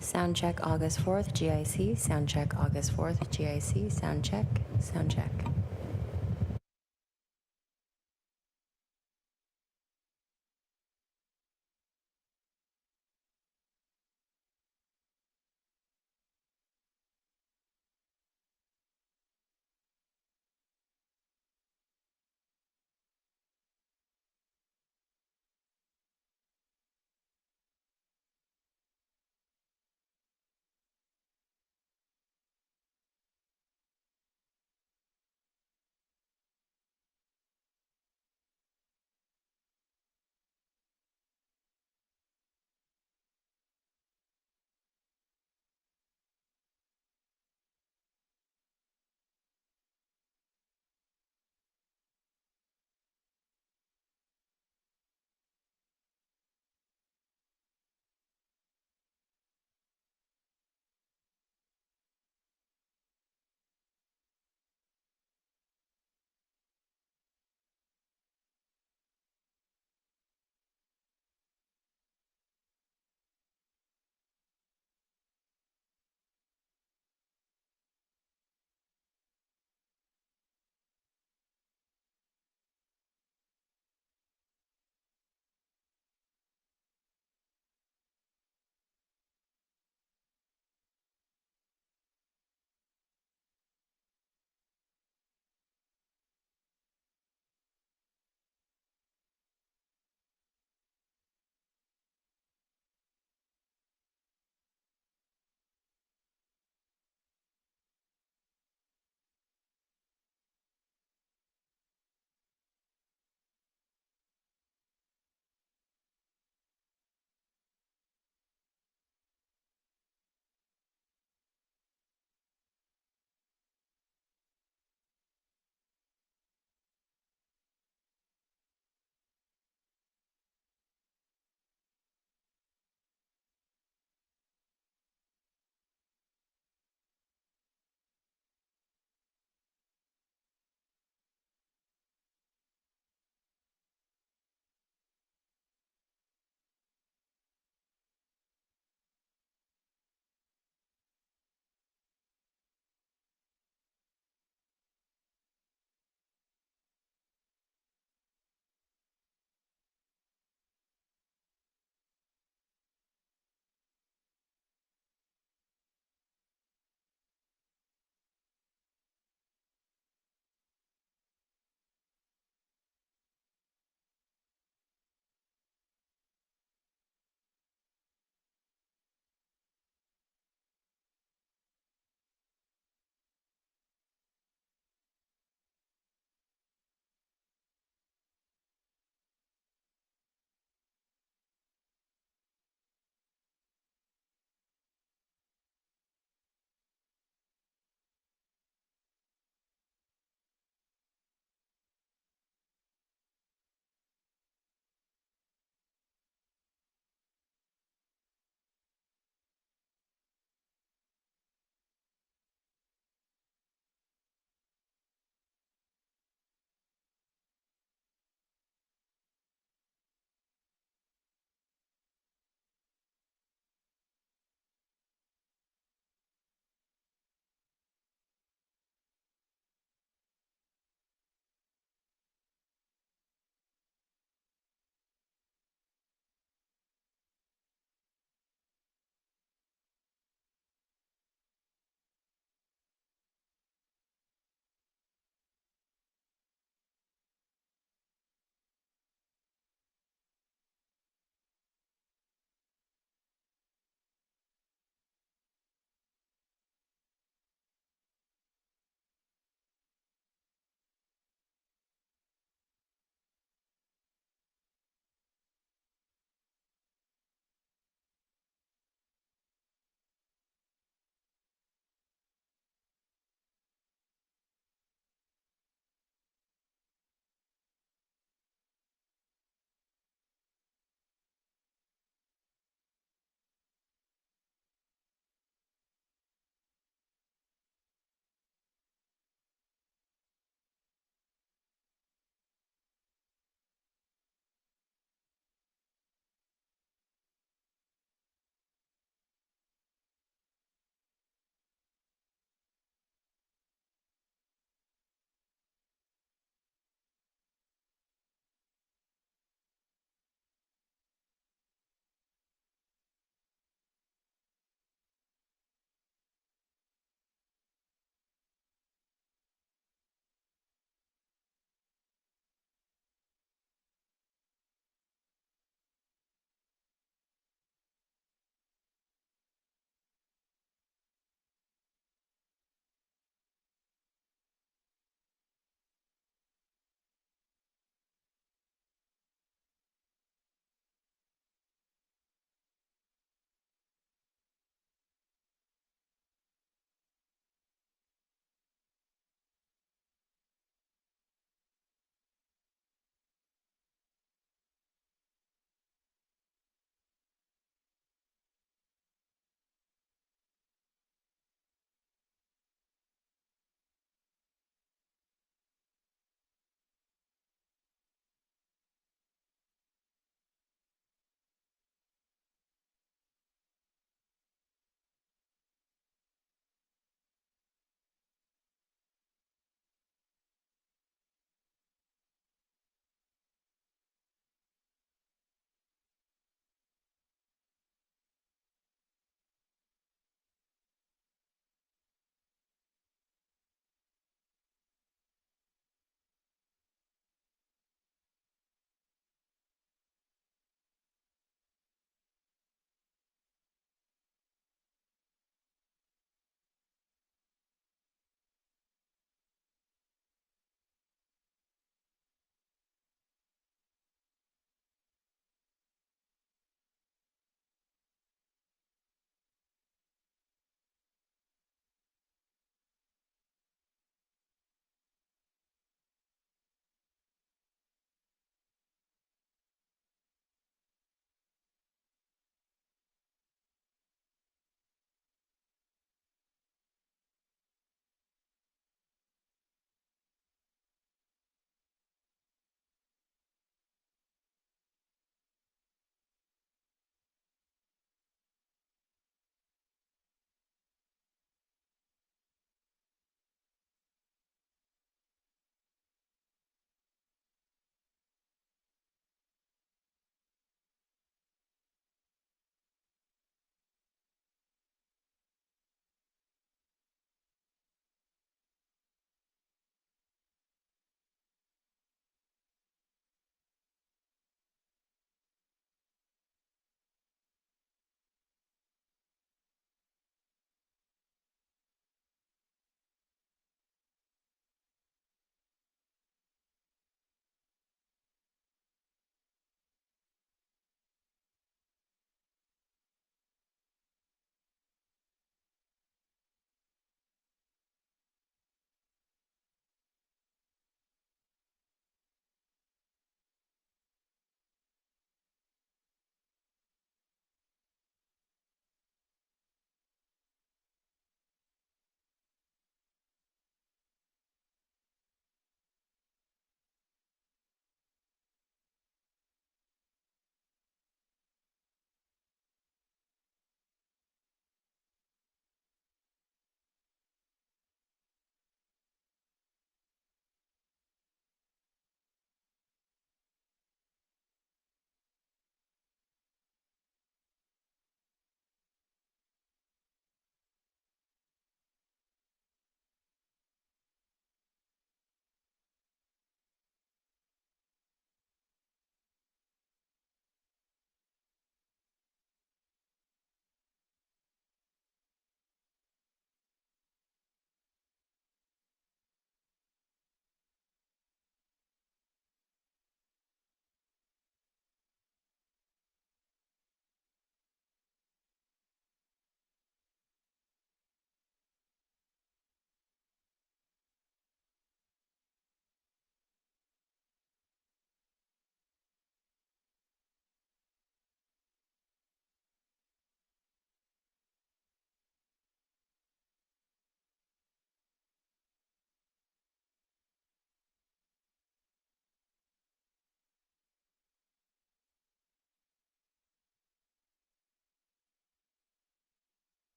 Sound check August 4th, GIC. Sound check August 4th, GIC. Sound check. Sound check.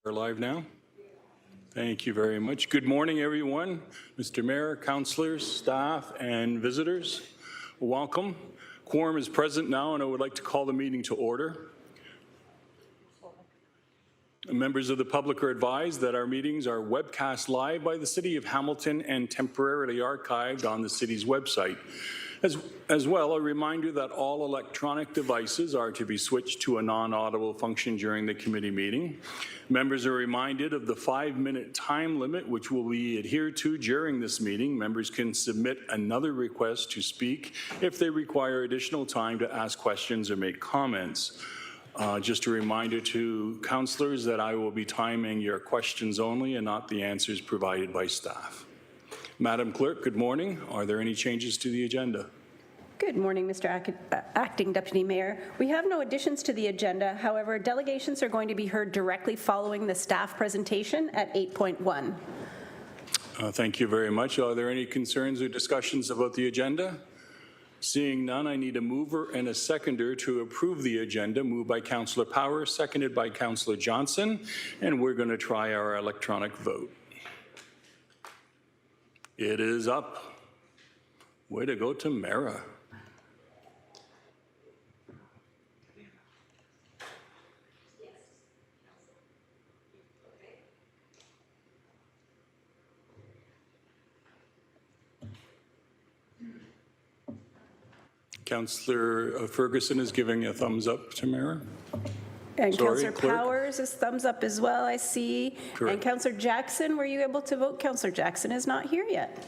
We're live now. Thank you very much. Good morning, everyone. Mr. Mayor, councillors, staff, and visitors. Welcome. Quorum is present now, and I would like to call the meeting to order. Members of the public are advised that our meetings are webcast live by the City of Hamilton and temporarily archived on the city's website. As well, a reminder that all electronic devices are to be switched to a non-audible function during the committee meeting. Members are reminded of the 5-minute time limit, which will be adhered to during this meeting. Members can submit another request to speak if they require additional time to ask questions or make comments. Just a reminder to councillors that I will be timing your questions only and not the answers provided by staff. Madam Clerk, good morning. Are there any changes to the agenda? Good morning, Mr. Acting Deputy Mayor. We have no additions to the agenda. However, delegations are going to be heard directly following the staff presentation at 8.1. Thank you very much. Are there any concerns or discussions about the agenda? Seeing none, I need a mover and a seconder to approve the agenda. Moved by Councillor Power, seconded by Councillor Johnson, and we're going to try our electronic vote. It is up. Way to go, Tamara. Councillor Ferguson is giving a thumbs up, Tamara. And Councillor Powers is thumbs up as well, I see. Correct. And Councillor Jackson, were you able to vote? Councillor Jackson is not here yet.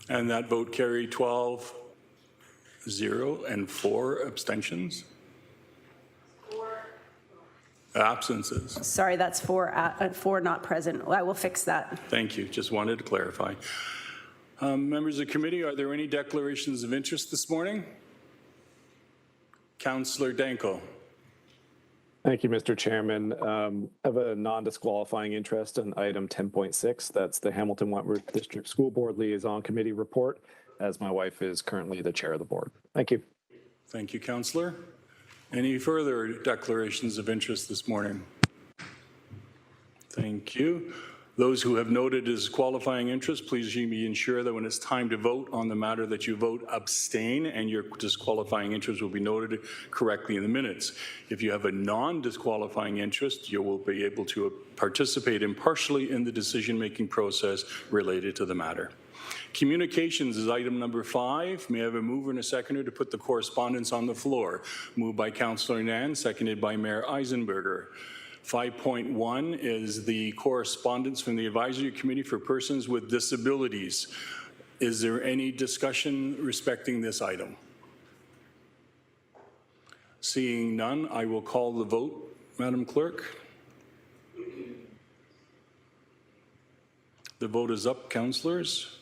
And that vote carried 12-0 and 4 abstentions. Absences. Sorry, that's four not present. I will fix that. Thank you. Just wanted to clarify. Members of the committee, are there any declarations of interest this morning? Councillor Danko. Thank you, Mr. Chairman. I have a non-disqualifying interest in item 10.6. That's the Hamilton Wentworth District School Board Liaison Committee report, as my wife is currently the chair of the board. Thank you. Thank you, Councillor. Any further declarations of interest this morning? Thank you. Those who have noted as qualifying interest, please be ensure that when it's time to vote on the matter that you vote abstain, and your disqualifying interest will be noted correctly in the minutes. If you have a non-disqualifying interest, you will be able to participate impartially in the decision-making process related to the matter. Communications is item number 5. May I have a mover and a seconder to put the correspondence on the floor? Moved by Councillor Nan, seconded by Mayor Eisenberger. 5.1 is the correspondence from the Advisory Committee for Persons with Disabilities. Is there any discussion respecting this item? Seeing none, I will call the vote. Madam Clerk. The vote is up, councillors.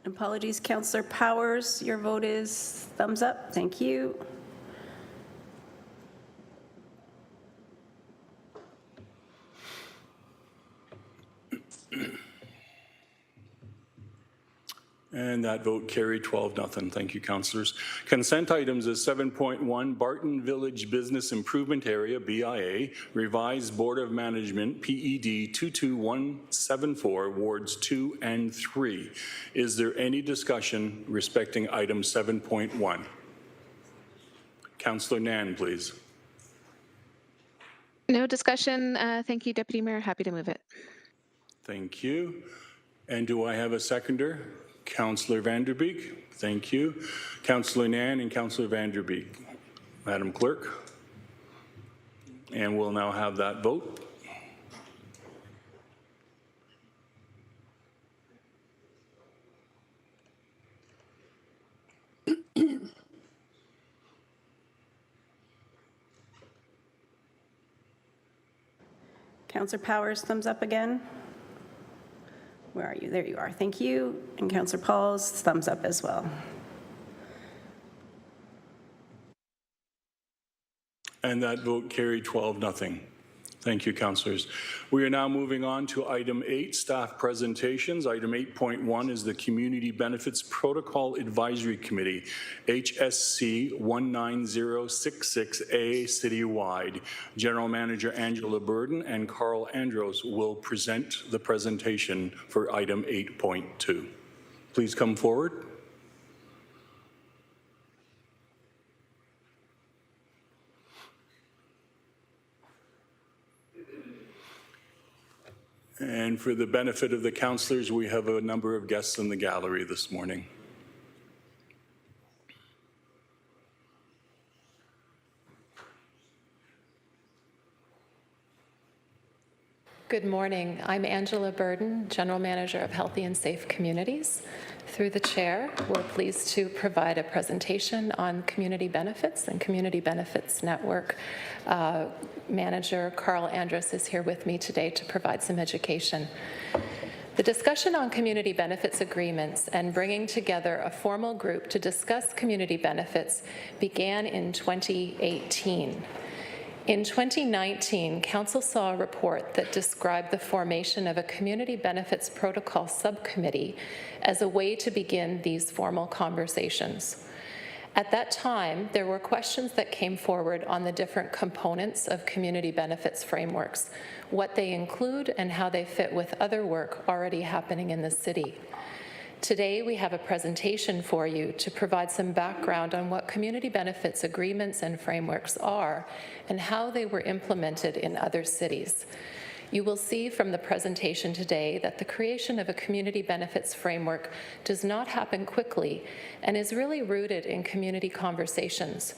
Apologies, Councillor Powers. Your vote is thumbs up. Thank you. And that vote carried 12-0. Thank you, councillors. Consent items is 7.1, Barton Village Business Improvement Area, BIA, Revised Board of Management, PED 22174, Wards 2 and 3. Is there any discussion respecting item 7.1? Councillor Nan, please. No discussion. Thank you, Deputy Mayor. Happy to move it. Thank you. And do I have a seconder? Councillor Vanderbeek. Thank you. Councillor Nan and Councillor Vanderbeek. Madam Clerk. And we'll now have that vote. Councillor Powers, thumbs up again. Where are you? There you are. Thank you. And Councillor Paul's thumbs up as well. And that vote carried 12-0. Thank you, councillors. We are now moving on to item 8, staff presentations. Item 8.1 is the Community Benefits Protocol Advisory Committee, HSC 19066A citywide. General Manager Angela Burden and Carl Andros will present the presentation for item 8.2. Please come forward. And for the benefit of the councillors, we have a number of guests in the gallery this morning. Good morning. I'm Angela Burden, General Manager of Healthy and Safe Communities. Through the chair, we're pleased to provide a presentation on community benefits and Community Benefits Network. Manager Carl Andros is here with me today to provide some education. The discussion on community benefits agreements and bringing together a formal group to discuss community benefits began in 2018. In 2019, Council saw a report that described the formation of a Community Benefits Protocol Subcommittee as a way to begin these formal conversations. At that time, there were questions that came forward on the different components of community benefits frameworks, what they include and how they fit with other work already happening in the city. Today, we have a presentation for you to provide some background on what community benefits agreements and frameworks are and how they were implemented in other cities. You will see from the presentation today that the creation of a community benefits framework does not happen quickly and is really rooted in community conversations.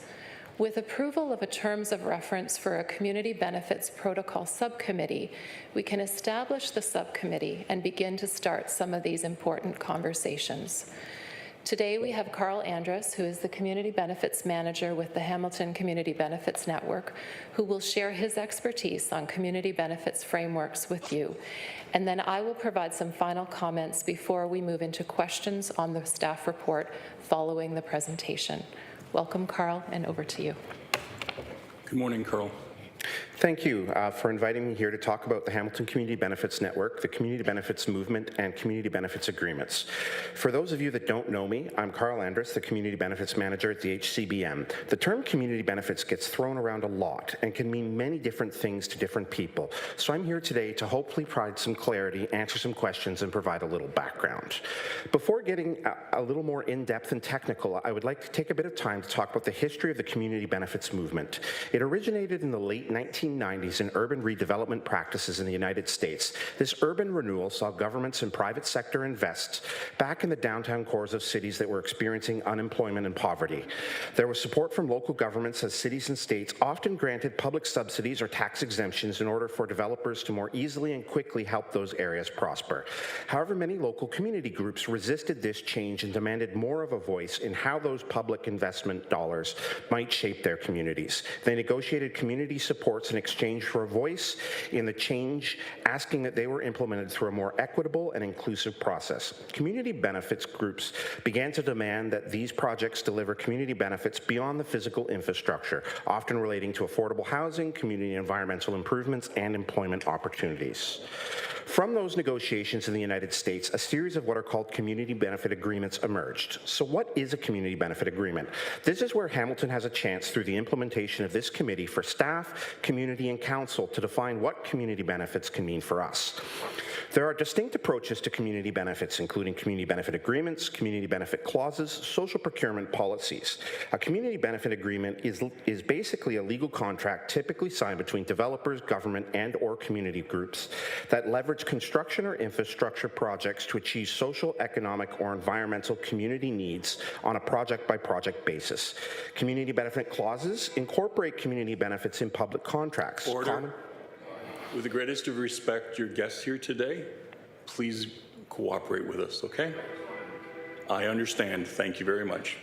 With approval of a terms of reference for a Community Benefits Protocol Subcommittee, we can establish the subcommittee and begin to start some of these important conversations. Today we have Carl Andros, who is the Community Benefits Manager with the Hamilton Community Benefits Network, who will share his expertise on community benefits frameworks with you. And then I will provide some final comments before we move into questions on the staff report following the presentation. Welcome, Carl, and over to you. Good morning, Carl. Thank you for inviting me here to talk about the Hamilton Community Benefits Network, the Community Benefits Movement, and Community Benefits Agreements. For those of you that don't know me, I'm Carl Andros, the Community Benefits Manager at the HCBM. The term community benefits gets thrown around a lot and can mean many different things to different people. So I'm here today to hopefully provide some clarity, answer some questions, and provide a little background. Before getting a little more in-depth and technical, I would like to take a bit of time to talk about the history of the community benefits movement. It originated in the late 1990s in urban redevelopment practices in the United States. This urban renewal saw governments and private sector invest back in the downtown cores of cities that were experiencing unemployment and poverty. There was support from local governments as cities and states often granted public subsidies or tax exemptions in order for developers to more easily and quickly help those areas prosper. However, many local community groups resisted this change and demanded more of a voice in how those public investment dollars might shape their communities. They negotiated community supports in exchange for a voice in the change, asking that they were implemented through a more equitable and inclusive process. Community benefits groups began to demand that these projects deliver community benefits beyond the physical infrastructure, often relating to affordable housing, community environmental improvements, and employment opportunities. From those negotiations in the United States, a series of what are called community benefit agreements emerged. So what is a community benefit agreement? This is where Hamilton has a chance through the implementation of this committee for staff, community, and council to define what community benefits can mean for us. There are distinct approaches to community benefits, including community benefit agreements, community benefit clauses, social procurement policies. A community benefit agreement is basically a legal contract typically signed between developers, government, and/or community groups that leverage construction or infrastructure projects to achieve social, economic, or environmental community needs on a project-by-project basis. Community benefit clauses incorporate community benefits in public contracts. Order. With the greatest of respect, your guests here today, please cooperate with us, okay? I understand. Thank you very much.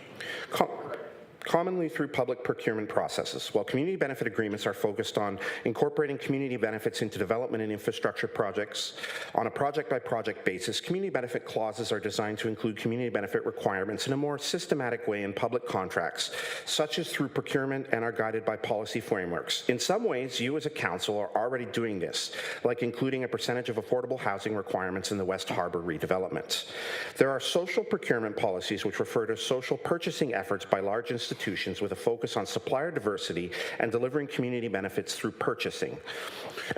commonly through public procurement processes. While community benefit agreements are focused on incorporating community benefits into development and infrastructure projects on a project-by-project basis, community benefit clauses are designed to include community benefit requirements in a more systematic way in public contracts, such as through procurement, and are guided by policy frameworks. In some ways, you as a council are already doing this, like including a percentage of affordable housing requirements in the West Harbour redevelopment. There are social procurement policies which refer to social purchasing efforts by large institutions with a focus on supplier diversity and delivering community benefits through purchasing.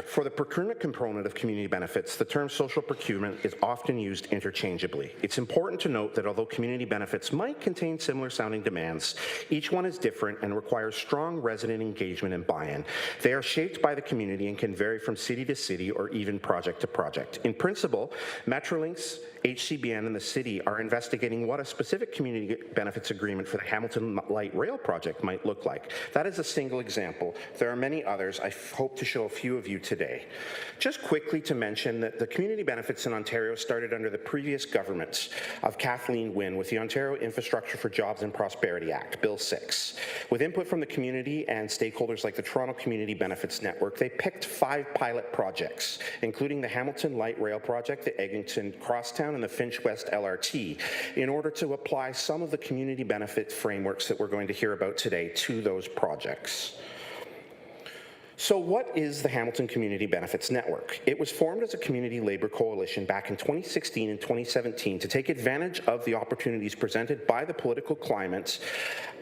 For the procurement component of community benefits, the term social procurement is often used interchangeably. It's important to note that although community benefits might contain similar sounding demands, each one is different and requires strong resident engagement and buy-in. They are shaped by the community and can vary from city to city or even project to project. In principle, Metrolinx, HCBN, and the city are investigating what a specific community benefits agreement for the Hamilton Light Rail project might look like. That is a single example. There are many others. I hope to show a few of you today. Just quickly to mention that the community benefits in Ontario started under the previous government of Kathleen Wynne with the Ontario Infrastructure for Jobs and Prosperity Act, Bill 6. With input from the community and stakeholders like the Toronto Community Benefits Network, they picked 5 pilot projects, including the Hamilton Light Rail project, the Eglinton Crosstown, and the Finch West LRT, in order to apply some of the community benefit frameworks that we're going to hear about today to those projects. So what is the Hamilton Community Benefits Network? It was formed as a community labor coalition back in 2016 and 2017 to take advantage of the opportunities presented by the political climate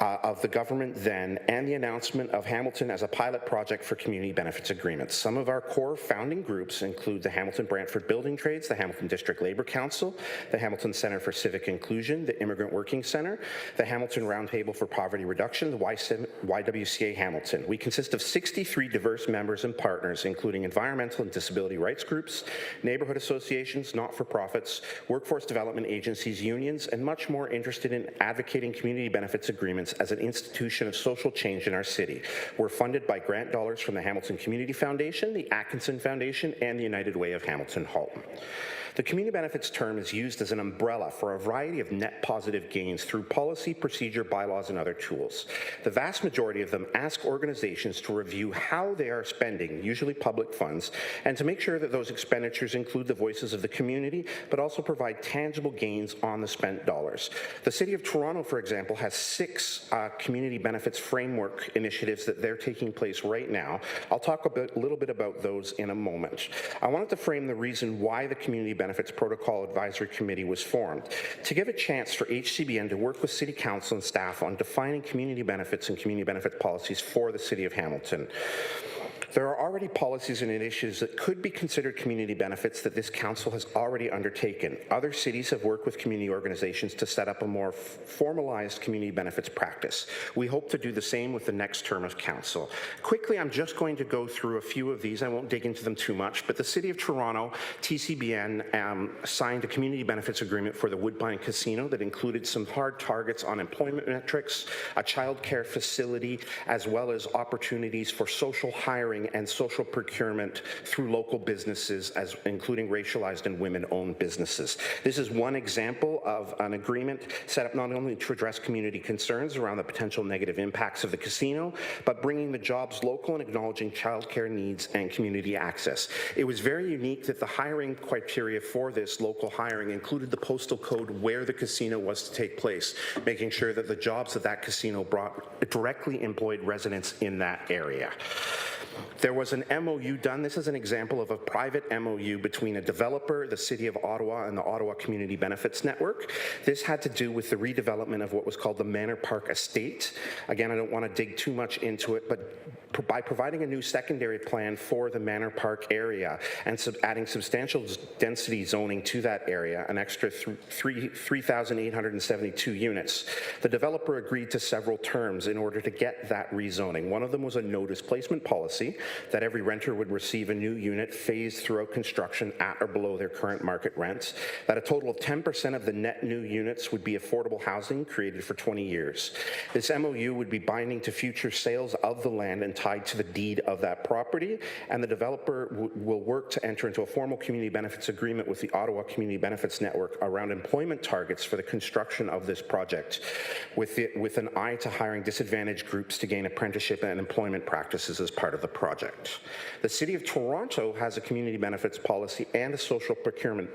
of the government then and the announcement of Hamilton as a pilot project for community benefits agreements. Some of our core founding groups include the Hamilton Brantford Building Trades, the Hamilton District Labor Council, the Hamilton Centre for Civic Inclusion, the Immigrant Working Centre, the Hamilton Roundtable for Poverty Reduction, the YWCA Hamilton. We consist of 63 diverse members and partners, including environmental and disability rights groups, neighborhood associations, not-for-profits, workforce development agencies, unions, and much more interested in advocating community benefits agreements as an institution of social change in our city. We're funded by grant dollars from the Hamilton Community Foundation, the Atkinson Foundation, and the United Way of Hamilton-Halton. The community benefits term is used as an umbrella for a variety of net positive gains through policy, procedure, bylaws, and other tools. The vast majority of them ask organizations to review how they are spending, usually public funds, and to make sure that those expenditures include the voices of the community, but also provide tangible gains on the spent dollars. The City of Toronto, for example, has 6 community benefits framework initiatives that they're taking place right now. I'll talk a little bit about those in a moment. I wanted to frame the reason why the Community Benefits Protocol Advisory Committee was formed, to give a chance for HCBN to work with City Council and staff on defining community benefits and community benefit policies for the City of Hamilton. There are already policies and initiatives that could be considered community benefits that this council has already undertaken. Other cities have worked with community organizations to set up a more formalized community benefits practice. We hope to do the same with the next term of council. Quickly, I'm just going to go through a few of these. I won't dig into them too much, but the City of Toronto, TCBN, signed a community benefits agreement for the Woodbine Casino that included some hard targets on employment metrics, a child care facility, as well as opportunities for social hiring and social procurement through local businesses, including racialized and women-owned businesses. This is one example of an agreement set up not only to address community concerns around the potential negative impacts of the casino, but bringing the jobs local and acknowledging childcare needs and community access. It was very unique that the hiring criteria for this local hiring included the postal code where the casino was to take place, making sure that the jobs of that casino brought directly employed residents in that area. There was an MOU done. This is an example of a private MOU between a developer, the City of Ottawa, and the Ottawa Community Benefits Network. This had to do with the redevelopment of what was called the Manor Park Estate. Again, I don't want to dig too much into it, but by providing a new secondary plan for the Manor Park area and adding substantial density zoning to that area, an extra 3,872 units, the developer agreed to several terms in order to get that rezoning. One of them was a no displacement policy, policy that every renter would receive a new unit phased throughout construction at or below their current market rents, that a total of 10% of the net new units would be affordable housing created for 20 years. This MOU would be binding to future sales of the land and tied to the deed of that property, and the developer will work to enter into a formal community benefits agreement with the Ottawa Community Benefits Network around employment targets for the construction of this project, with an eye to hiring disadvantaged groups to gain apprenticeship and employment practices as part of the project. The City of Toronto has a community benefits policy and a social procurement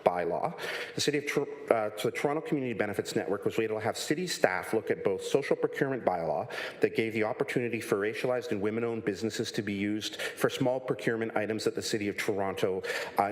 bylaw. The Toronto Community Benefits Network was able to have city staff look at both social procurement bylaw that gave the opportunity for racialized and women-owned businesses to be used for small procurement items that the City of Toronto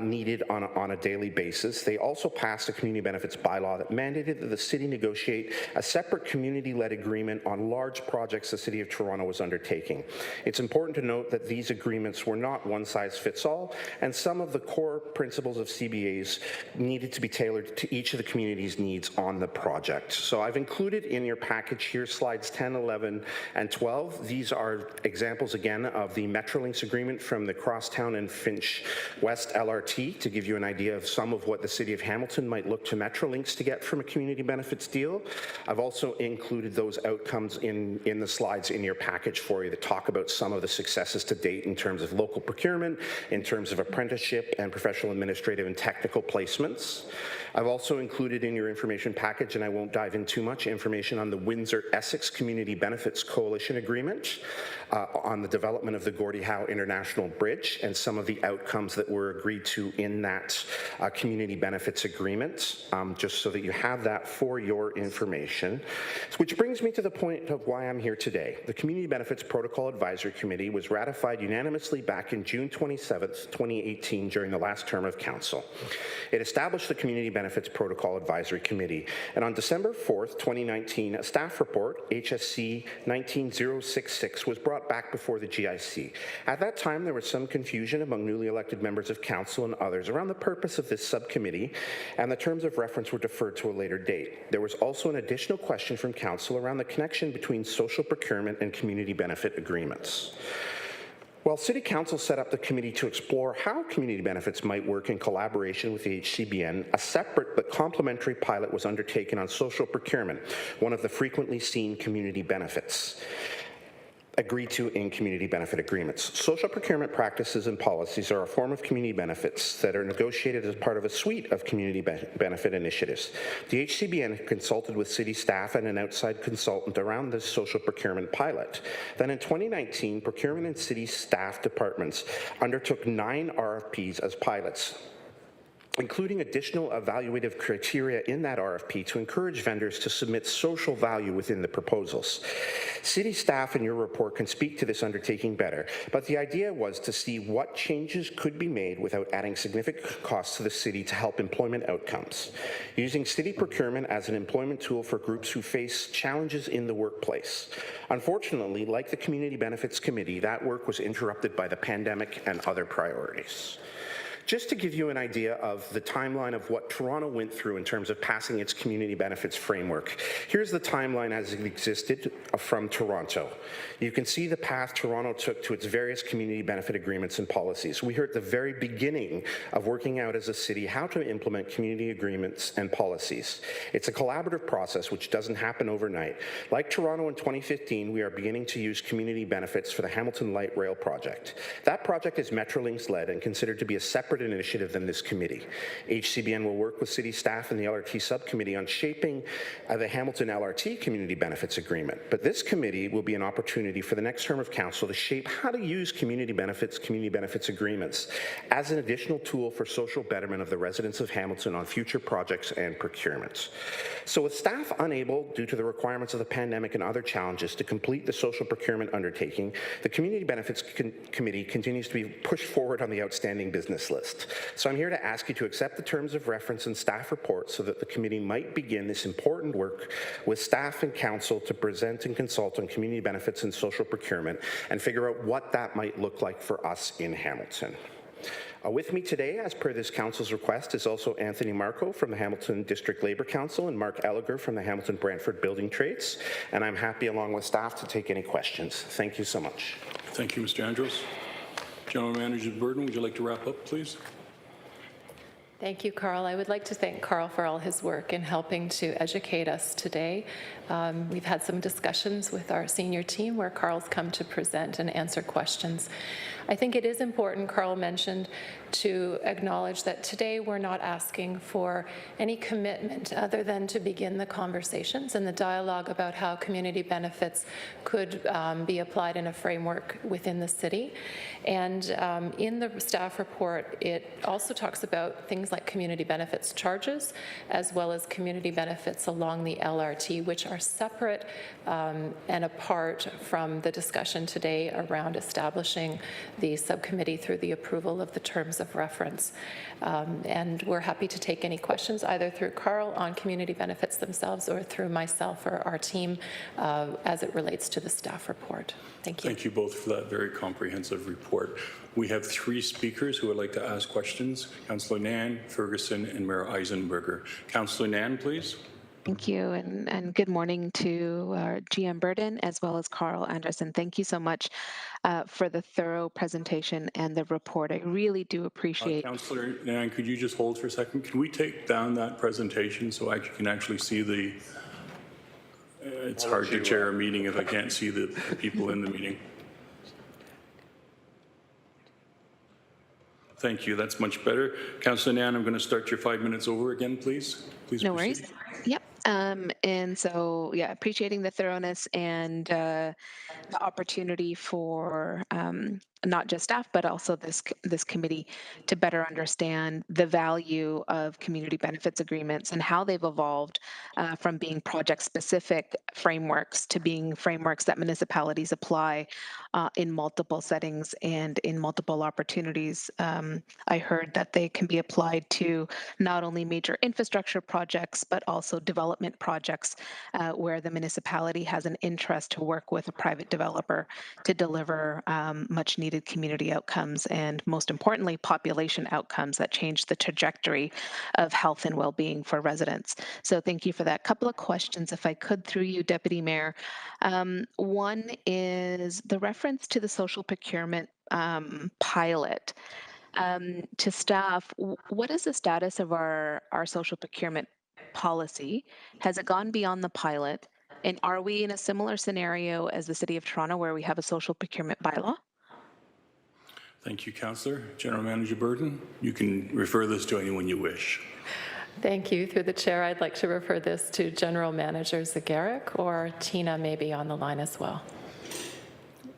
needed on a daily basis. They also passed a community benefits bylaw that mandated that the city negotiate a separate community-led agreement on large projects the City of Toronto was undertaking. It's important to note that these agreements were not one-size-fits-all, and some of the core principles of CBAs needed to be tailored to each of the community's needs on the project. So I've included in your package here slides 10, 11, and 12. These are examples, again, of the Metrolinx agreement from the Crosstown and Finch West LRT to give you an idea of some of what the City of Hamilton might look to Metrolinx to get from a community benefits deal. I've also included those outcomes in the slides in your package for you that talk about some of the successes to date in terms of local procurement, in terms of apprenticeship and professional, administrative, and technical placements. I've also included in your information package, and I won't dive in too much, information on the Windsor-Essex Community Benefits Coalition Agreement, on the development of the Gordie Howe International Bridge, and some of the outcomes that were agreed to in that community benefits agreement, just so that you have that for your information. Which brings me to the point of why I'm here today. The Community Benefits Protocol Advisory Committee was ratified unanimously back in June 27th, 2018, during the last term of Council. It established the Community Benefits Protocol Advisory Committee, and on December 4th, 2019, a staff report, HSC 19066, was brought back before the GIC. At that time, there was some confusion among newly elected members of Council and others around the purpose of this subcommittee, and the terms of reference were deferred to a later date. There was also an additional question from Council around the connection between social procurement and community benefit agreements. While City Council set up the committee to explore how community benefits might work in collaboration with the HCBN, a separate but complementary pilot was undertaken on social procurement, one of the frequently seen community benefits agreed to in community benefit agreements. Social procurement practices and policies are a form of community benefits that are negotiated as part of a suite of community benefit initiatives. The HCBN consulted with city staff and an outside consultant around this social procurement pilot. Then in 2019, procurement and city staff departments undertook 9 RFPs as pilots, including additional evaluative criteria in that RFP to encourage vendors to submit social value within the proposals. City staff in your report can speak to this undertaking better, but the idea was to see what changes could be made without adding significant costs to the city to help employment outcomes, using city procurement as an employment tool for groups who face challenges in the workplace. Unfortunately, like the Community Benefits Committee, that work was interrupted by the pandemic and other priorities. Just to give you an idea of the timeline of what Toronto went through in terms of passing its community benefits framework, here's the timeline as it existed from Toronto. You can see the path Toronto took to its various community benefit agreements and policies. We are at the very beginning of working out as a city how to implement community agreements and policies. It's a collaborative process which doesn't happen overnight. Like Toronto in 2015, we are beginning to use community benefits for the Hamilton Light Rail project. That project is Metrolinx-led and considered to be a separate initiative than this committee. HCBN will work with city staff and the LRT subcommittee on shaping the Hamilton LRT community benefits agreement. But this committee will be an opportunity for the next term of council to shape how to use community benefits agreements as an additional tool for social betterment of the residents of Hamilton on future projects and procurements. So with staff unable, due to the requirements of the pandemic and other challenges, to complete the social procurement undertaking, the Community Benefits Committee continues to be pushed forward on the outstanding business list. So I'm here to ask you to accept the terms of reference and staff report so that the committee might begin this important work with staff and council to present and consult on community benefits and social procurement and figure out what that might look like for us in Hamilton. With me today, as per this council's request, is also Anthony Marco from the Hamilton District Labour Council and Mark Elliger from the Hamilton Brantford Building Trades, and I'm happy along with staff to take any questions. Thank you so much. Thank you, Mr. Andros. General Manager Burden, would you like to wrap up, please? Thank you, Carl. I would like to thank Carl for all his work in helping to educate us today. We've had some discussions with our senior team where Carl's come to present and answer questions. I think it is important, Carl mentioned, to acknowledge that today we're not asking for any commitment other than to begin the conversations and the dialogue about how community benefits could be applied in a framework within the city. And in the staff report, it also talks about things like community benefits charges, as well as community benefits along the LRT, which are separate and apart from the discussion today around establishing the subcommittee through the approval of the terms of reference. And we're happy to take any questions either through Carl on community benefits themselves or through myself or our team as it relates to the staff report. Thank you. Thank you both for that very comprehensive report. We have 3 speakers who would like to ask questions. Councillor Nan, Ferguson, and Mayor Eisenberger. Councillor Nan, please. Thank you, and good morning to GM Burden as well as Carl Anderson. Thank you so much for the thorough presentation and the report. I really do appreciate. Councillor Nan, could you just hold for a second? Can we take down that presentation so I can actually see the? It's hard to chair a meeting if I can't see the people in the meeting. Thank you. That's much better. Councillor Nan, I'm going to start your 5 minutes over again, please. Please No proceed. worries. Yep. And so, yeah, appreciating the thoroughness and the opportunity for not just staff, but also this committee to better understand the value of community benefits agreements and how they've evolved from being project-specific frameworks to being frameworks that municipalities apply in multiple settings and in multiple opportunities. I heard that they can be applied to not only major infrastructure projects, but also development projects where the municipality has an interest to work with a private developer to deliver much needed community outcomes and, most importantly, population outcomes that change the trajectory of health and well-being for residents. So thank you for that. Couple of questions, if I could, through you, Deputy Mayor. One is the reference to the social procurement pilot. To staff, what is the status of our social procurement policy? Has it gone beyond the pilot? And are we in a similar scenario as the City of Toronto where we have a social procurement bylaw? Thank you, Councillor. General Manager Burden, you can refer this to anyone you wish. Thank you. Through the chair, I'd like to refer this to General Manager Zagaric, or Tina may be on the line as well.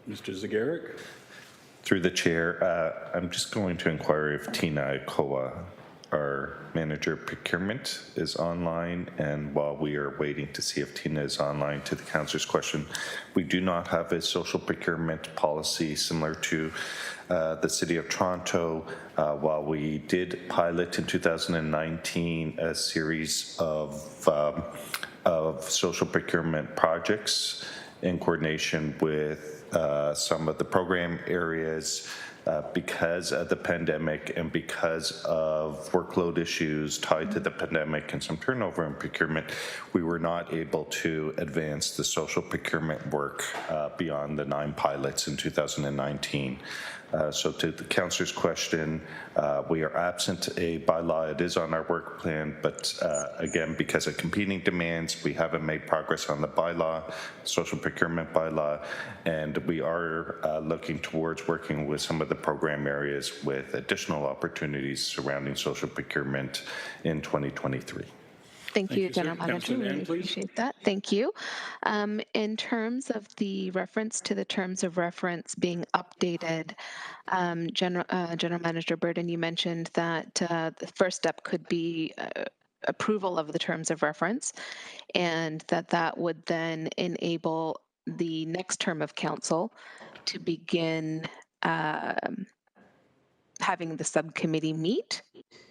Mr. Zagaric. Through the chair, I'm just going to inquire if Tina Ikoa, our manager procurement, is online. And while we are waiting to see if Tina is online to the councillor's question, we do not have a social procurement policy similar to the City of Toronto. While we did pilot in 2019 a series of social procurement projects in coordination with some of the program areas, because of the pandemic and because of workload issues tied to the pandemic and some turnover in procurement, we were not able to advance the social procurement work beyond the 9 pilots in 2019. So to the councillor's question, we are absent a bylaw. It is on our work plan, but again, because of competing demands, we haven't made progress on the bylaw, social procurement bylaw, and we are looking towards working with some of the program areas with additional opportunities surrounding social procurement in 2023. Thank you, sir. General Manager. Councillor Nan, Really please. appreciate that. Thank you. In terms of the reference to the terms of reference being updated, General Manager Burden, you mentioned that the first step could be approval of the terms of reference, and that would then enable the next term of council to begin having the subcommittee meet.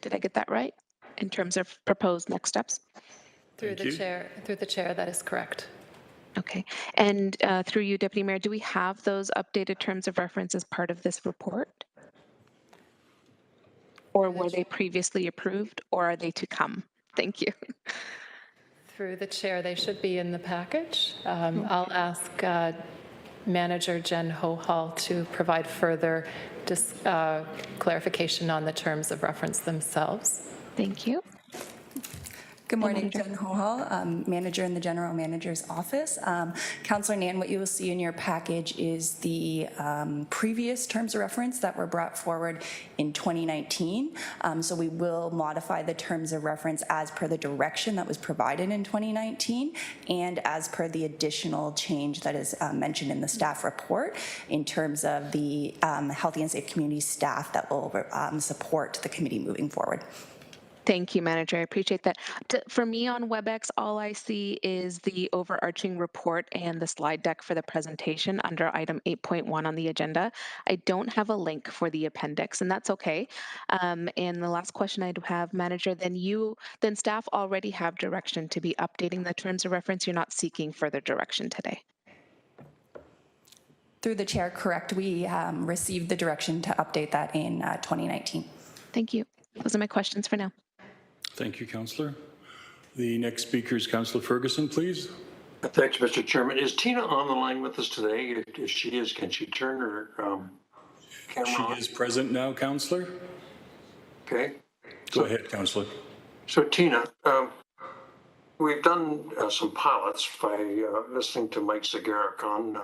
Did I get that right? In terms of proposed next steps? Through the chair, that is correct. Okay. And through you, Deputy Mayor, do we have those updated terms of reference as part of this report? Or were they previously approved, or are they to come? Thank you. Through the chair, they should be in the package. I'll ask Manager Jen Hohal to provide further clarification on the terms of reference themselves. Thank you. Good morning, Manager. Jen Hohal, manager in the General Manager's office. Councillor Nan, what you will see in your package is the previous terms of reference that were brought forward in 2019. So we will modify the terms of reference as per the direction that was provided in 2019 and as per the additional change that is mentioned in the staff report in terms of the healthy and safe community staff that will support the committee moving forward. Thank you, Manager. I appreciate that. For me on WebEx, all I see is the overarching report and the slide deck for the presentation under item 8.1 on the agenda. I don't have a link for the appendix, and that's okay. And the last question I do have, Manager, then staff already have direction to be updating the terms of reference. You're not seeking further direction today. Through the chair, correct. We received the direction to update that in 2019. Thank you. Those are my questions for now. Thank you, Councillor. The next speaker is Councillor Ferguson, please. Thanks, Mr. Chairman. Is Tina on the line with us today? If she is, can she turn her camera She on? is present now, Councillor. Okay. Go ahead, Councillor. So Tina, we've done some pilots by listening to Mike Zagaric on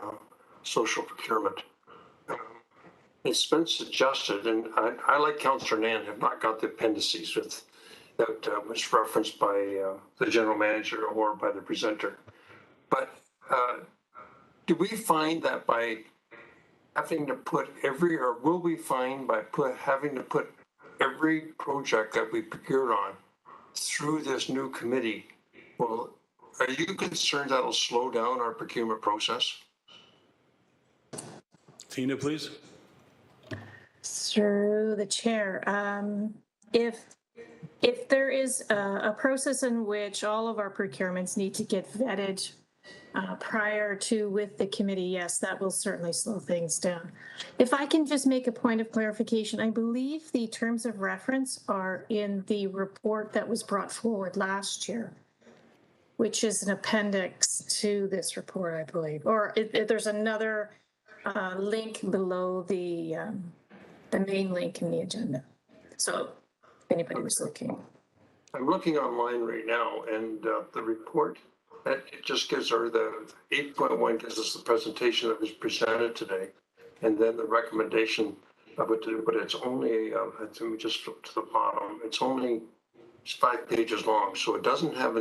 social procurement. It's been suggested, and I like Councillor Nan, have not got the appendices that was referenced by the general manager or by the presenter. But do we find that by having to put will we find by having to put every project that we procured on through this new committee, well, are you concerned that'll slow down our procurement process? Tina, please. Through the chair, if there is a process in which all of our procurements need to get vetted prior to with the committee, yes, that will certainly slow things down. If I can just make a point of clarification, I believe the terms of reference are in the report that was brought forward last year, which is an appendix to this report, I believe. Or there's another link below the main link in the agenda. So if anybody was looking. I'm looking online right now, and the report, that it just gives her the 8.1 gives us the presentation that was presented today, and then the recommendation of it, but it's only, let me just flip to the bottom, it's 5 pages long, so it doesn't have,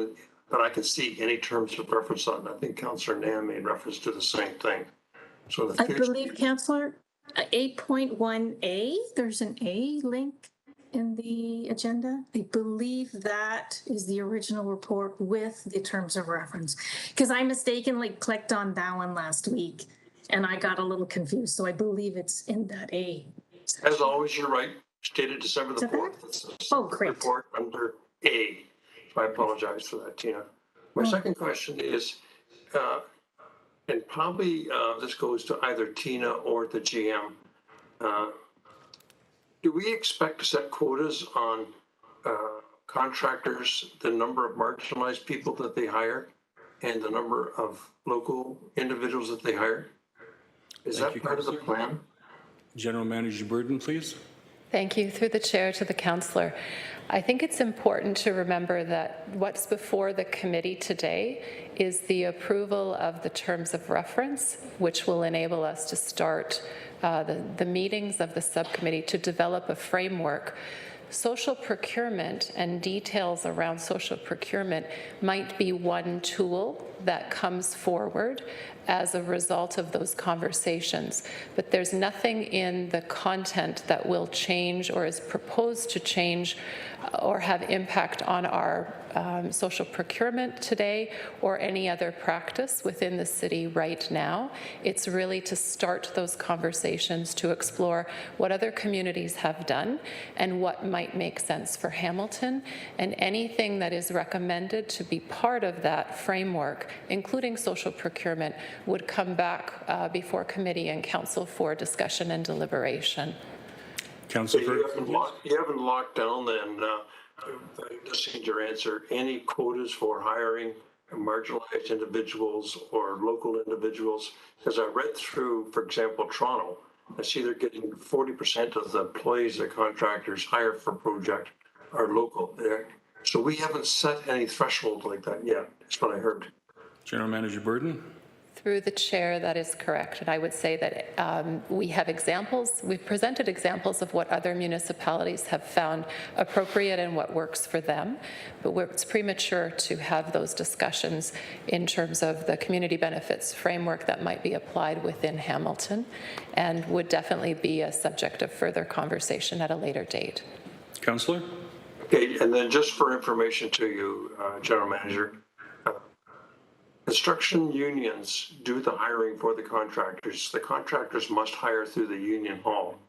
but I can see any terms of reference on it. I think Councillor Nam made reference to the same thing. So I believe, Councillor, 8.1A, there's an A link in the agenda. I believe that is the original report with the terms of reference, because I mistakenly clicked on that one last week and I got a little confused. So I believe it's in that A. As always, you're right. Stated December the 4th. It's a great. report under A. So I apologize for that, Tina. My second question is, and probably this goes to either Tina or the GM. Do we expect to set quotas on contractors, the number of marginalized people that they hire, and the number of local individuals that they hire? Is that part of the plan? General Manager Burden, please. Thank you. Through the chair to the councillor. I think it's important to remember that what's before the committee today is the approval of the terms of reference, which will enable us to start the meetings of the subcommittee to develop a framework. Social procurement and details around social procurement might be one tool that comes forward as a result of those conversations, but there's nothing in the content that will change or is proposed to change or have impact on our social procurement today or any other practice within the city right now. It's really to start those conversations to explore what other communities have done and what might make sense for Hamilton, and anything that is recommended to be part of that framework, including social procurement, would come back before committee and council for discussion and deliberation. Councillor Ferguson, you haven't locked down then, listening to your answer, any quotas for hiring marginalized individuals or local individuals. As I read through, for example, Toronto, I see they're getting 40% of the employees the contractors hire for project are local. So we haven't set any threshold like that yet. That's what I heard. General Manager Burden. Through the chair, that is correct. And I would say that we have examples, we've presented examples of what other municipalities have found appropriate and what works for them. But it's premature to have those discussions in terms of the community benefits framework that might be applied within Hamilton, and would definitely be a subject of further conversation at a later date. Councillor. Okay, and then just for information to you, General Manager, construction unions do the hiring for the contractors. The contractors must hire through the union hall.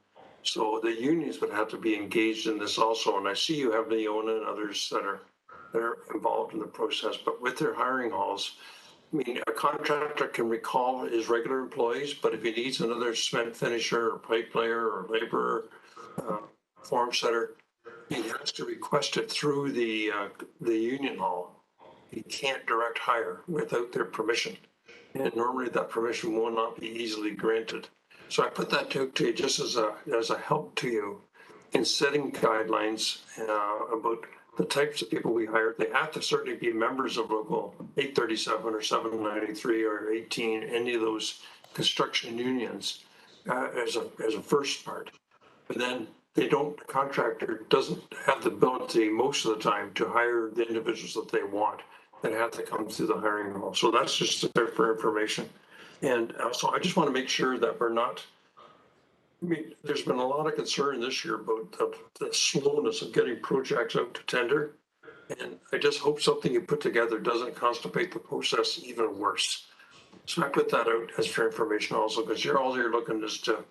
So the unions would have to be engaged in this also. And I see you have Leona and others that are involved in the process, but with their hiring halls, I mean, a contractor can recall his regular employees, but if he needs another cement finisher or pipe layer or laborer, form setter, he has to request it through the union hall. He can't direct hire without their permission. And normally that permission will not be easily granted. So I put that to you just as a help to you in setting guidelines about the types of people we hire. They have to certainly be members of Local 837 or 793 or 18, any of those construction unions as a first part. But then the contractor doesn't have the ability most of the time to hire the individuals that they want. That have to come through the hiring hall. So that's just there for information. And so I just want to make sure that we're not, I mean, there's been a lot of concern this year about the slowness of getting projects out to tender. And I just hope something you put together doesn't constipate the process even worse. So I put that out as for information also, because all you're looking is to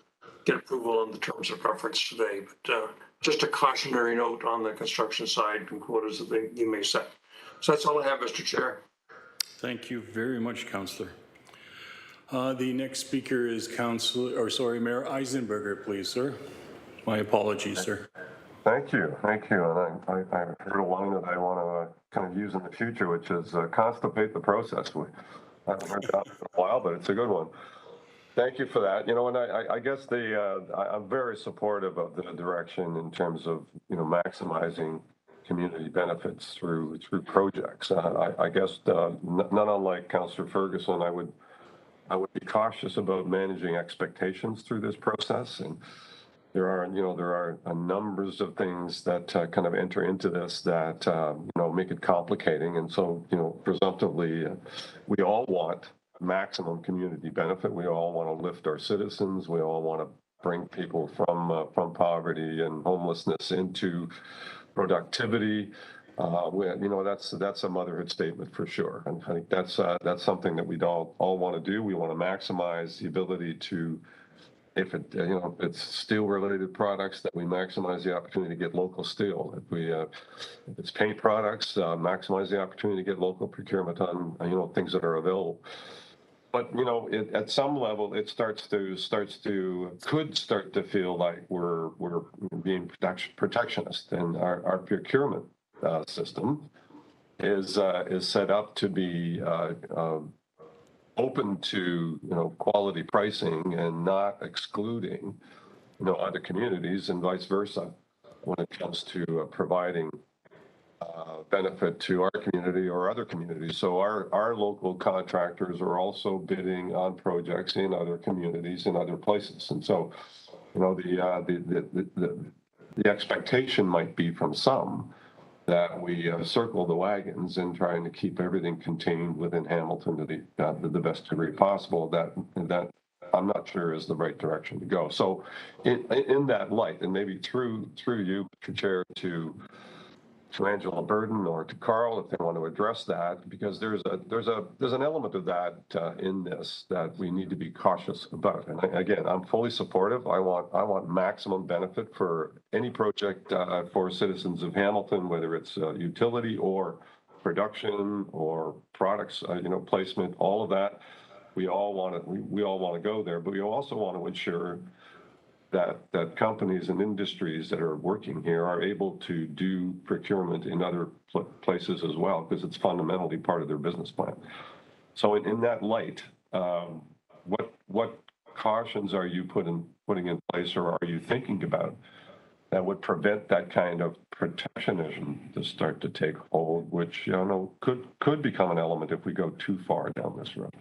get approval on the terms of reference today. But just a cautionary note on the construction side and quotas that you may set. So that's all I have, Mr. Chair. Thank you very much, Councillor. The next speaker is Mayor Eisenberger, please, sir. My apologies, sir. Thank you. And I heard a line that I want to kind of use in the future, which is constipate the process. I haven't heard that in a while, but it's a good one. Thank you for that. And I guess I'm very supportive of the direction in terms of, maximizing community benefits through projects. I guess not unlike Councillor Ferguson, I would be cautious about managing expectations through this process. And there are a numbers of things that kind of enter into this that make it complicating. And so presumptively, we all want maximum community benefit. We all want to lift our citizens. We all want to bring people from poverty and homelessness into productivity. That's a motherhood statement for sure. And I think that's something that we all want to do. We want to maximize the ability to, if it's steel-related products, that we maximize the opportunity to get local steel. If it's paint products, maximize the opportunity to get local procurement on things that are available. But at some level, it could start to feel like we're being protectionist, and our procurement system is set up to be open to quality pricing and not excluding other communities, and vice versa when it comes to providing benefit to our community or other communities. So our local contractors are also bidding on projects in other communities in other places. And so, the expectation might be from some that we circle the wagons and trying to keep everything contained within Hamilton to the best degree possible. That I'm not sure is the right direction to go. So in that light, and maybe through you, Mr. Chair, to Angela Burden or to Carl, if they want to address that, because there's an element of that in this that we need to be cautious about. And again, I'm fully supportive. I want maximum benefit for any project for citizens of Hamilton, whether it's utility or production or products, placement, all of that. We all want to go there, but we also want to ensure that companies and industries that are working here are able to do procurement in other places as well, because it's fundamentally part of their business plan. So in that light, what cautions are you putting in place, or are you thinking about, that would prevent that kind of protectionism to start to take hold, which could become an element if we go too far down this road?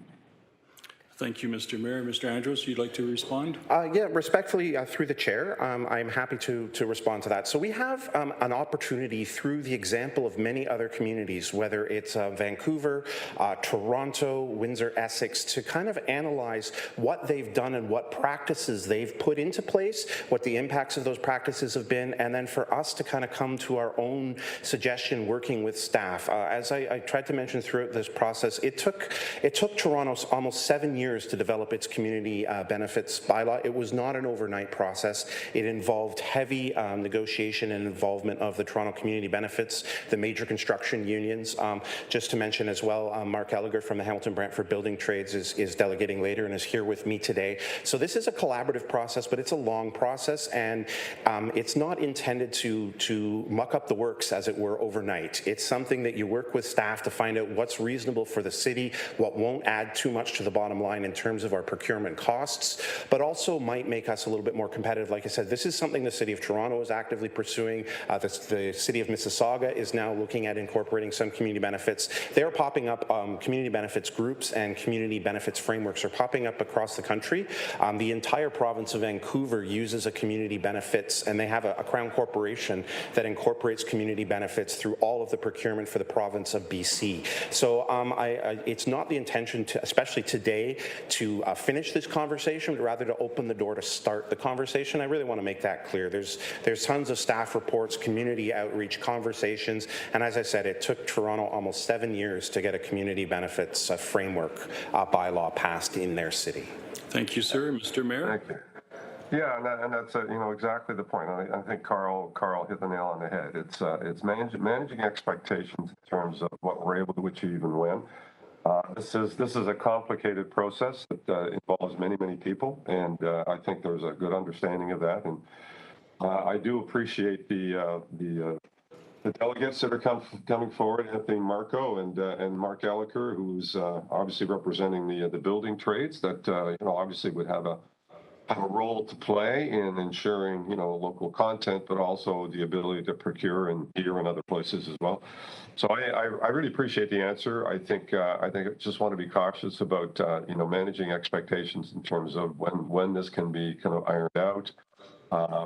Thank you, Mr. Mayor. Mr. Andros, you'd like to respond? Yeah, respectfully, through the chair, I'm happy to respond to that. So we have an opportunity through the example of many other communities, whether it's Vancouver, Toronto, Windsor, Essex, to kind of analyze what they've done and what practices they've put into place, what the impacts of those practices have been, and then for us to kind of come to our own suggestion working with staff. As I tried to mention throughout this process, it took Toronto almost 7 years to develop its community benefits bylaw. It was not an overnight process. It involved heavy negotiation and involvement of the Toronto community benefits, the major construction unions. Just to mention as well, Mark Elliger from the Hamilton Brantford Building Trades is delegating later and is here with me today. So this is a collaborative process, but it's a long process, and it's not intended to muck up the works, as it were, overnight. It's something that you work with staff to find out what's reasonable for the city, what won't add too much to the bottom line in terms of our procurement costs, but also might make us a little bit more competitive. Like I said, this is something the City of Toronto is actively pursuing. The City of Mississauga is now looking at incorporating some community benefits. They're popping up, community benefits groups and community benefits frameworks are popping up across the country. The entire province of Vancouver uses a community benefits, and they have a Crown corporation that incorporates community benefits through all of the procurement for the province of BC. So it's not the intention to, especially today, to finish this conversation, but rather to open the door to start the conversation. I really want to make that clear. There's tons of staff reports, community outreach, conversations, and as I said, it took Toronto almost 7 years to get a community benefits framework bylaw passed in their city. Thank you, sir. Mr. Mayor? Thank you. Yeah, and that's exactly the point. I think Carl hit the nail on the head. It's managing expectations in terms of what we're able to achieve and when. This is a complicated process that involves many people, and I think there's a good understanding of that. And I do appreciate the delegates that are coming forward, Anthony Marco and Mark Elliker, who's obviously representing the building trades, that obviously would have a role to play in ensuring local content, but also the ability to procure and here and other places as well. So I really appreciate the answer. I think I just want to be cautious about managing expectations in terms of when this can be kind of ironed out.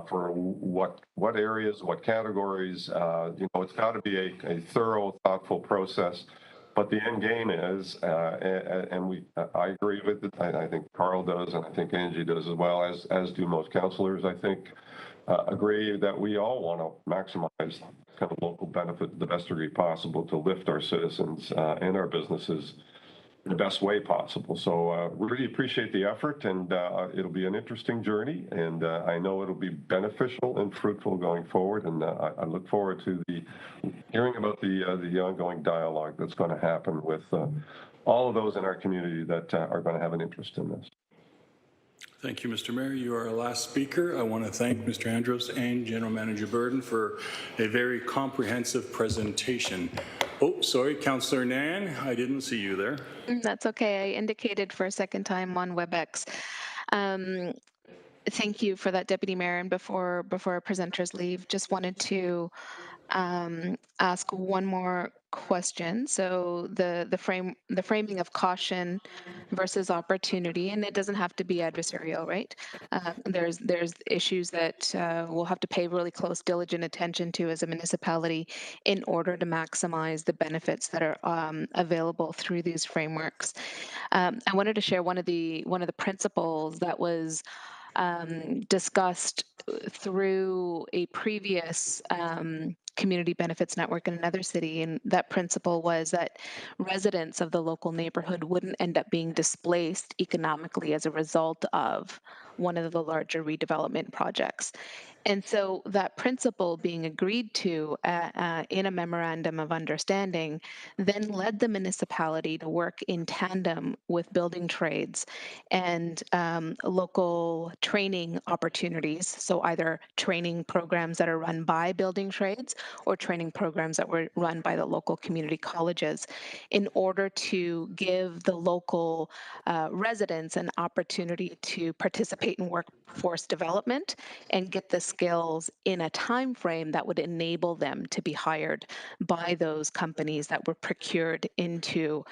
For what areas, what categories, it's got to be a thorough, thoughtful process. But the end game is, and I agree with it. I think Carl does, and I think Angie does as well, as do most councillors. I think agree that we all want to maximize kind of local benefit to the best degree possible to lift our citizens and our businesses in the best way possible. So we really appreciate the effort, and it'll be an interesting journey, and I know it'll be beneficial and fruitful going forward, and I look forward to hearing about the ongoing dialogue that's going to happen with all of those in our community that are going to have an interest in this. Thank you, Mr. Mayor. You are our last speaker. I want to thank Mr. Andros and General Manager Burden for a very comprehensive presentation. Oh, sorry, Councillor Nan, I didn't see you there. That's okay. I indicated for a second time on WebEx. Thank you for that, Deputy Mayor. And before our presenters leave, just wanted to ask one more question. So the framing of caution versus opportunity, and it doesn't have to be adversarial, right? There's issues that we'll have to pay really close, diligent attention to as a municipality in order to maximize the benefits that are available through these frameworks. I wanted to share one of the principles that was discussed through a previous community benefits network in another city, and that principle was that residents of the local neighborhood wouldn't end up being displaced economically as a result of one of the larger redevelopment projects. And so that principle being agreed to in a memorandum of understanding then led the municipality to work in tandem with building trades and local training opportunities. So either training programs that are run by building trades or training programs that were run by the local community colleges in order to give the local residents an opportunity to participate in workforce development and get the skills in a time frame that would enable them to be hired by those companies that were procured into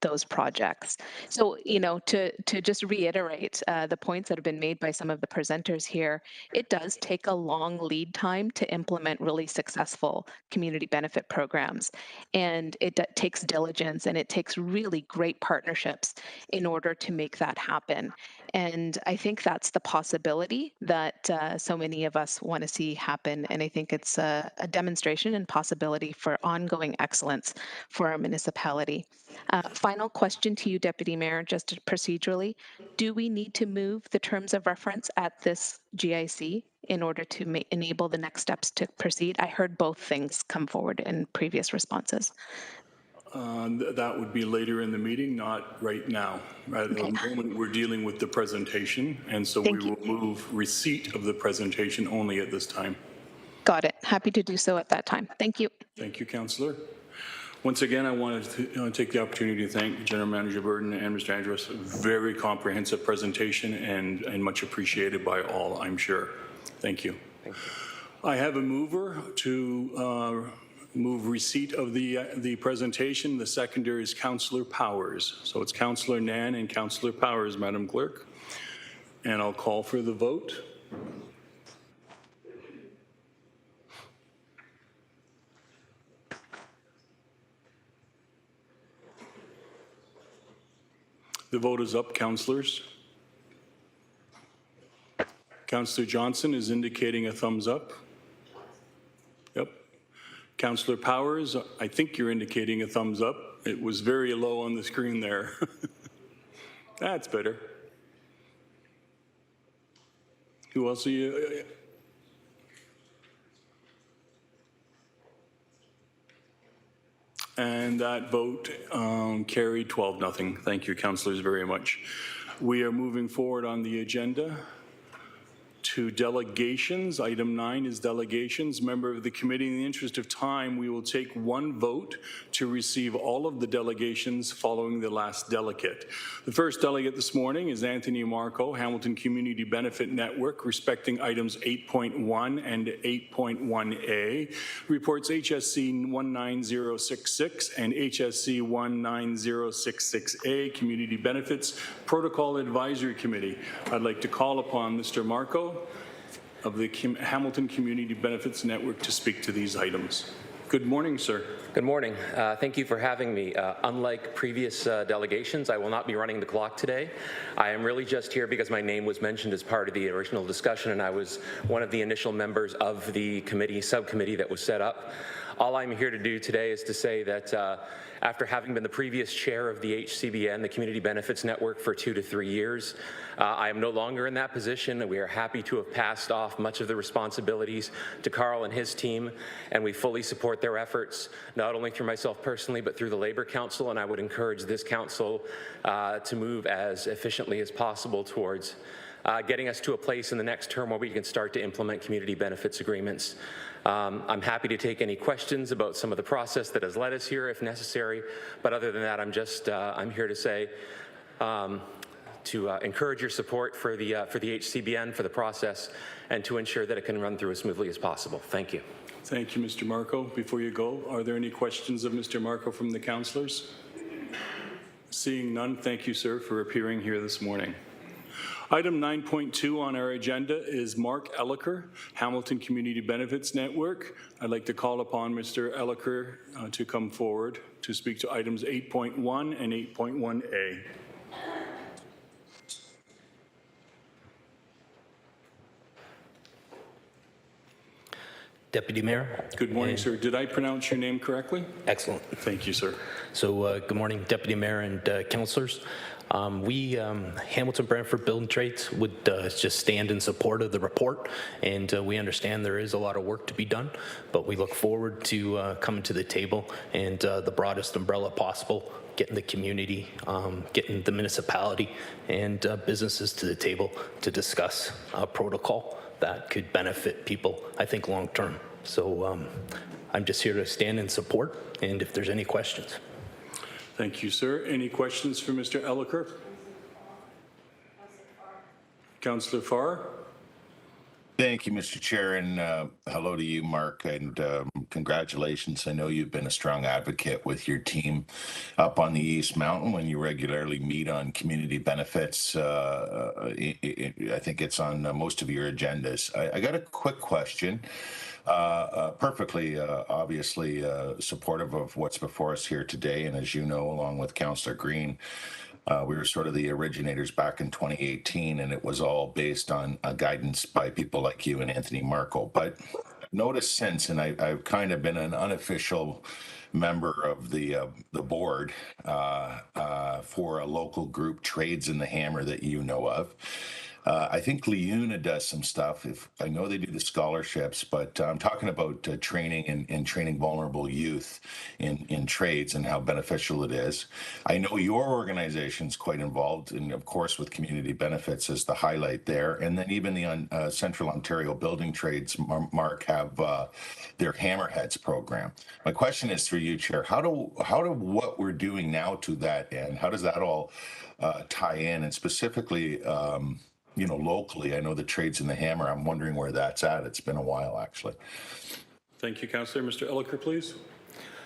those projects. So, you know, to just reiterate the points that have been made by some of the presenters here, it does take a long lead time to implement really successful community benefit programs. And it takes diligence and it takes really great partnerships in order to make that happen. And I think that's the possibility that so many of us want to see happen. And I think it's a demonstration and possibility for ongoing excellence for our municipality. Final question to you, Deputy Mayor, just procedurally. Do we need to move the terms of reference at this GIC in order to enable the next steps to proceed? I heard both things come forward in previous responses. That would be later in the meeting, not right now. At the moment, we're dealing with the presentation, and so we will move receipt of the presentation only at this time. Got it. Happy to do so at that time. Thank you. Thank you, Councillor. Once again, I wanted to take the opportunity to thank General Manager Burden and Mr. Andrus. Very comprehensive presentation and much appreciated by all, I'm sure. Thank you. Thank you. I have a mover to move receipt of the presentation. The seconder is Councillor Powers. So it's Councillor Nan and Councillor Powers, Madam Clerk. And I'll call for the vote. The vote is up, councillors. Councillor Johnson is indicating a thumbs up. Yep. Councillor Powers, I think you're indicating a thumbs up. It was very low on the screen there. That's better. Who else are you? And that vote carried 12-0. Thank you, councillors, very much. We are moving forward on the agenda to delegations. Item 9 is delegations. Member of the committee, in the interest of time, we will take one vote to receive all of the delegations following the last delegate. The first delegate this morning is Anthony Marco, Hamilton Community Benefit Network, respecting items 8.1 and 8.1A, reports HSC 19066 and HSC 19066A, Community Benefits Protocol Advisory Committee. I'd like to call upon Mr. Marco of the Hamilton Community Benefits Network to speak to these items. Good morning, sir. Good morning. Thank you for having me. Unlike previous delegations, I will not be running the clock today. I am really just here because my name was mentioned as part of the original discussion, and I was one of the initial members of the subcommittee that was set up. All I'm here to do today is to say that after having been the previous chair of the HCBN, the Community Benefits Network, for 2 to 3 years, I am no longer in that position, and we are happy to have passed off much of the responsibilities to Carl and his team, and we fully support their efforts, not only through myself personally, but through the Labour Council, and I would encourage this council to move as efficiently as possible towards getting us to a place in the next term where we can start to implement community benefits agreements. I'm happy to take any questions about some of the process that has led us here if necessary, but other than that, I'm here to say to encourage your support for the HCBN, for the process, and to ensure that it can run through as smoothly as possible. Thank you. Thank you, Mr. Marco. Before you go, are there any questions of Mr. Marco from the councillors? Seeing none, thank you, sir, for appearing here this morning. Item 9.2 on our agenda is Mark Elliker, Hamilton Community Benefits Network. I'd like to call upon Mr. Elliker to come forward to speak to items 8.1 and 8.1A. Deputy Mayor. Good morning, sir. Did I pronounce your name correctly? Excellent. Thank you, sir. So good morning, Deputy Mayor and councillors. Hamilton Brantford Building Trades would just stand in support of the report, and we understand there is a lot of work to be done, but we look forward to coming to the table and the broadest umbrella possible, getting the community, getting the municipality and businesses to the table to discuss a protocol that could benefit people, I think, long term. So I'm just here to stand in support, and if there's any questions. Thank you, sir. Any questions for Mr. Elliker? Councillor Farr? Thank you, Mr. Chair, and hello to you, Mark, and congratulations. I know you've been a strong advocate with your team up on the East Mountain when you regularly meet on community benefits. I think it's on most of your agendas. I got a quick question. Perfectly, obviously, supportive of what's before us here today, and as you know, along with Councillor Green, we were sort of the originators back in 2018, and it was all based on guidance by people like you and Anthony Markle. But I've noticed since, and I've kind of been an unofficial member of the board for a local group, Trades in the Hammer, that you know of. I think Leuna does some stuff. I know they do the scholarships, but I'm talking about training and training vulnerable youth in trades and how beneficial it is. I know your organization's quite involved, and of course with community benefits as the highlight there. And then even the Central Ontario Building Trades, Mark, have their Hammerheads program. My question is for you, Chair. How do what we're doing now to that end? How does that all tie in? And specifically, locally, I know the Trades in the Hammer. I'm wondering where that's at. It's been a while, actually. Thank you, Councillor. Mr. Elliker, please.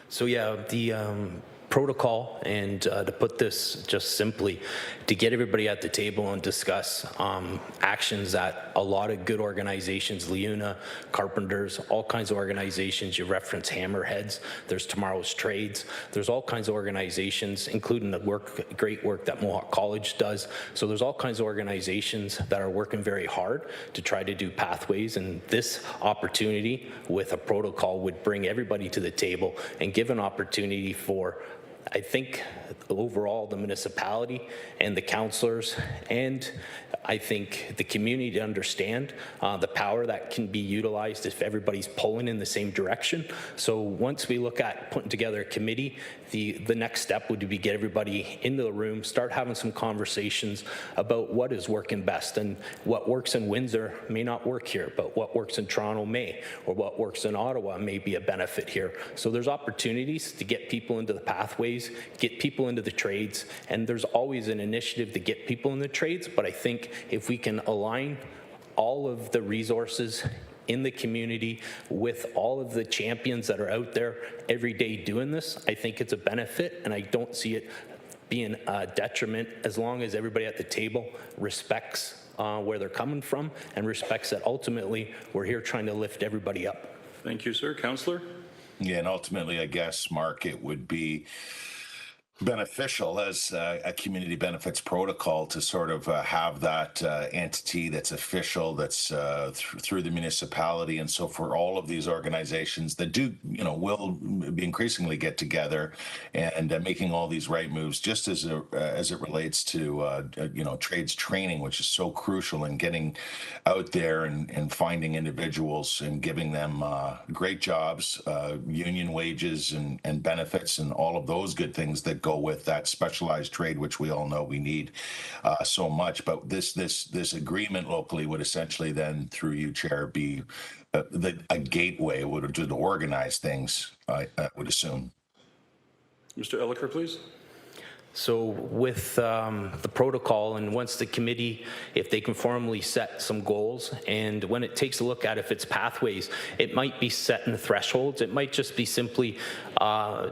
So yeah, the protocol, and to put this just simply, to get everybody at the table and discuss actions that a lot of good organizations, Leuna, Carpenters, all kinds of organizations, you reference Hammerheads, there's Tomorrow's Trades, there's all kinds of organizations, including the great work that Mohawk College does. So there's all kinds of organizations that are working very hard to try to do pathways, and this opportunity with a protocol would bring everybody to the table and give an opportunity for, I think, overall the municipality and the councillors, and I think the community, to understand the power that can be utilized if everybody's pulling in the same direction. So once we look at putting together a committee, the next step would be get everybody into the room, start having some conversations about what is working best, and what works in Windsor may not work here, but what works in Toronto may, or what works in Ottawa may be a benefit here. So there's opportunities to get people into the pathways, get people into the trades, and there's always an initiative to get people in the trades, but I think if we can align all of the resources in the community with all of the champions that are out there every day doing this, I think it's a benefit, and I don't see it being a detriment as long as everybody at the table respects where they're coming from and respects that ultimately we're here trying to lift everybody up. Thank you, sir. Councillor? Yeah, and ultimately, I guess, Mark, it would be beneficial as a community benefits protocol to sort of have that entity that's official, that's through the municipality. And so for all of these organizations that do, will be increasingly get together and making all these right moves, just as it relates to, trades training, which is so crucial in getting out there and finding individuals and giving them great jobs, union wages and benefits and all of those good things that go with that specialized trade, which we all know we need so much. But this agreement locally would essentially then, through you, Chair, be a gateway to organize things, I would assume. Mr. Elliker, please. So with the protocol, and once the committee, if they can formally set some goals, and when it takes a look at if it's pathways, it might be setting thresholds. It might just be simply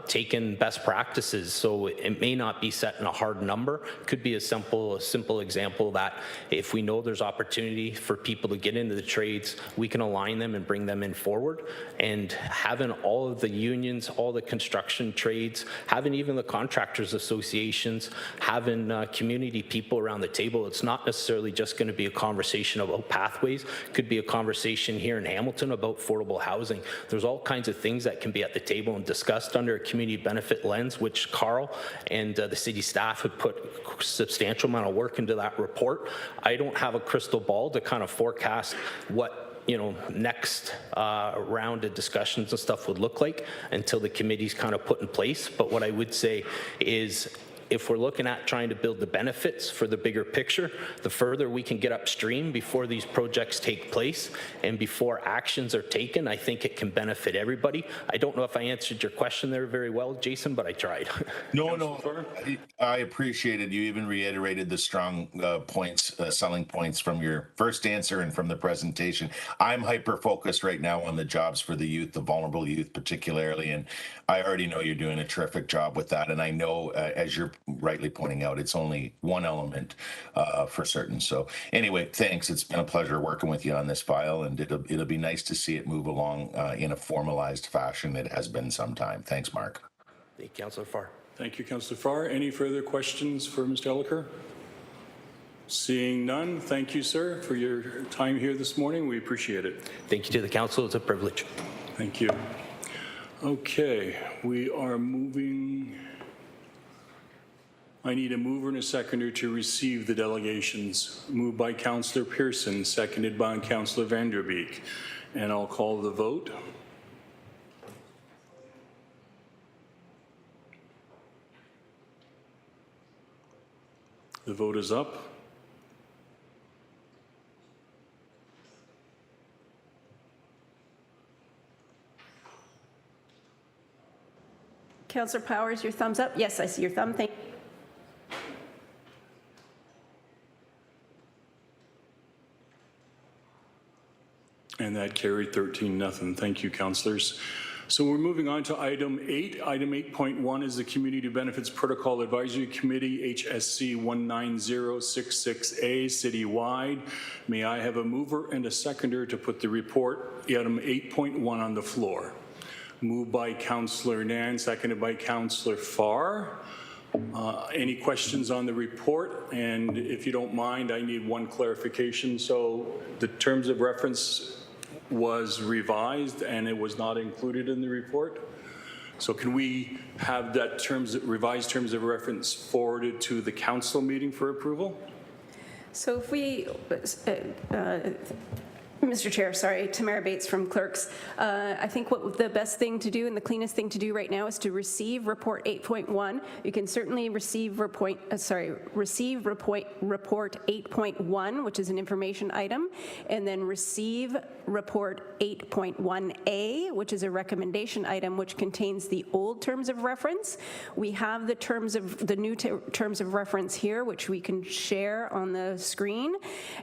taking best practices. So it may not be setting a hard number. It could be a simple example that if we know there's opportunity for people to get into the trades, we can align them and bring them in forward. And having all of the unions, all the construction trades, having even the contractors association delegations, having community people around the table. It's not necessarily just going to be a conversation about pathways. It could be a conversation here in Hamilton about affordable housing. There's all kinds of things that can be at the table and discussed under a community benefit lens, which Carl and the city staff have put a substantial amount of work into that report. I don't have a crystal ball to kind of forecast what next round of discussions and stuff would look like until the committee's kind of put in place. But what I would say is, if we're looking at trying to build the benefits for the bigger picture, the further we can get upstream before these projects take place and before actions are taken, I think it can benefit everybody. I don't know if I answered your question there very well, Jason, but I tried. No, I appreciate it. You even reiterated the strong points, selling points from your first answer and from the presentation. I'm hyper-focused right now on the jobs for the youth, the vulnerable youth particularly, and I already know you're doing a terrific job with that. And I know, as you're rightly pointing out, it's only one element for certain. So anyway, thanks. It's been a pleasure working with you on this file, and it'll be nice to see it move along in a formalized fashion. It has been some time. Thanks, Mark. Thank you, Councillor Farr. Thank you, Councillor Farr. Any further questions for Mr. Elliker? Seeing none, thank you, sir, for your time here this morning. We appreciate it. Thank you to the council. It's a privilege. Thank you. Okay, we are moving. I need a mover and a seconder to receive the delegations. Moved by Councillor Pearson, seconded by Councillor Vanderbeek. And I'll call the vote. The vote is up. Councillor Powers, your thumbs up? Yes, I see your thumb. Thank you. And that carried 13-0. Thank you, councillors. So we're moving on to item 8. Item 8.1 is the Community Benefits Protocol Advisory Committee, HSC 19066A, citywide. May I have a mover and a seconder to put the report, item 8.1, on the floor? Moved by Councillor Nan, seconded by Councillor Farr. Any questions on the report? And if you don't mind, I need one clarification. So the terms of reference was revised and it was not included in the report. So can we have that revised terms of reference forwarded to the council meeting for approval? So if we, Mr. Chair, sorry, Tamara Bates from Clerks. I think what the best thing to do and the cleanest thing to do right now is to receive report 8.1. You can certainly receive report 8.1, which is an information item, and then receive report 8.1A, which is a recommendation item, which contains the old terms of reference. We have the new terms of reference here, which we can share on the screen.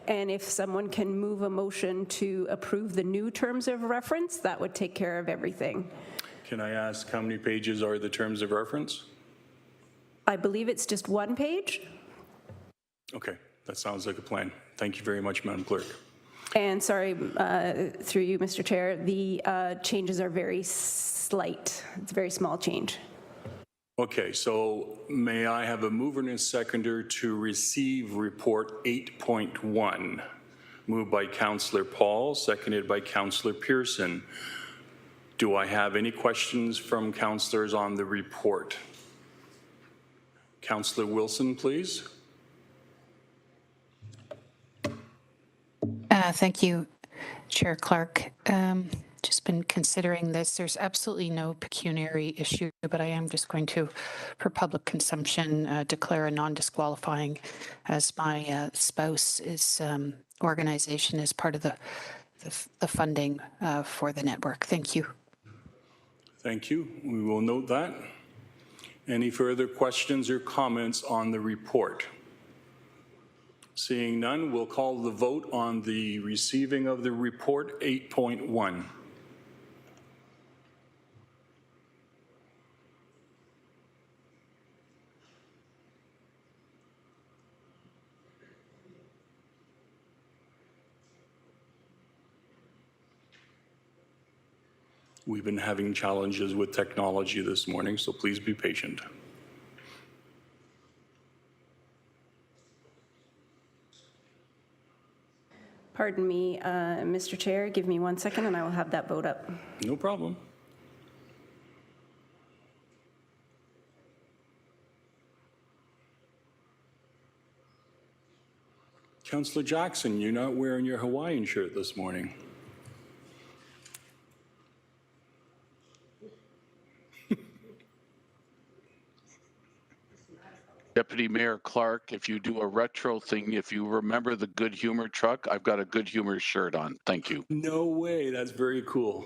And if someone can move a motion to approve the new terms of reference, that would take care of everything. Can I ask how many pages are the terms of reference? I believe it's just one page. Okay, that sounds like a plan. Thank you very much, Madam Clerk. And sorry, through you, Mr. Chair, the changes are very slight. It's a very small change. Okay, so may I have a mover and a seconder to receive report 8.1? Moved by Councillor Paul, seconded by Councillor Pearson. Do I have any questions from councillors on the report? Councillor Wilson, please. Thank you, Chair Clark. Just been considering this. There's absolutely no pecuniary issue, but I am just going to, for public consumption, declare a non-disqualifying as my spouse's organization is part of the funding for the network. Thank you. Thank you. We will note that. Any further questions or comments on the report? Seeing none, we'll call the vote on the receiving of the report 8.1. We've been having challenges with technology this morning, so please be patient. Pardon me, Mr. Chair, give me 1 second and I will have that vote up. No problem. Councillor Jackson, you're not wearing your Hawaiian shirt this morning. Deputy Mayor Clark, if you do a retro thing, if you remember the Good Humor truck, I've got a Good Humor shirt on. Thank you. No way, that's very cool.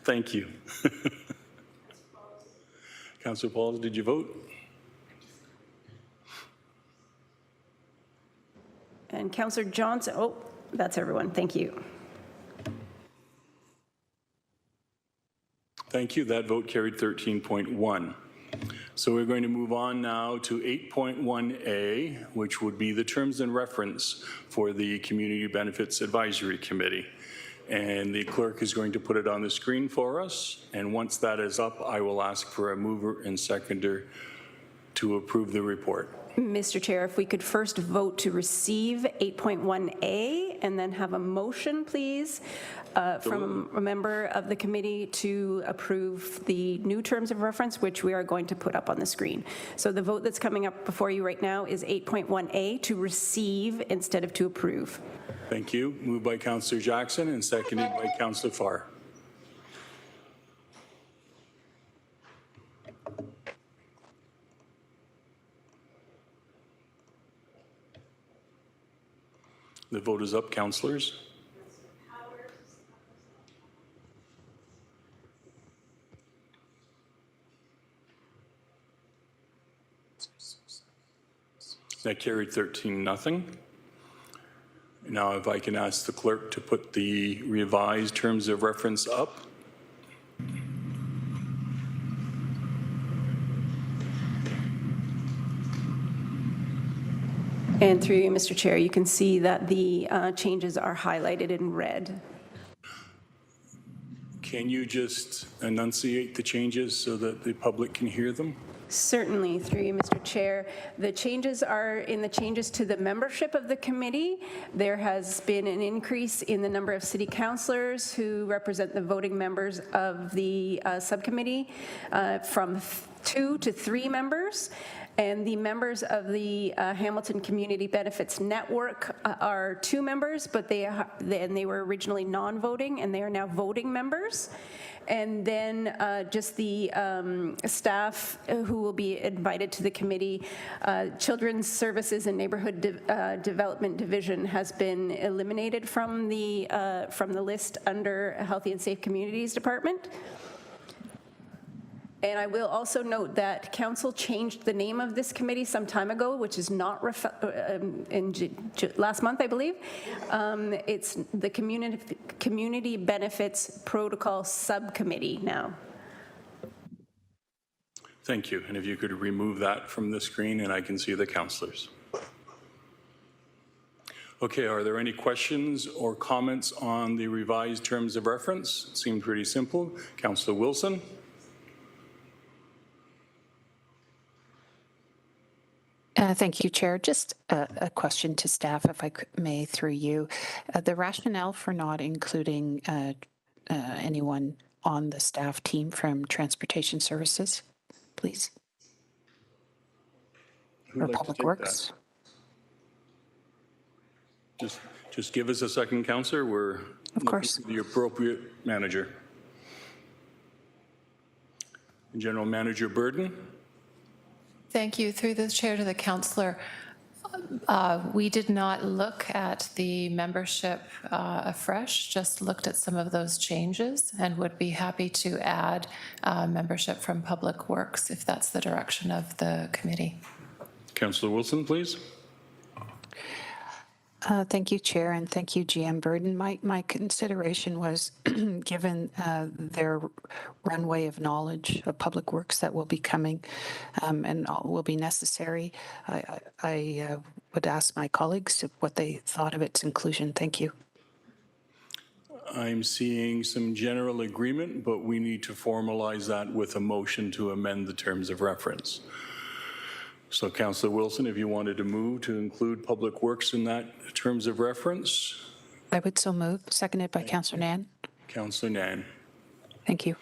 Thank you. Councillor Pauls, did you vote? And Councillor Johnson, oh, that's everyone. Thank you. Thank you. That vote carried 13.1. So we're going to move on now to 8.1A, which would be the terms and reference for the Community Benefits Advisory Committee. And the clerk is going to put it on the screen for us. And once that is up, I will ask for a mover and seconder to approve the report. Mr. Chair, if we could first vote to receive 8.1A and then have a motion, please, from a member of the committee to approve the new terms of reference, which we are going to put up on the screen. So the vote that's coming up before you right now is 8.1A, to receive instead of to approve. Thank you. Moved by Councillor Jackson and seconded by Councillor Farr. The vote is up, councillors. That carried 13-0. Now, if I can ask the clerk to put the revised terms of reference up. And through you, Mr. Chair, you can see that the changes are highlighted in red. Can you just enunciate the changes so that the public can hear them? Certainly, through you, Mr. Chair. The changes are in the changes to the membership of the committee. There has been an increase in the number of city councillors who represent the voting members of the subcommittee from 2 to 3 members. And the members of the Hamilton Community Benefits Network are 2 members, but they were originally non-voting, and they are now voting members. And then just the staff who will be invited to the committee, Children's Services and Neighborhood Development Division has been eliminated from the list under Healthy and Safe Communities Department. And I will also note that council changed the name of this committee some time ago, which is not last month, I believe. It's the Community Benefits Protocol Subcommittee now. Thank you. And if you could remove that from the screen and I can see the councillors. Okay, are there any questions or comments on the revised terms of reference? It seemed pretty simple. Councillor Wilson. Thank you, Chair. Just a question to staff, if I may, through you. The rationale for not including anyone on the staff team from Transportation Services, please, or Public Works. Just give us a second, Councillor. We're of course the appropriate manager. General Manager Burden. Thank you. Through the chair to the councillor, we did not look at the membership afresh, just looked at some of those changes and would be happy to add membership from Public Works if that's the direction of the committee. Councillor Wilson, please. Thank you, Chair, and thank you, GM Burden. My consideration was, given their runway of knowledge of Public Works that will be coming and will be necessary, I would ask my colleagues what they thought of its inclusion. Thank you. I'm seeing some general agreement, but we need to formalize that with a motion to amend the terms of reference. So, Councillor Wilson, if you wanted to move to include Public Works in that terms of reference, I would so move, seconded by Councillor Nan. Councillor Nan. Thank you.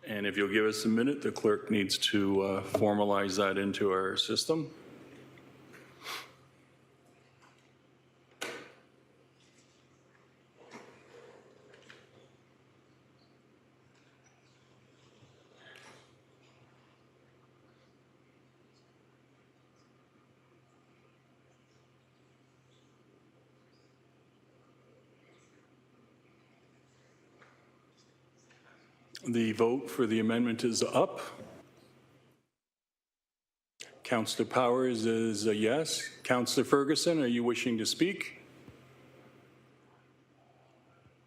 And if you'll give us a minute, the clerk needs to formalize that into our system. The vote for the amendment is up. Councillor Powers is a yes. Councillor Ferguson, are you wishing to speak?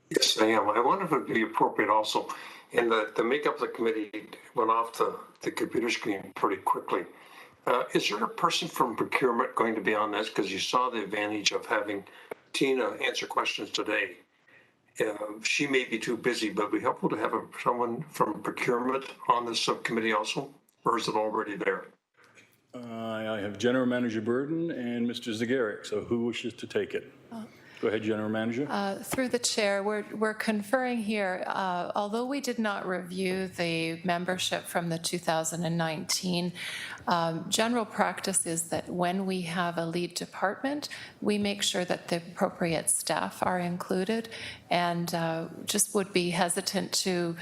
Yes, I am. I wonder if it would be appropriate also, and the makeup of the committee went off the computer screen pretty quickly. Is there a person from procurement going to be on this? Because you saw the advantage of having Tina answer questions today. She may be too busy, but it'd be helpful to have someone from procurement on the subcommittee also, or is it already there? I have General Manager Burden and Mr. Zagaric, so who wishes to take it? Go ahead, General Manager. Through the chair, we're conferring here, although we did not review the membership from the 2019, general practice is that when we have a lead department, we make sure that the appropriate staff are included, and just would be hesitant to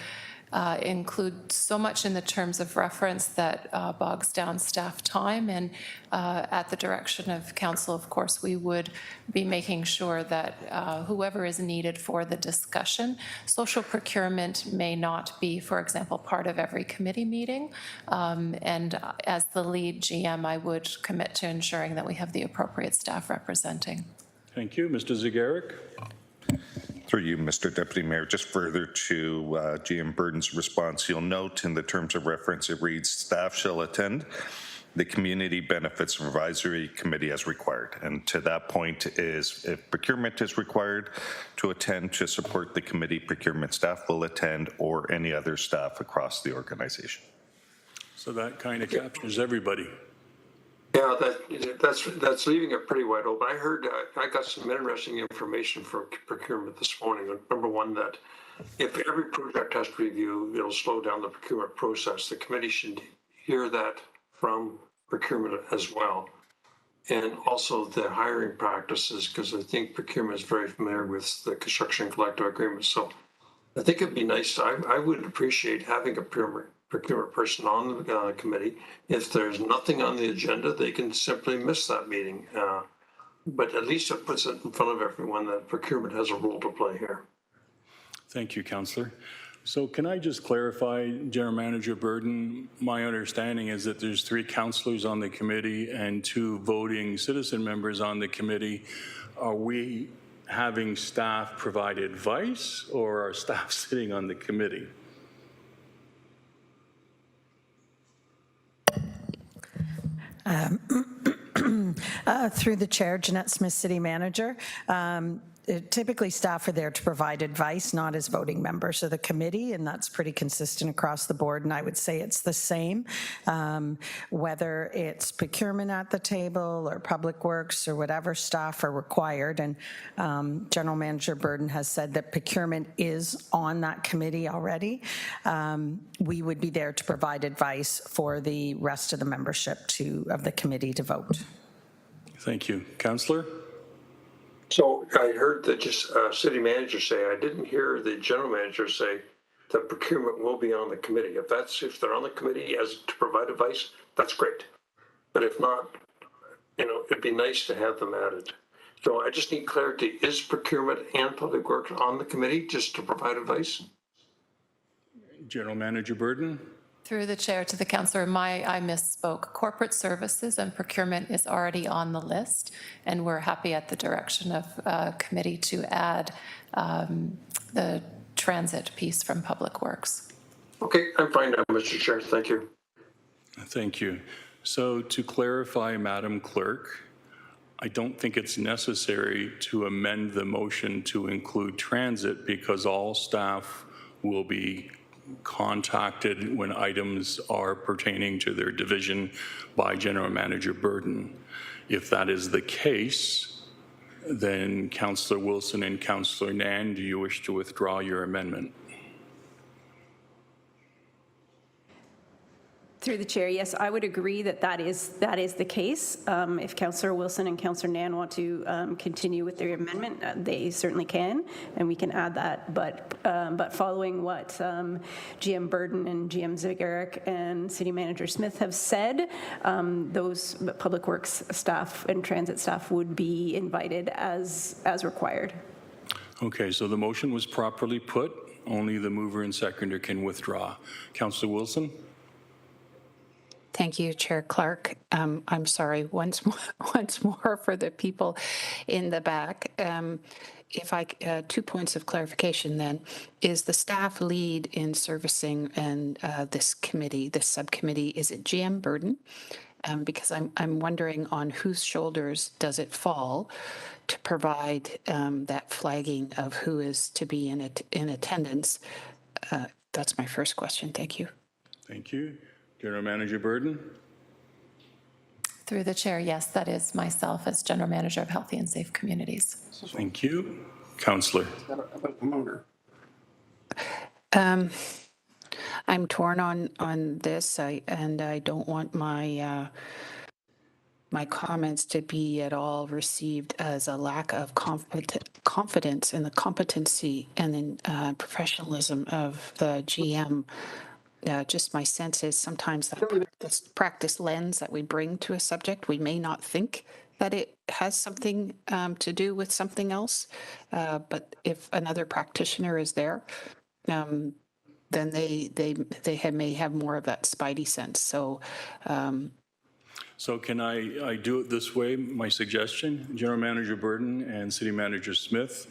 include so much in the terms of reference that bogs down staff time. And at the direction of council, of course, we would be making sure that whoever is needed for the discussion, social procurement may not be, for example, part of every committee meeting. And as the lead GM, I would commit to ensuring that we have the appropriate staff representing. Thank you. Mr. Zagaric. Through you, Mr. Deputy Mayor, just further to GM Burden's response, you'll note in the terms of reference, it reads, staff shall attend the Community Benefits Advisory Committee as required. And to that point is if procurement is required to attend to support the committee, procurement staff will attend or any other staff across the organization. So that kind of captures everybody. Yeah, that's leaving it pretty wide open. I heard, I got some interesting information from procurement this morning. Number one, that if every project has to review, it'll slow down the procurement process. The committee should hear that from procurement as well. And also the hiring practices, because I think procurement is very familiar with the construction collective agreement. So I think it'd be nice. I would appreciate having a procurement person on the committee. If there's nothing on the agenda, they can simply miss that meeting. But at least it puts it in front of everyone that procurement has a role to play here. Thank you, Councillor. So can I just clarify, General Manager Burden, my understanding is that there's 3 councillors on the committee and 2 voting citizen members on the committee. Are we having staff provide advice, or are staff sitting on the committee? Through the chair, Jeanette Smith, City Manager. Typically, staff are there to provide advice, not as voting members of the committee, and that's pretty consistent across the board, and I would say it's the same. Whether it's procurement at the table or public works or whatever, staff are required, and General Manager Burden has said that procurement is on that committee already. We would be there to provide advice for the rest of the membership of the committee to vote. Thank you. Councillor? So I heard the city manager say, I didn't hear the general manager say that procurement will be on the committee. If they're on the committee as to provide advice, that's great. But if not, it'd be nice to have them added. So I just need clarity. Is procurement and public works on the committee just to provide advice? General Manager Burden? Through the chair to the councillor, I misspoke. Corporate services and procurement is already on the list, and we're happy at the direction of committee to add the transit piece from public works. Okay, I'm fine now, Mr. Chair. Thank you. Thank you. So to clarify, Madam Clerk, I don't think it's necessary to amend the motion to include transit because all staff will be contacted when items are pertaining to their division by General Manager Burden. If that is the case, Then Councillor Wilson and Councillor Nan, do you wish to withdraw your amendment? Through the chair, yes, I would agree that that is the case. If Councillor Wilson and Councillor Nan want to continue with their amendment, they certainly can, and we can add that. But following what GM Burden and GM Zagaric and City Manager Smith have said, those Public Works staff and transit staff would be invited as required. Okay, so the motion was properly put. Only the mover and seconder can withdraw. Councillor Wilson? Thank you, Chair Clark. I'm sorry, once more for the people in the back. If I 2 points of clarification then, is the staff lead in servicing and this committee, this subcommittee, is it GM Burden? Because I'm wondering on whose shoulders does it fall to provide that flagging of who is to be in attendance? That's my first question. Thank you. Thank you. General Manager Burden? Through the chair, yes, that is myself as General Manager of Healthy and Safe Communities. Thank you. Councillor? I'm torn on this, and I don't want my my comments to be at all received as a lack of confidence in the competency and in professionalism of the GM. Just my sense is sometimes that practice lens that we bring to a subject, we may not think that it has something to do with something else, but if another practitioner is there, then they may have more of that spidey sense. So. So can I do it this way? My suggestion, General Manager Burden and City Manager Smith,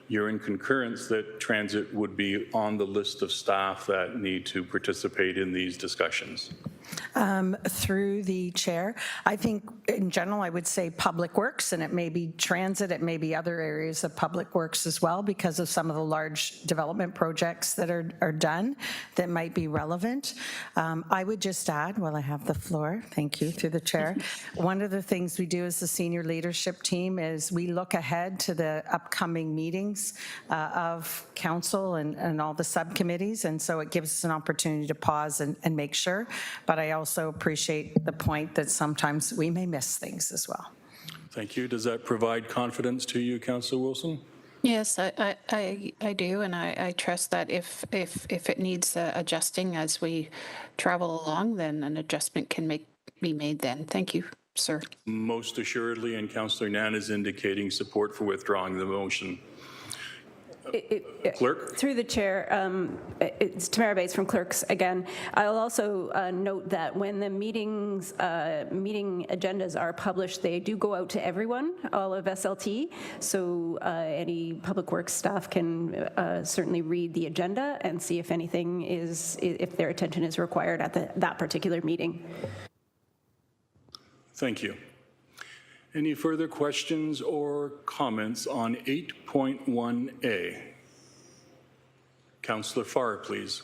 you're in concurrence that transit would be on the list of staff that need to participate in these discussions. Through the chair, I think in general I would say Public Works, and it may be transit, it may be other areas of Public Works as well, because of some of the large development projects that are done that might be relevant. I would just add, while I have the floor, thank you, through the chair, one of the things we do as the senior leadership team is we look ahead to the upcoming meetings of council and all the subcommittees, and so it gives us an opportunity to pause and make sure. But I also appreciate the point that sometimes we may miss things as well. Thank you. Does that provide confidence to you, Councillor Wilson? Yes, I do, and I trust that if it needs adjusting as we travel along, then an adjustment can be made then. Thank you, sir. Most assuredly, and Councillor Nan is indicating support for withdrawing the motion. Clerk? Through the chair, it's Tamara Bates from Clerks again. I'll also note that when the meeting agendas are published, they do go out to everyone, all of SLT, so any Public Works staff can certainly read the agenda and see if anything if their attention is required at that particular meeting. Thank you. Any further questions or comments on 8.1A? Councillor Farr, please.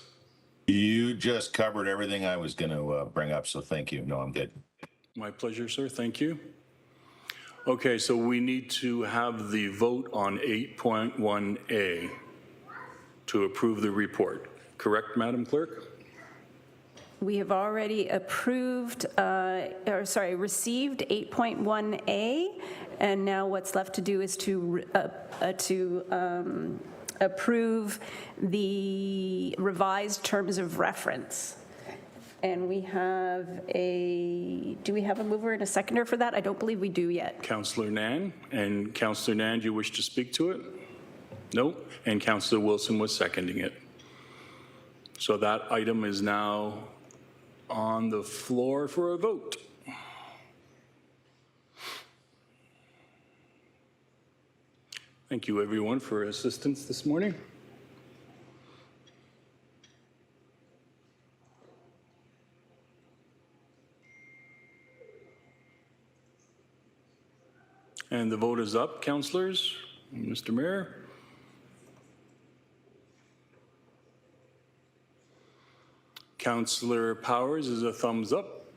You just covered everything I was going to bring up, so thank you. No, I'm good. My pleasure, sir. Thank you. Okay, so we need to have the vote on 8.1A to approve the report. Correct, Madam Clerk? We have already received 8.1A, and now what's left to do is to approve the revised terms of reference. And we have do we have a mover and a seconder for that? I don't believe we do yet. Councillor Nan, and Councillor Nan, do you wish to speak to it? No, and Councillor Wilson was seconding it. So that item is now on the floor for a vote. Thank you, everyone, for assistance this morning. And the vote is up, councillors. Mr. Mayor. Councillor Powers is a thumbs up.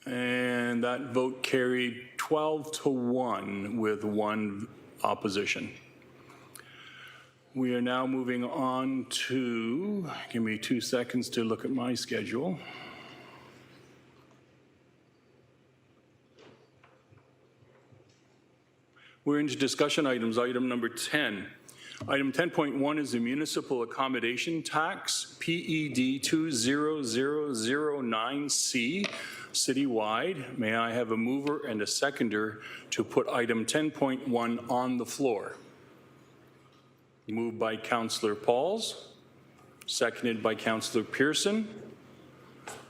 And that vote carried 12-1 with 1 opposition. We are now moving on to, give me 2 seconds to look at my schedule. We're into discussion items. Item number 10. Item 10.1 is the Municipal Accommodation Tax, PED 20009C, citywide. May I have a mover and a seconder to put item 10.1 on the floor? Moved by Councillor Pauls, seconded by Councillor Pearson.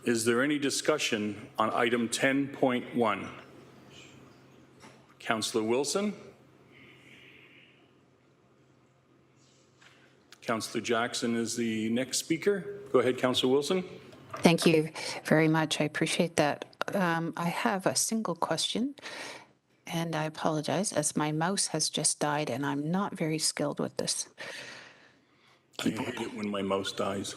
Is there any discussion on item 10.1? Councillor Wilson? Councillor Jackson is the next speaker. Go ahead, Councillor Wilson. Thank you very much. I appreciate that. I have a single question, and I apologize as my mouse has just died and I'm not very skilled with this. I hate it when my mouse dies.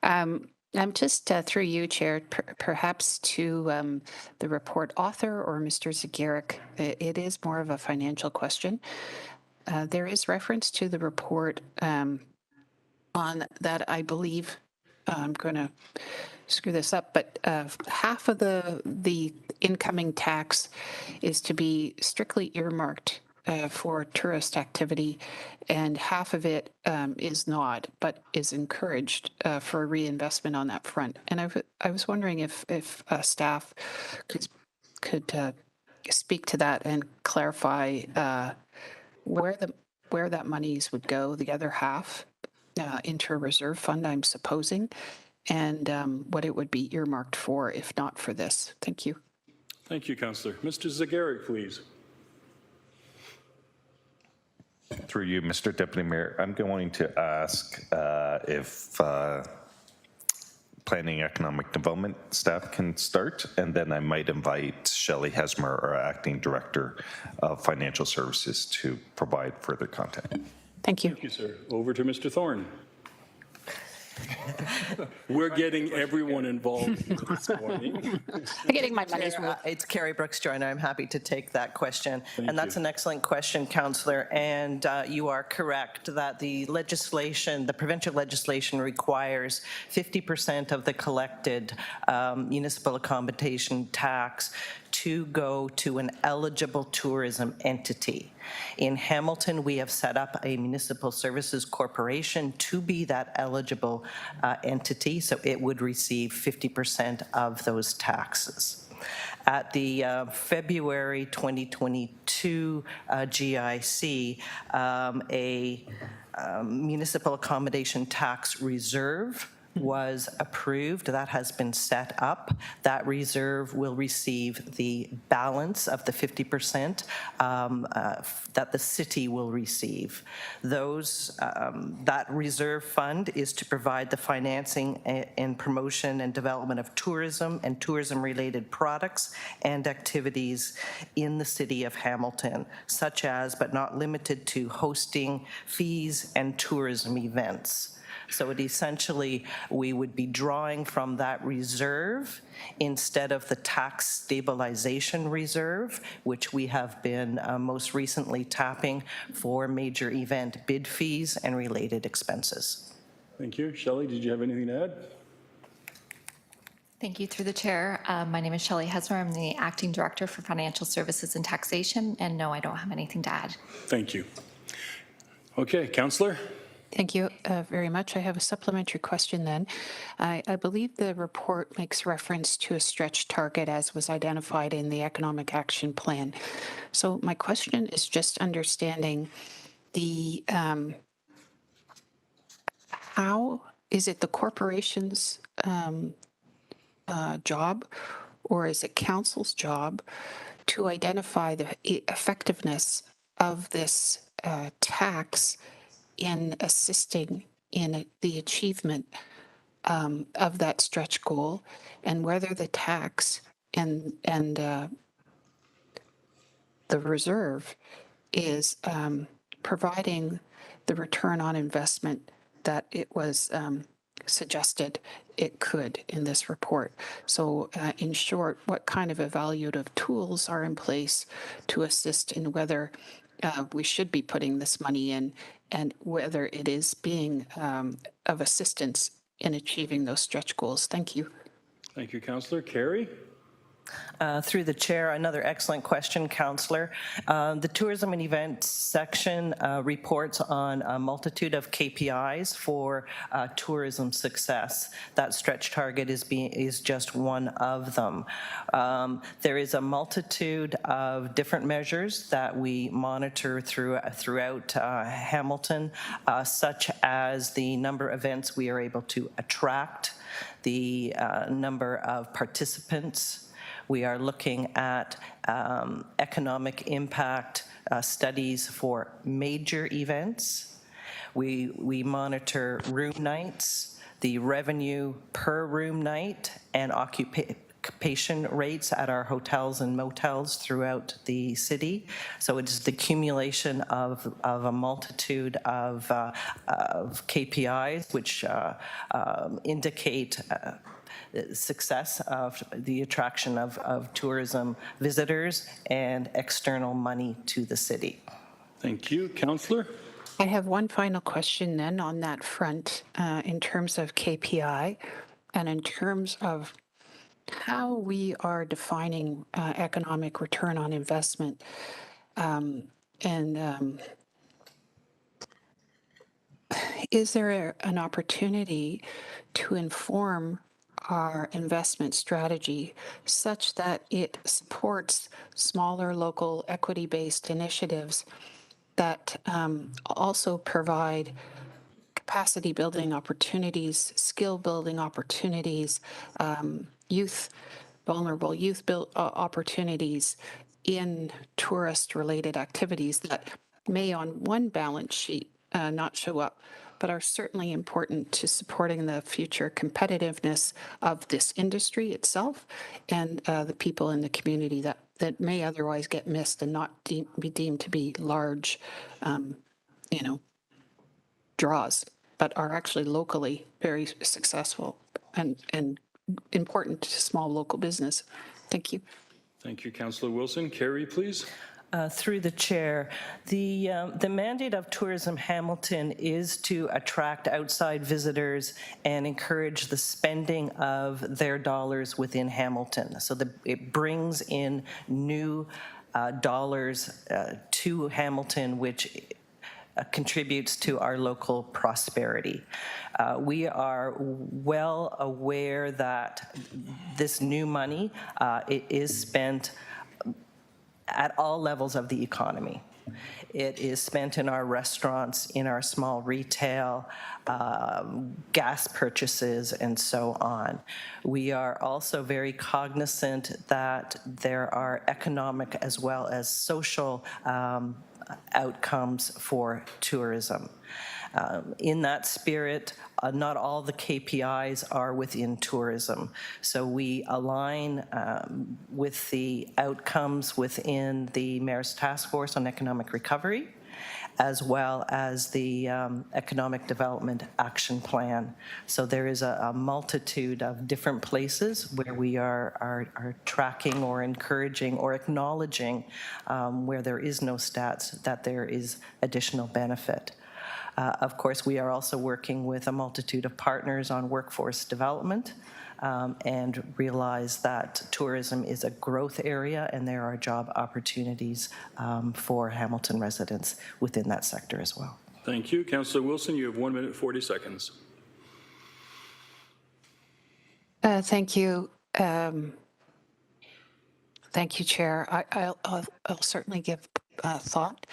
I'm just through you, Chair, perhaps to the report author or Mr. Zagaric. It is more of a financial question. There is reference to the report on that, I believe, I'm going to screw this up, but half of the incoming tax is to be strictly earmarked for tourist activity, and half of it is not, but is encouraged for reinvestment on that front. And I was wondering if staff could speak to that and clarify where that monies would go, the other half into a reserve fund, I'm supposing, and what it would be earmarked for if not for this. Thank you. Thank you, Councillor. Mr. Zagaric, please. Through you, Mr. Deputy Mayor, I'm going to ask if Planning Economic Development staff can start, and then I might invite Shelley Hesmer, our Acting Director of Financial Services, to provide further content. Thank you. Thank you, sir. Over to Mr. Thorne. We're getting everyone involved this morning. I'm getting my money's worth. It's Carrie Brooks Joyner. I'm happy to take that question. Thank That's you. an excellent question, Councillor. And you are correct that the legislation, the provincial legislation requires 50% of the collected municipal accommodation tax to go to an eligible tourism entity. In Hamilton, we have set up a municipal services corporation to be that eligible entity, so it would receive 50% of those taxes. At the February 2022 GIC, a municipal accommodation tax reserve was approved. That has been set up. That reserve will receive the balance of the 50% that the city will receive. That reserve fund is to provide the financing and promotion and development of tourism and tourism-related products and activities in the city of Hamilton, such as, but not limited to, hosting, fees, and tourism events. So it essentially, we would be drawing from that reserve instead of the tax stabilization reserve, which we have been most recently tapping for major event bid fees and related expenses. Thank you. Shelley, did you have anything to add? Thank you. Through the chair, my name is Shelley Hesmer. I'm the Acting Director for Financial Services and Taxation, and no, I don't have anything to add. Thank you. Okay, Councillor. Thank you very much. I have a supplementary question then. I believe the report makes reference to a stretch target as was identified in the Economic Action Plan. So my question is just understanding the, how is it the corporation's job, or is it council's job to identify the effectiveness of this tax in assisting in the achievement of that stretch goal, and whether the tax and the reserve is providing the return on investment that it was suggested it could in this report. So in short, what kind of evaluative tools are in place to assist in whether we should be putting this money in and whether it is being of assistance in achieving those stretch goals? Thank you. Thank you, Councillor. Carrie? Through the chair, another excellent question, Councillor. The tourism and events section reports on a multitude of KPIs for tourism success. That stretch target is just one of them. There is a multitude of different measures that we monitor throughout Hamilton, such as the number of events we are able to attract, the number of participants. We are looking at economic impact studies for major events. We monitor room nights, the revenue per room night, and occupation rates at our hotels and motels throughout the city. So it's the accumulation of a multitude of KPIs which indicate success of the attraction of tourism visitors and external money to the city. Thank you. Councillor? I have one final question then on that front in terms of KPI and in terms of how we are defining economic return on investment. Is there an opportunity to inform our investment strategy such that it supports smaller local equity-based initiatives that also provide capacity building opportunities, skill building opportunities, vulnerable youth opportunities in tourist-related activities that may on one balance sheet not show up, but are certainly important to supporting the future competitiveness of this industry itself and the people in the community that may otherwise get missed and not be deemed to be large, draws, but are actually locally very successful and important to small local business. Thank you. Thank you, Councillor Wilson. Carrie, please. Through the chair, the mandate of Tourism Hamilton is to attract outside visitors and encourage the spending of their dollars within Hamilton. So it brings in new dollars to Hamilton, which contributes to our local prosperity. We are well aware that this new money it is spent at all levels of the economy. It is spent in our restaurants, in our small retail, gas purchases, and so on. We are also very cognizant that there are economic as well as social outcomes for tourism. In that spirit, not all the KPIs are within tourism. So we align with the outcomes within the Mayor's Task Force on Economic Recovery, as well as the Economic Development Action Plan. So there is a multitude of different places where we are tracking or encouraging or acknowledging where there is no stats that there is additional benefit. Of course, we are also working with a multitude of partners on workforce development and realize that tourism is a growth area and there are job opportunities for Hamilton residents within that sector as well. Thank you. Councillor Wilson, you have 1 minute, 40 seconds. Thank you. Thank you, Chair. I'll certainly give thought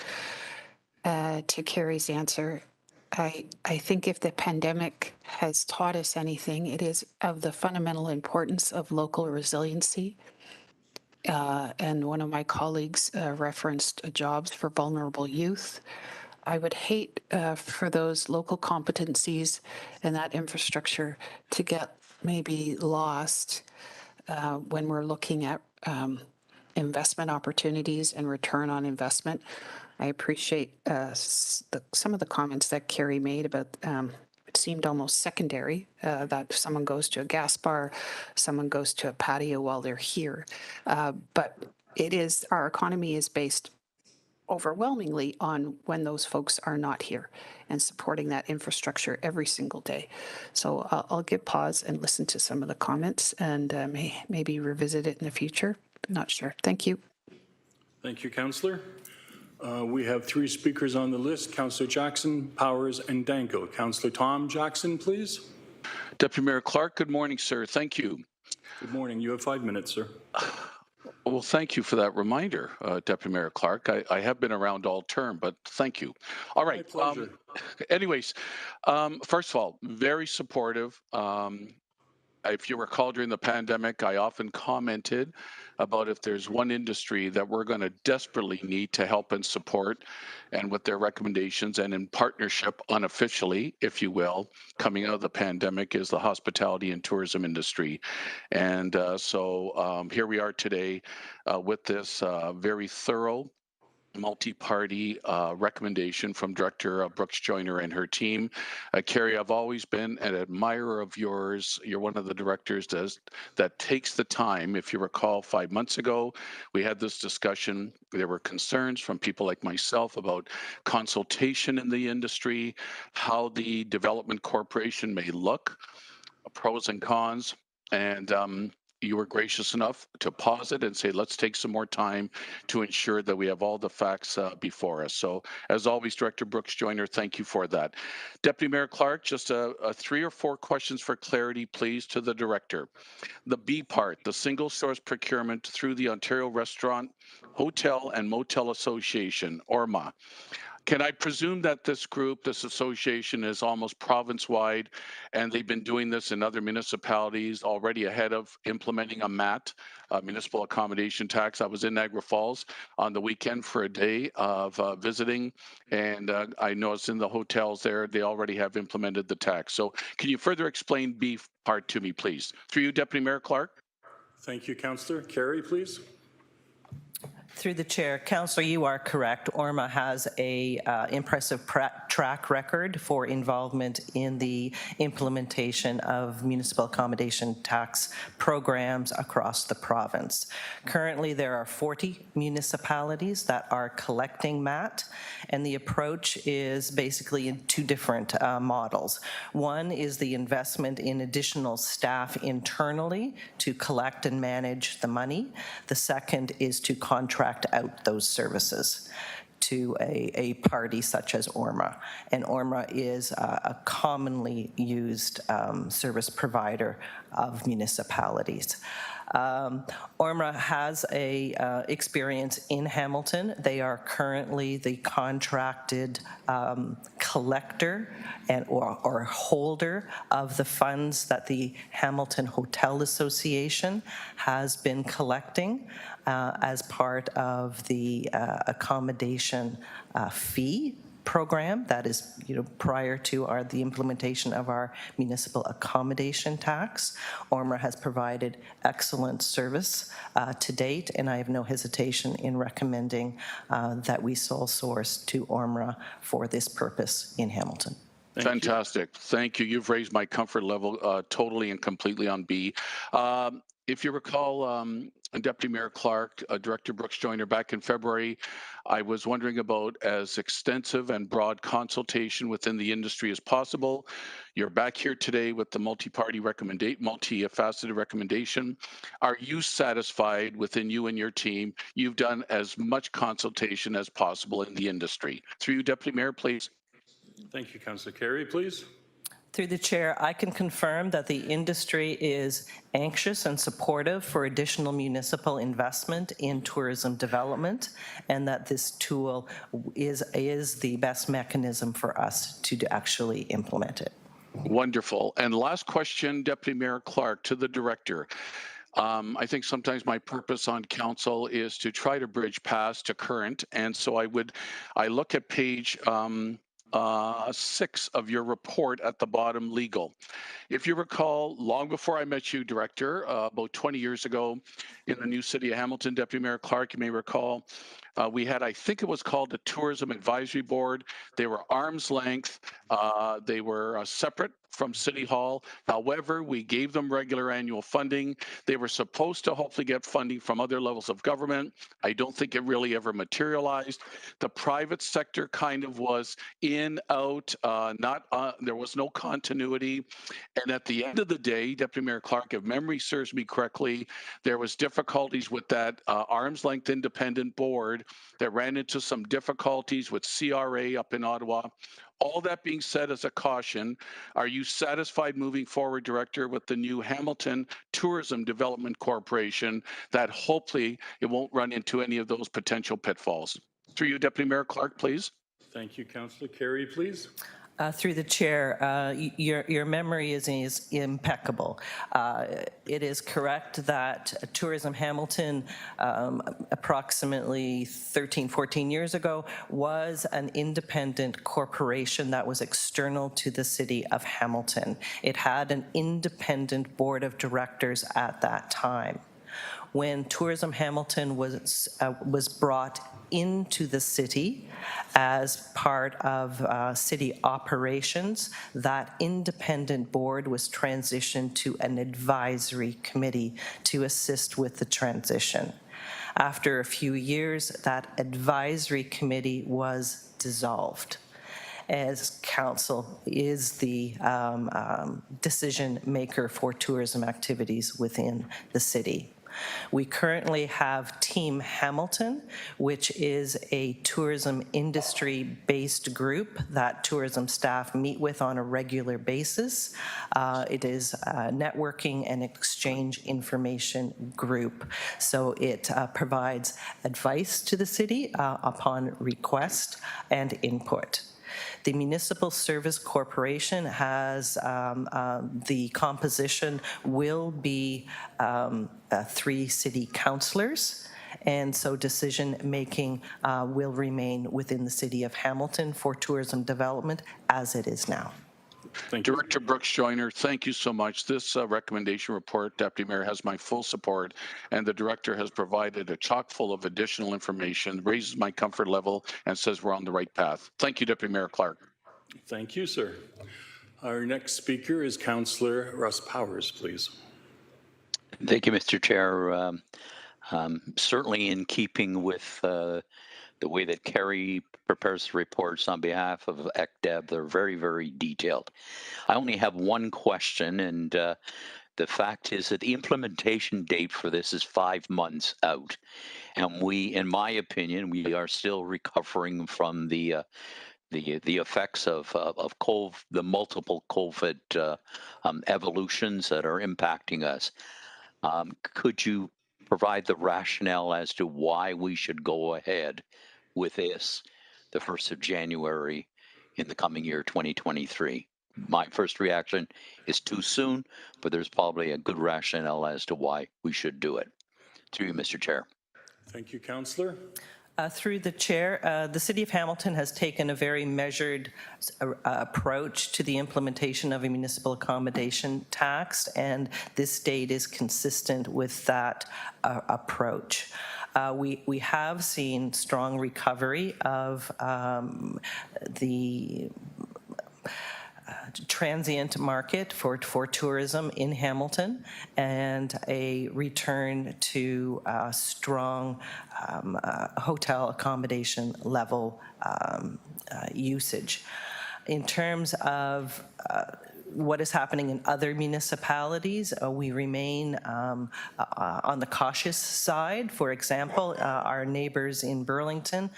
to Carrie's answer. I think if the pandemic has taught us anything, it is of the fundamental importance of local resiliency. And one of my colleagues referenced jobs for vulnerable youth. I would hate for those local competencies and that infrastructure to get maybe lost when we're looking at investment opportunities and return on investment. I appreciate some of the comments that Carrie made about it seemed almost secondary that someone goes to a gas bar, someone goes to a patio while they're here. But it is, our economy is based overwhelmingly on when those folks are not here and supporting that infrastructure every single day. So I'll give pause and listen to some of the comments and maybe revisit it in the future. Not sure. Thank you. Thank you, Councillor. We have 3 speakers on the list, Councillor Jackson, Powers, and Danko. Councillor Tom Jackson, please. Deputy Mayor Clark, good morning, sir. Thank you. Good morning. You have 5 minutes, sir. Well, thank you for that reminder, Deputy Mayor Clark. I have been around all term, but thank you. All right. My pleasure. Anyways, first of all, very supportive. If you recall, during the pandemic, I often commented about if there's one industry that we're going to desperately need to help and support, and with their recommendations and in partnership unofficially, if you will, coming out of the pandemic, is the hospitality and tourism industry. And so here we are today with this very thorough multi-party recommendation from Director Brooks Joyner and her team. Carrie, I've always been an admirer of yours. You're one of the directors that takes the time. If you recall, 5 months ago, we had this discussion. There were concerns from people like myself about consultation in the industry, how the development corporation may look, pros and cons. And you were gracious enough to pause it and say, let's take some more time to ensure that we have all the facts before us. So as always, Director Brooks Joyner, thank you for that. Deputy Mayor Clark, just a 3 or 4 questions for clarity, please, to the director. The B part, the single source procurement through the Ontario Restaurant, Hotel and Motel Association, ORMA. Can I presume that this group, this association, is almost province-wide, and they've been doing this in other municipalities already ahead of implementing a MAT, municipal accommodation tax? I was in Niagara Falls on the weekend for a day of visiting, and I noticed in the hotels there, they already have implemented the tax. So can you further explain B part to me, please? Through you, Deputy Mayor Clark. Thank you, Councillor. Carrie, please. Through the chair, Councillor, you are correct. ORMA has a impressive track record for involvement in the implementation of municipal accommodation tax programs across the province. Currently, there are 40 municipalities that are collecting MAT, and the approach is basically in 2 different models. One is the investment in additional staff internally to collect and manage the money. The second is to contract out those services to a party such as ORMA. And ORMA is a commonly used service provider of municipalities. ORMA has a experience in Hamilton. They are currently the contracted collector and or holder of the funds that the Hamilton Hotel Association has been collecting as part of the accommodation fee program that is, prior to the implementation of our municipal accommodation tax. ORMA has provided excellent service to date, and I have no hesitation in recommending that we sole source to ORMA for this purpose in Hamilton. Fantastic. Thank you. You've raised my comfort level totally and completely on B. If you recall, Deputy Mayor Clark, Director Brooks Joyner, back in February, I was wondering about as extensive and broad consultation within the industry as possible. You're back here today with the multifaceted recommendation. Are you satisfied within you and your team? You've done as much consultation as possible in the industry. Through you, Deputy Mayor, please. Thank you, Councillor. Carrie, please. Through the chair, I can confirm that the industry is anxious and supportive for additional municipal investment in tourism development, and that this tool is the best mechanism for us to actually implement it. Wonderful. And last question, Deputy Mayor Clark, to the director. I think sometimes my purpose on council is to try to bridge past to current, and so I look at page 6 of your report at the bottom, legal. If you recall, long before I met you, Director, about 20 years ago in the new city of Hamilton, Deputy Mayor Clark, you may recall, We had, I think it was called the Tourism Advisory Board. They were arm's length. They were separate from City Hall. However, we gave them regular annual funding. They were supposed to hopefully get funding from other levels of government. I don't think it really ever materialized. The private sector kind of was in, out, there was no continuity. And at the end of the day, Deputy Mayor Clark, if memory serves me correctly, there was difficulties with that arm's length independent board that ran into some difficulties with CRA up in Ottawa. All that being said, as a caution, are you satisfied moving forward, Director, with the new Hamilton Tourism Development Corporation that hopefully it won't run into any of those potential pitfalls? Through you, Deputy Mayor Clark, please. Thank you, Councillor Carey, please. Through the chair, your memory is impeccable. It is correct that Tourism Hamilton, approximately 13, 14 years ago, was an independent corporation that was external to the city of Hamilton. It had an independent board of directors at that time. When Tourism Hamilton was brought into the city as part of city operations, that independent board was transitioned to an advisory committee to assist with the transition. After a few years, that advisory committee was dissolved, as council is the decision maker for tourism activities within the city. We currently have Team Hamilton, which is a tourism industry-based group that tourism staff meet with on a regular basis. It is a networking and exchange information group. So it provides advice to the city upon request and input. The Municipal Service Corporation has the composition will be 3 city councillors, and so decision-making will remain within the city of Hamilton for tourism development as it is now. Thank you. Director Brooks Joyner, thank you so much. This recommendation report, Deputy Mayor, has my full support, and the Director has provided a chock full of additional information, raises my comfort level, and says we're on the right path. Thank you, Deputy Mayor Clark. Thank you, sir. Our next speaker is Councillor Russ Powers, please. Thank you, Mr. Chair. Certainly in keeping with the way that Kerry prepares reports on behalf of ECDEB, they're very, very detailed. I only have one question, and the fact is that the implementation date for this is 5 months out. And we, in my opinion, we are still recovering from the effects of the multiple COVID evolutions that are impacting us. Could you provide the rationale as to why we should go ahead with this the 1st of January in the coming year, 2023? My first reaction is too soon, but there's probably a good rationale as to why we should do it. Through you, Mr. Chair. Thank you, Councillor. Through the chair, the City of Hamilton has taken a very measured approach to the implementation of a municipal accommodation tax, and this date is consistent with that approach. We have seen strong recovery of the transient market for tourism in Hamilton, and a return to strong hotel accommodation level usage. In terms of what is happening in other municipalities, we remain on the cautious side. For example, our neighbors in Burlington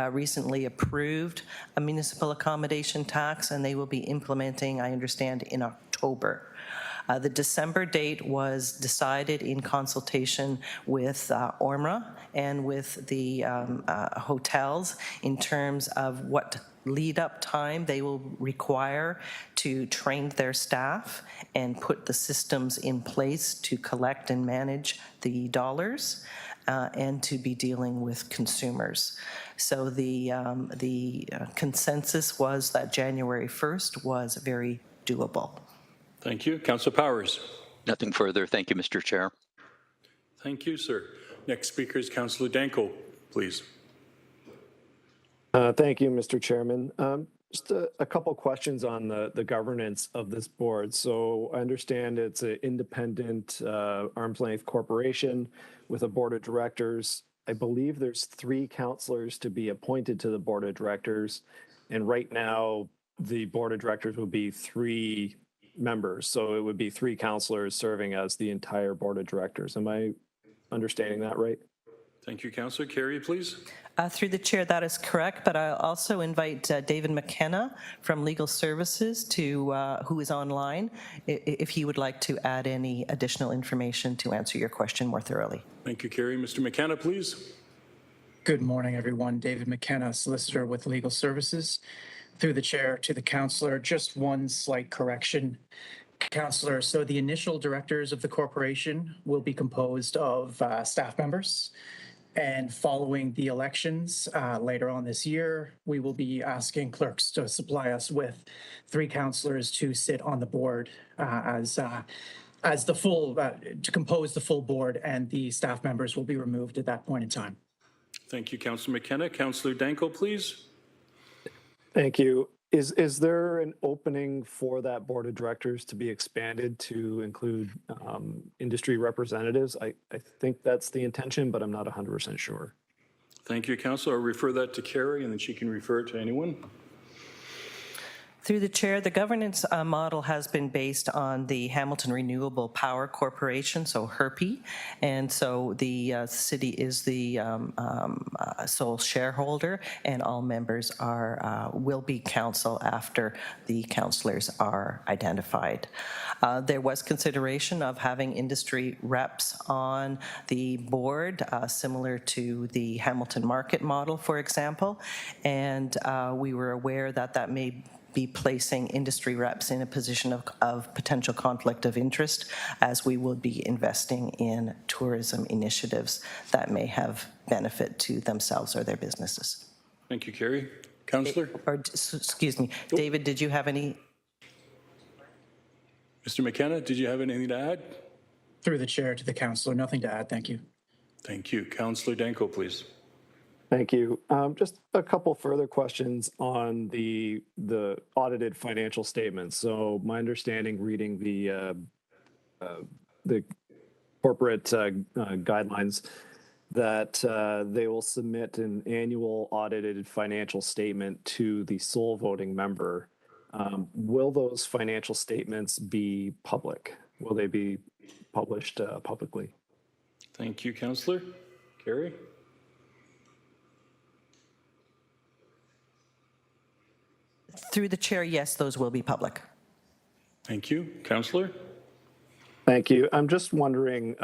recently approved a municipal accommodation tax, and they will be implementing, I understand, in October. The December date was decided in consultation with ORMRA and with the hotels in terms of what lead-up time they will require to train their staff and put the systems in place to collect and manage the dollars and to be dealing with consumers. So the consensus was that January 1st was very doable. Thank you. Councillor Powers. Nothing further. Thank you, Mr. Chair. Thank you, sir. Next speaker is Councillor Danko, please. Thank you, Mr. Chairman. Just a couple questions on the governance of this board. So I understand it's an independent arm's length corporation with a board of directors. I believe there's 3 councillors to be appointed to the board of directors. And right now, the board of directors will be 3 members. So it would be 3 councillors serving as the entire board of directors. Am I understanding that right? Thank you, Councillor. Carrie, please. Through the chair, that is correct, but I'll also invite David McKenna from Legal Services to who is online, if he would like to add any additional information to answer your question more thoroughly. Thank you, Carrie. Mr. McKenna, please. Good morning, everyone. David McKenna, solicitor with Legal Services. Through the chair to the councillor, just one slight correction. Councillor, so the initial directors of the corporation will be composed of staff members. And following the elections later on this year, we will be asking clerks to supply us with 3 councillors to sit on the board as the full, to compose the full board, and the staff members will be removed at that point in time. Thank you, Councillor McKenna. Councillor Danko, please. Thank you. Is there an opening for that board of directors to be expanded to include industry representatives? I think that's the intention, but I'm not 100% sure. Thank you, Councillor. I'll refer that to Carrie, and then she can refer it to anyone. Through the chair, the governance model has been based on the Hamilton Renewable Power Corporation, so HRPE, and so the city is the sole shareholder, and all members will be council after the councillors are identified. There was consideration of having industry reps on the board, similar to the Hamilton market model, for example, and we were aware that that may be placing industry reps in a position of potential conflict of interest, as we will be investing in tourism initiatives that may have benefit to themselves or their businesses. Thank you, Carrie. Councillor? Excuse me. David, did you have any? Mr. McKenna, did you have anything to add? Through the chair to the councillor, nothing to add. Thank you. Thank you. Councillor Danko, please. Thank you. Just a couple further questions on the audited financial statements. So my understanding, reading the corporate guidelines, that they will submit an annual audited financial statement to the sole voting member. Will those financial statements be public? Will they be published publicly? Thank you, Councillor. Carrie? Through the chair, yes, those will be public. Thank you. Councillor? Thank you. I'm just wondering,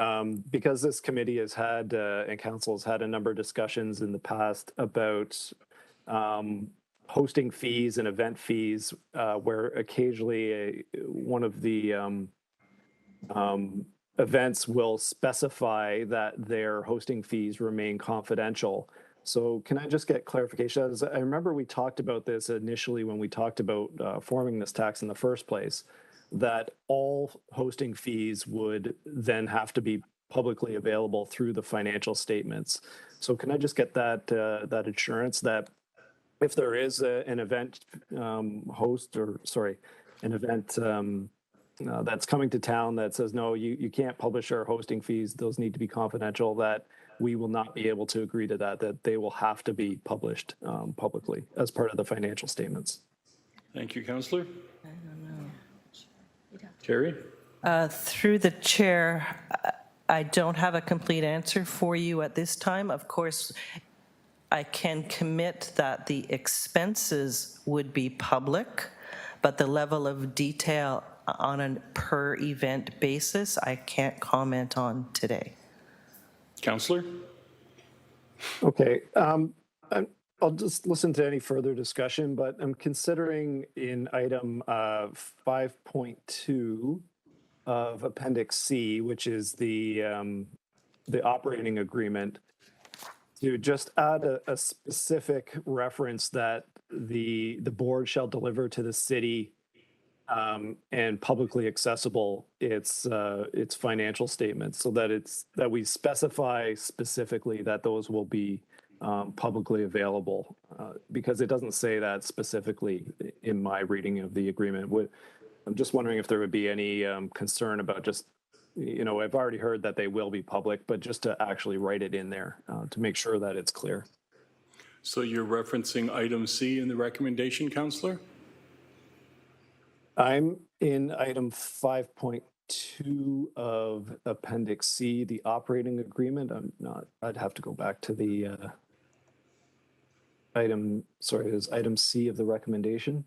because this committee has had, and council has had a number of discussions in the past about hosting fees and event fees, where occasionally one of the events will specify that their hosting fees remain confidential. So can I just get clarification? I remember we talked about this initially when we talked about forming this tax in the first place, that all hosting fees would then have to be publicly available through the financial statements. So can I just get that that assurance that if there is an event an event that's coming to town that says, no, you can't publish our hosting fees, those need to be confidential, that we will not be able to agree to that they will have to be published publicly as part of the financial statements. Thank you, Councillor. Carrie? Through the chair, I don't have a complete answer for you at this time. Of course, I can commit that the expenses would be public, but the level of detail on a per event basis, I can't comment on today. Councillor? Okay. I'll just listen to any further discussion, but I'm considering in item 5.2 of Appendix C, which is the operating agreement, to just add a specific reference that the board shall deliver to the city and publicly accessible its financial statements, so that we specify specifically that those will be publicly available, because it doesn't say that specifically in my reading of the agreement. I'm just wondering if there would be any concern about just, I've already heard that they will be public, but just to actually write it in there to make sure that it's clear. So you're referencing item C in the recommendation, Councillor? I'm in item 5.2 of Appendix C, the operating agreement. I'd have to go back to the it was item C of the recommendation.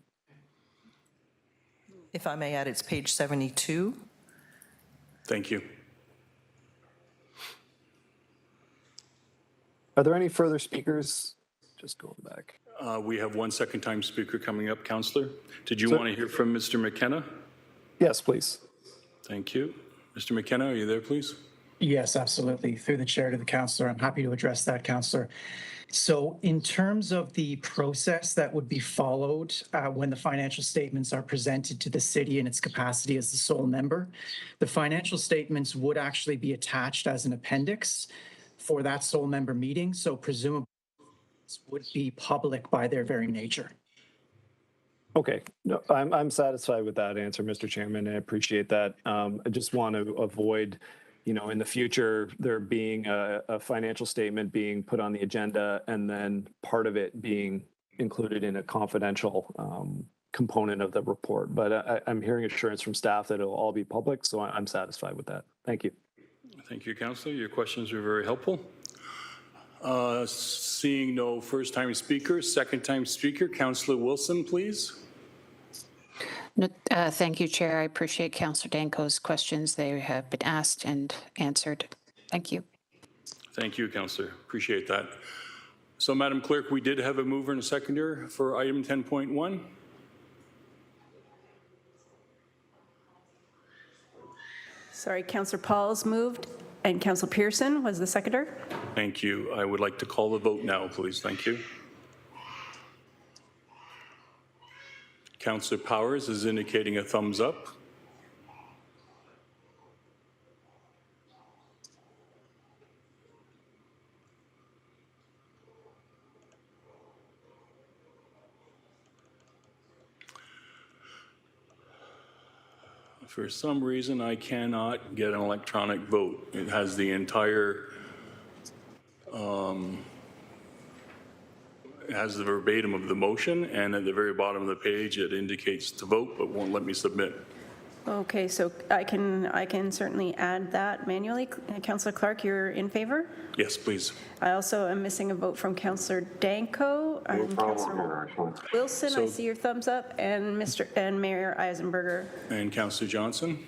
If I may add, it's page 72. Thank you. Are there any further speakers? Just going back. We have one second-time speaker coming up, Councillor. Did you want to hear from Mr. McKenna? Yes, please. Thank you. Mr. McKenna, are you there, please? Yes, absolutely. Through the chair to the councillor, I'm happy to address that, councillor. So in terms of the process that would be followed when the financial statements are presented to the city in its capacity as the sole member, the financial statements would actually be attached as an appendix for that sole member meeting. So presumably would be public by their very nature. Okay, no, I'm satisfied with that answer, Mr. Chairman. I appreciate that. I just want to avoid, in the future, there being a financial statement being put on the agenda and then part of it being included in a confidential component of the report. But I'm hearing assurance from staff that it'll all be public, so I'm satisfied with that. Thank you. Thank you, Councillor. Your questions were very helpful. Seeing no first-time speaker, second-time speaker, Councillor Wilson, please. No, thank you, Chair. I appreciate Councillor Danko's questions. They have been asked and answered. Thank you. Thank you, Councillor. Appreciate that. So, Madam Clerk, we did have a mover and a seconder for item 10.1. Sorry, Councillor Pauls moved and Councillor Pearson was the seconder. Thank you. I would like to call the vote now, please. Thank you. Councillor Powers is indicating a thumbs up. For some reason, I cannot get an electronic vote. It has the entire, it has the verbatim of the motion, and at the very bottom of the page, it indicates to vote, but won't let me submit. Okay, so I can certainly add that manually. Councillor Clark, you're in favor? Yes, please. I also am missing a vote from Councillor Danko. No problem here, actually. Wilson, I see your thumbs up, and Mayor Eisenberger. And Councillor Johnson?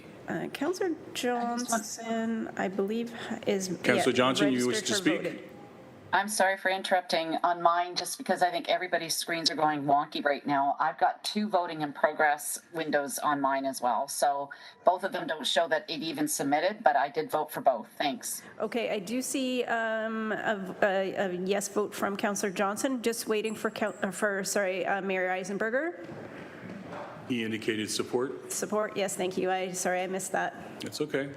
Councillor Johnson, I believe, is Councillor Johnson, you wish to speak? Voted. I'm sorry for interrupting on mine, just because I think everybody's screens are going wonky right now. I've got 2 voting in progress windows on mine as well. So both of them don't show that it even submitted, but I did vote for both. Thanks. Okay, I do see a yes vote from Councillor Johnson. Just waiting for Mayor Eisenberger. He indicated support. Support, yes, thank you. Sorry, I missed that. It's okay.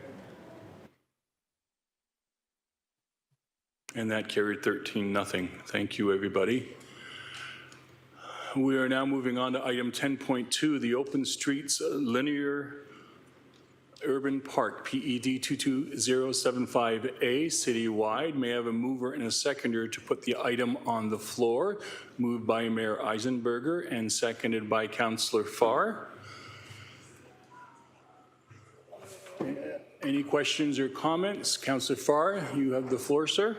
And that carried 13-0. Thank you, everybody. We are now moving on to item 10.2, the Open Streets Linear Urban Park, PED 22075A, citywide. May I have a mover and a seconder to put the item on the floor? Moved by Mayor Eisenberger and seconded by Councillor Farr. Any questions or comments? Councillor Farr, you have the floor, sir.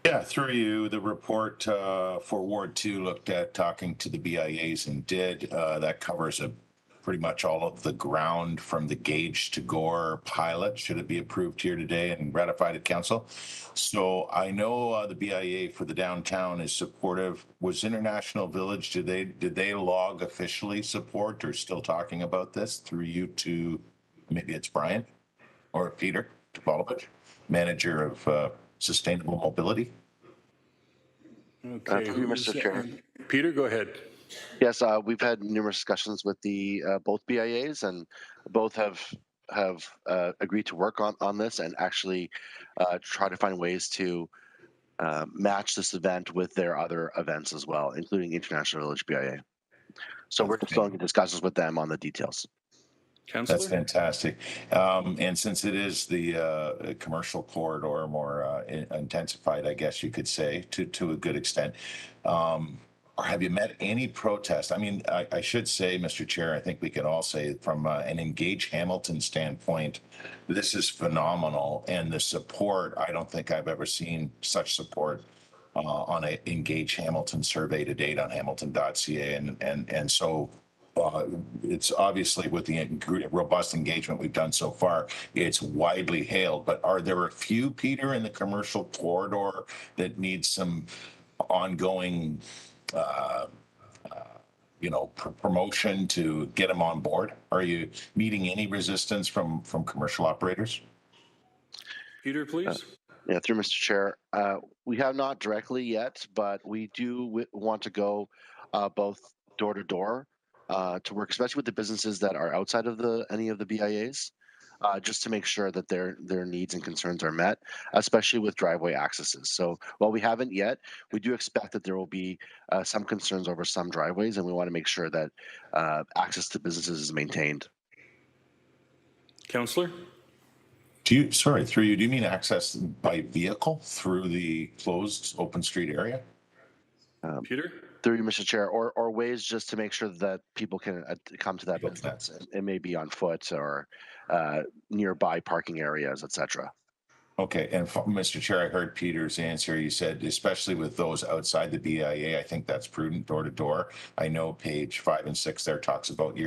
Yeah, through you, the report for Ward 2 looked at talking to the BIAs and did. That covers pretty much all of the ground from the Gage to Gore pilot, should it be approved here today and ratified at council. So I know the BIA for the downtown is supportive. Was International Village, did they log officially support or still talking about this through you to, maybe it's Brian or Peter Topolovic, manager of Sustainable Mobility? Okay. Thank you, Mr. Chair. Peter, go ahead. Yes, we've had numerous discussions with the both BIAs, and both have agreed to work on this and actually try to find ways to match this event with their other events as well, including International Village BIA. So we're still in discussions with them on the details. Councillor? That's fantastic. And since it is the commercial corridor, more intensified, I guess you could say, to a good extent, or have you met any protest? I mean, I should say, Mr. Chair, I think we can all say from an Engage Hamilton standpoint, this is phenomenal. And the support, I don't think I've ever seen such support on a Engage Hamilton survey to date on hamilton.ca. And so it's obviously with the robust engagement we've done so far, it's widely hailed. But are there a few, Peter, in the commercial corridor that need some ongoing promotion to get them on board? Are you meeting any resistance from commercial operators? Peter, please. Yeah, through Mr. Chair. We have not directly yet, but we do want to go both door to door to work, especially with the businesses that are outside of any of the BIAs, just to make sure that their needs and concerns are met, especially with driveway accesses. So while we haven't yet, we do expect that there will be some concerns over some driveways, and we want to make sure that access to businesses is maintained. Councillor? Through you, do you mean access by vehicle through the closed open street area? Peter? Through you, Mr. Chair, or ways just to make sure that people can come to that business. It may be on foot or nearby parking areas, etc. Okay, and Mr. Chair, I heard Peter's answer. You said, especially with those outside the BIA, I think that's prudent door to door. I know page 5 and 6 there talks about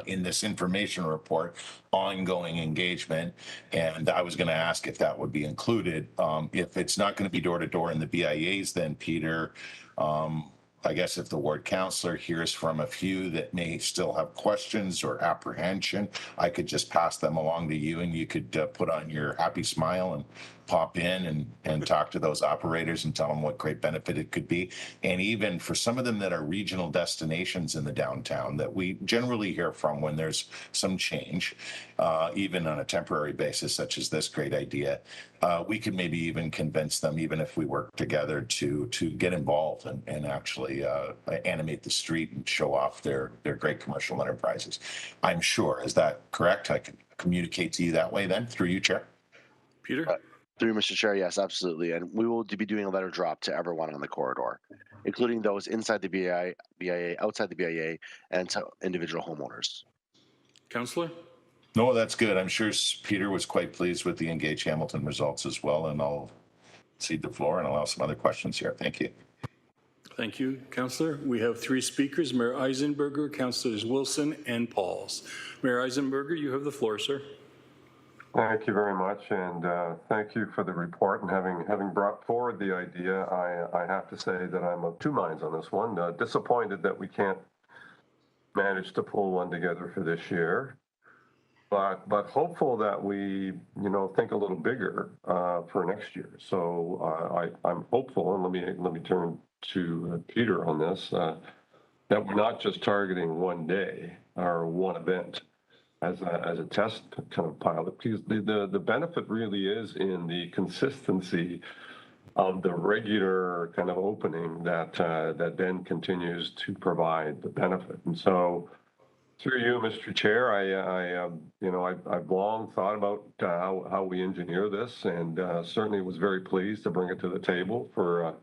in this information report, ongoing engagement. And I was going to ask if that would be included. If it's not going to be door to door in the BIAs, then Peter, I guess if the ward councillor hears from a few that may still have questions or apprehension, I could just pass them along to you and you could put on your happy smile and pop in and talk to those operators and tell them what great benefit it could be. And even for some of them that are regional destinations in the downtown that we generally hear from when there's some change, even on a temporary basis, such as this great idea, we could maybe even convince them, even if we work together, to get involved and actually animate the street and show off their great commercial enterprises. I'm sure. Is that correct? I can communicate to you that way then, through you, Chair? Peter? Through Mr. Chair, yes, absolutely. And we will be doing a letter drop to everyone on the corridor, including those inside the BIA, outside the BIA, and to individual homeowners. Councillor? No, that's good. I'm sure Peter was quite pleased with the Engage Hamilton results as well. And I'll cede the floor and allow some other questions here. Thank you. Thank you, Councillor. We have 3 speakers, Mayor Eisenberger, Councillors Wilson and Pauls. Mayor Eisenberger, you have the floor, sir. Thank you very much, and thank you for the report. And having brought forward the idea, I have to say that I'm of two minds on this one. Disappointed that we can't manage to pull one together for this year, but hopeful that we think a little bigger for next year. So I'm hopeful, and let me turn to Peter on this, that we're not just targeting one day or one event as a test kind of pilot, because the benefit really is in the consistency of the regular kind of opening that then continues to provide the benefit. And so through you, Mr. Chair, I've long thought about how we engineer this, and certainly was very pleased to bring it to the table for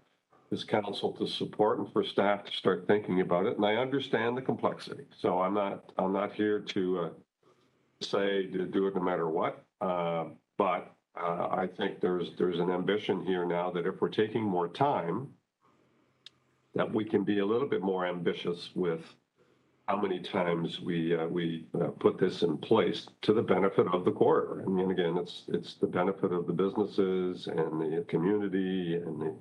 this council to support and for staff to start thinking about it. And I understand the complexity, so I'm not here to say to do it no matter what, but I think there's an ambition here now that if we're taking more time, that we can be a little bit more ambitious with how many times we put this in place to the benefit of the corridor. I mean, again, it's the benefit of the businesses and the community and the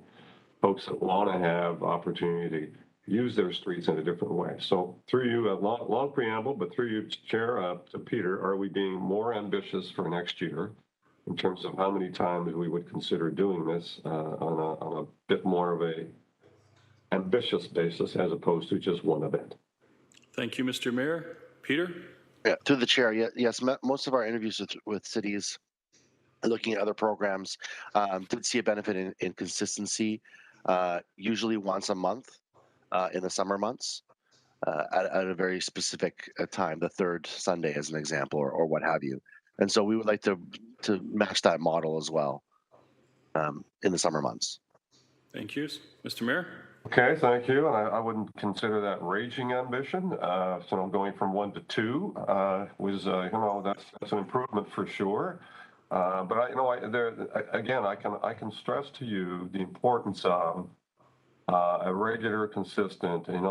folks that want to have opportunity to use their streets in a different way. So through you, a long preamble, but through you, Chair, to Peter, are we being more ambitious for next year in terms of how many times we would consider doing this on a bit more of a ambitious basis as opposed to just one event? Thank you, Mr. Mayor. Peter? Yeah, through the chair, yes, most of our interviews with cities looking at other programs, did see a benefit in consistency, usually once a month in the summer months. At a very specific time, the third Sunday as an example, or what have you. And so we would like to match that model as well in the summer months. Thank you. Mr. Mayor? Okay, thank you. And I wouldn't consider that raging ambition. So going from 1 to 2 was, that's an improvement for sure. But I can stress to you the importance of a regular, consistent, and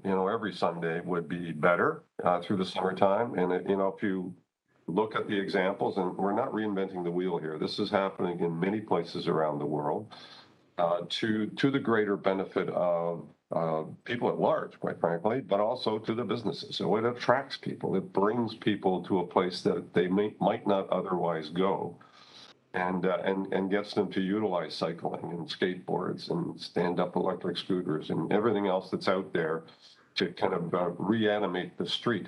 every Sunday would be better through the summertime. And if you look at the examples, and we're not reinventing the wheel here, this is happening in many places around the world, to the greater benefit of people at large, quite frankly, but also to the businesses. So it attracts people, it brings people to a place that they might not otherwise go. And gets them to utilize cycling and skateboards and stand-up electric scooters and everything else that's out there to kind of reanimate the street.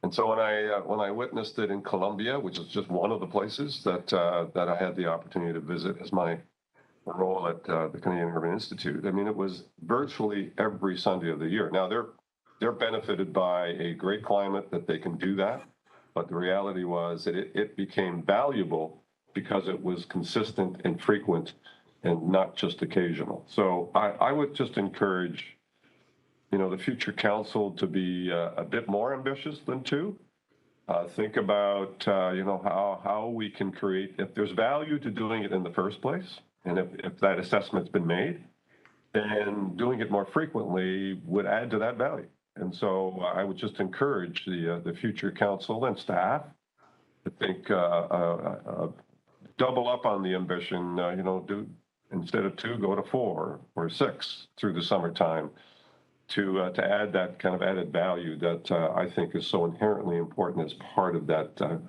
And so when I witnessed it in Colombia, which is just one of the places that I had the opportunity to visit as my role at the Canadian Urban Institute, I mean, it was virtually every Sunday of the year. Now they're benefited by a great climate that they can do that, but the reality was that it became valuable because it was consistent and frequent and not just occasional. So I would just encourage, the future council to be a bit more ambitious than 2. Think about, how we can create, if there's value to doing it in the first place, and if that assessment's been made, then doing it more frequently would add to that value. And so I would just encourage the future council and staff to think double up on the ambition, do instead of 2, go to 4 or 6 through the summertime to add that kind of added value that I think is so inherently important as part of that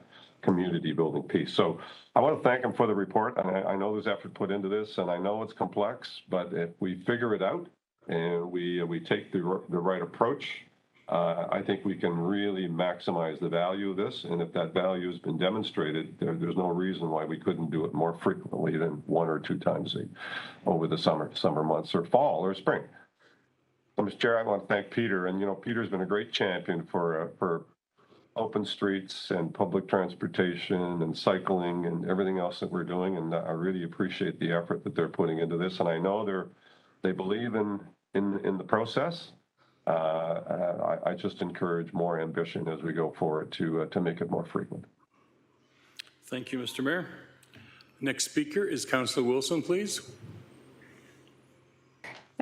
community building piece. So I want to thank him for the report. I know there's effort put into this, and I know it's complex, but if we figure it out and we take the right approach, I think we can really maximize the value of this. And if that value has been demonstrated, there's no reason why we couldn't do it more frequently than 1 or 2 times over the summer months or fall or spring. So, Mr. Chair, I want to thank Peter. And, Peter's been a great champion for open streets and public transportation and cycling and everything else that we're doing. And I really appreciate the effort that they're putting into this. And I know they believe in the process. I just encourage more ambition as we go forward to make it more frequent. Thank you, Mr. Mayor. Next speaker is Councillor Wilson, please.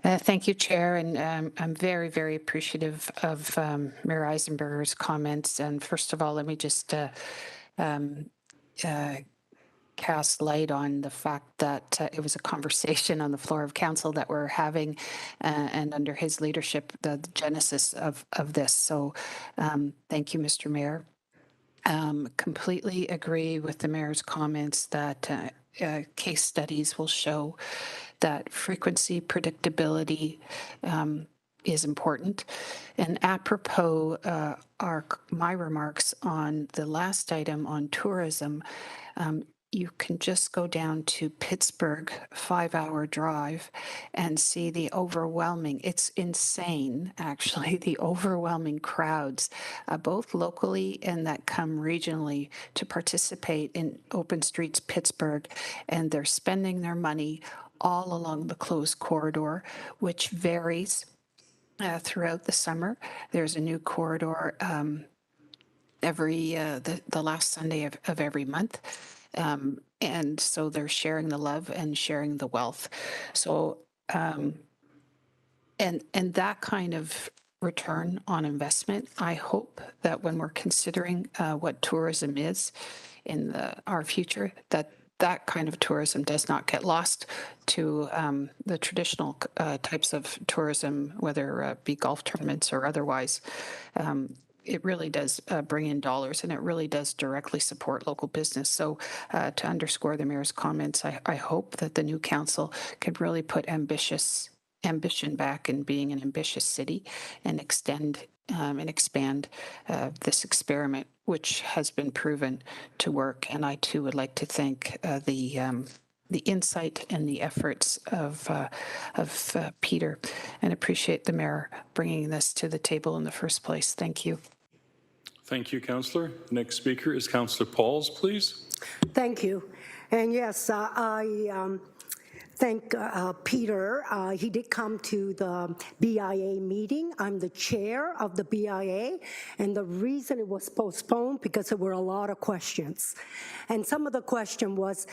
Thank you, Chair, and I'm very, very appreciative of Mayor Eisenberger's comments. And first of all, let me just cast light on the fact that it was a conversation on the floor of council that we're having, and under his leadership, the genesis of this. So thank you, Mr. Mayor. Completely agree with the mayor's comments that case studies will show that frequency, predictability is important. And apropos are my remarks on the last item on tourism, you can just go down to Pittsburgh, 5-hour drive, and see the overwhelming, it's insane actually, the overwhelming crowds, both locally and that come regionally to participate in Open Streets Pittsburgh, and they're spending their money all along the closed corridor, which varies throughout the summer. There's a new corridor every the last Sunday of every month. And so they're sharing the love and sharing the wealth. So, and that kind of return on investment, I hope that when we're considering what tourism is in our future, that kind of tourism does not get lost to the traditional types of tourism, whether it be golf tournaments or otherwise. It really does bring in dollars, and it really does directly support local business. So to underscore the mayor's comments, I hope that the new council can really put ambitious ambition back in being an ambitious city and extend and expand this experiment, which has been proven to work. And I too would like to thank the insight and the efforts of Peter, and appreciate the mayor bringing this to the table in the first place. Thank you. Thank you, Councillor. Next speaker is Councillor Pauls, please. Thank you. And yes, I thank Peter. He did come to the BIA meeting. I'm the chair of the BIA, and the reason it was postponed because there were a lot of questions. And some of the question was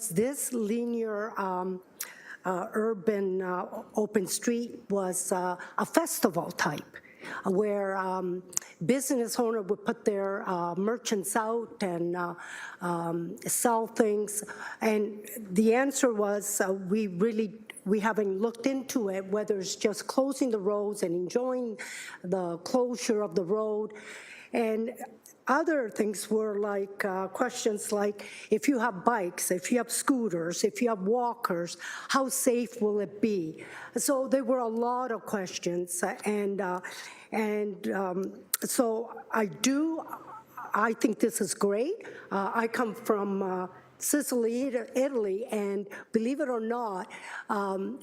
this linear urban open street was a festival type, where business owner would put their merchants out and sell things. And the answer was we haven't looked into it, whether it's just closing the roads and enjoying the closure of the road. And other things were like questions like, if you have bikes, if you have scooters, if you have walkers, how safe will it be? So there were a lot of questions, so I think this is great. I come from Sicily, Italy, and believe it or not,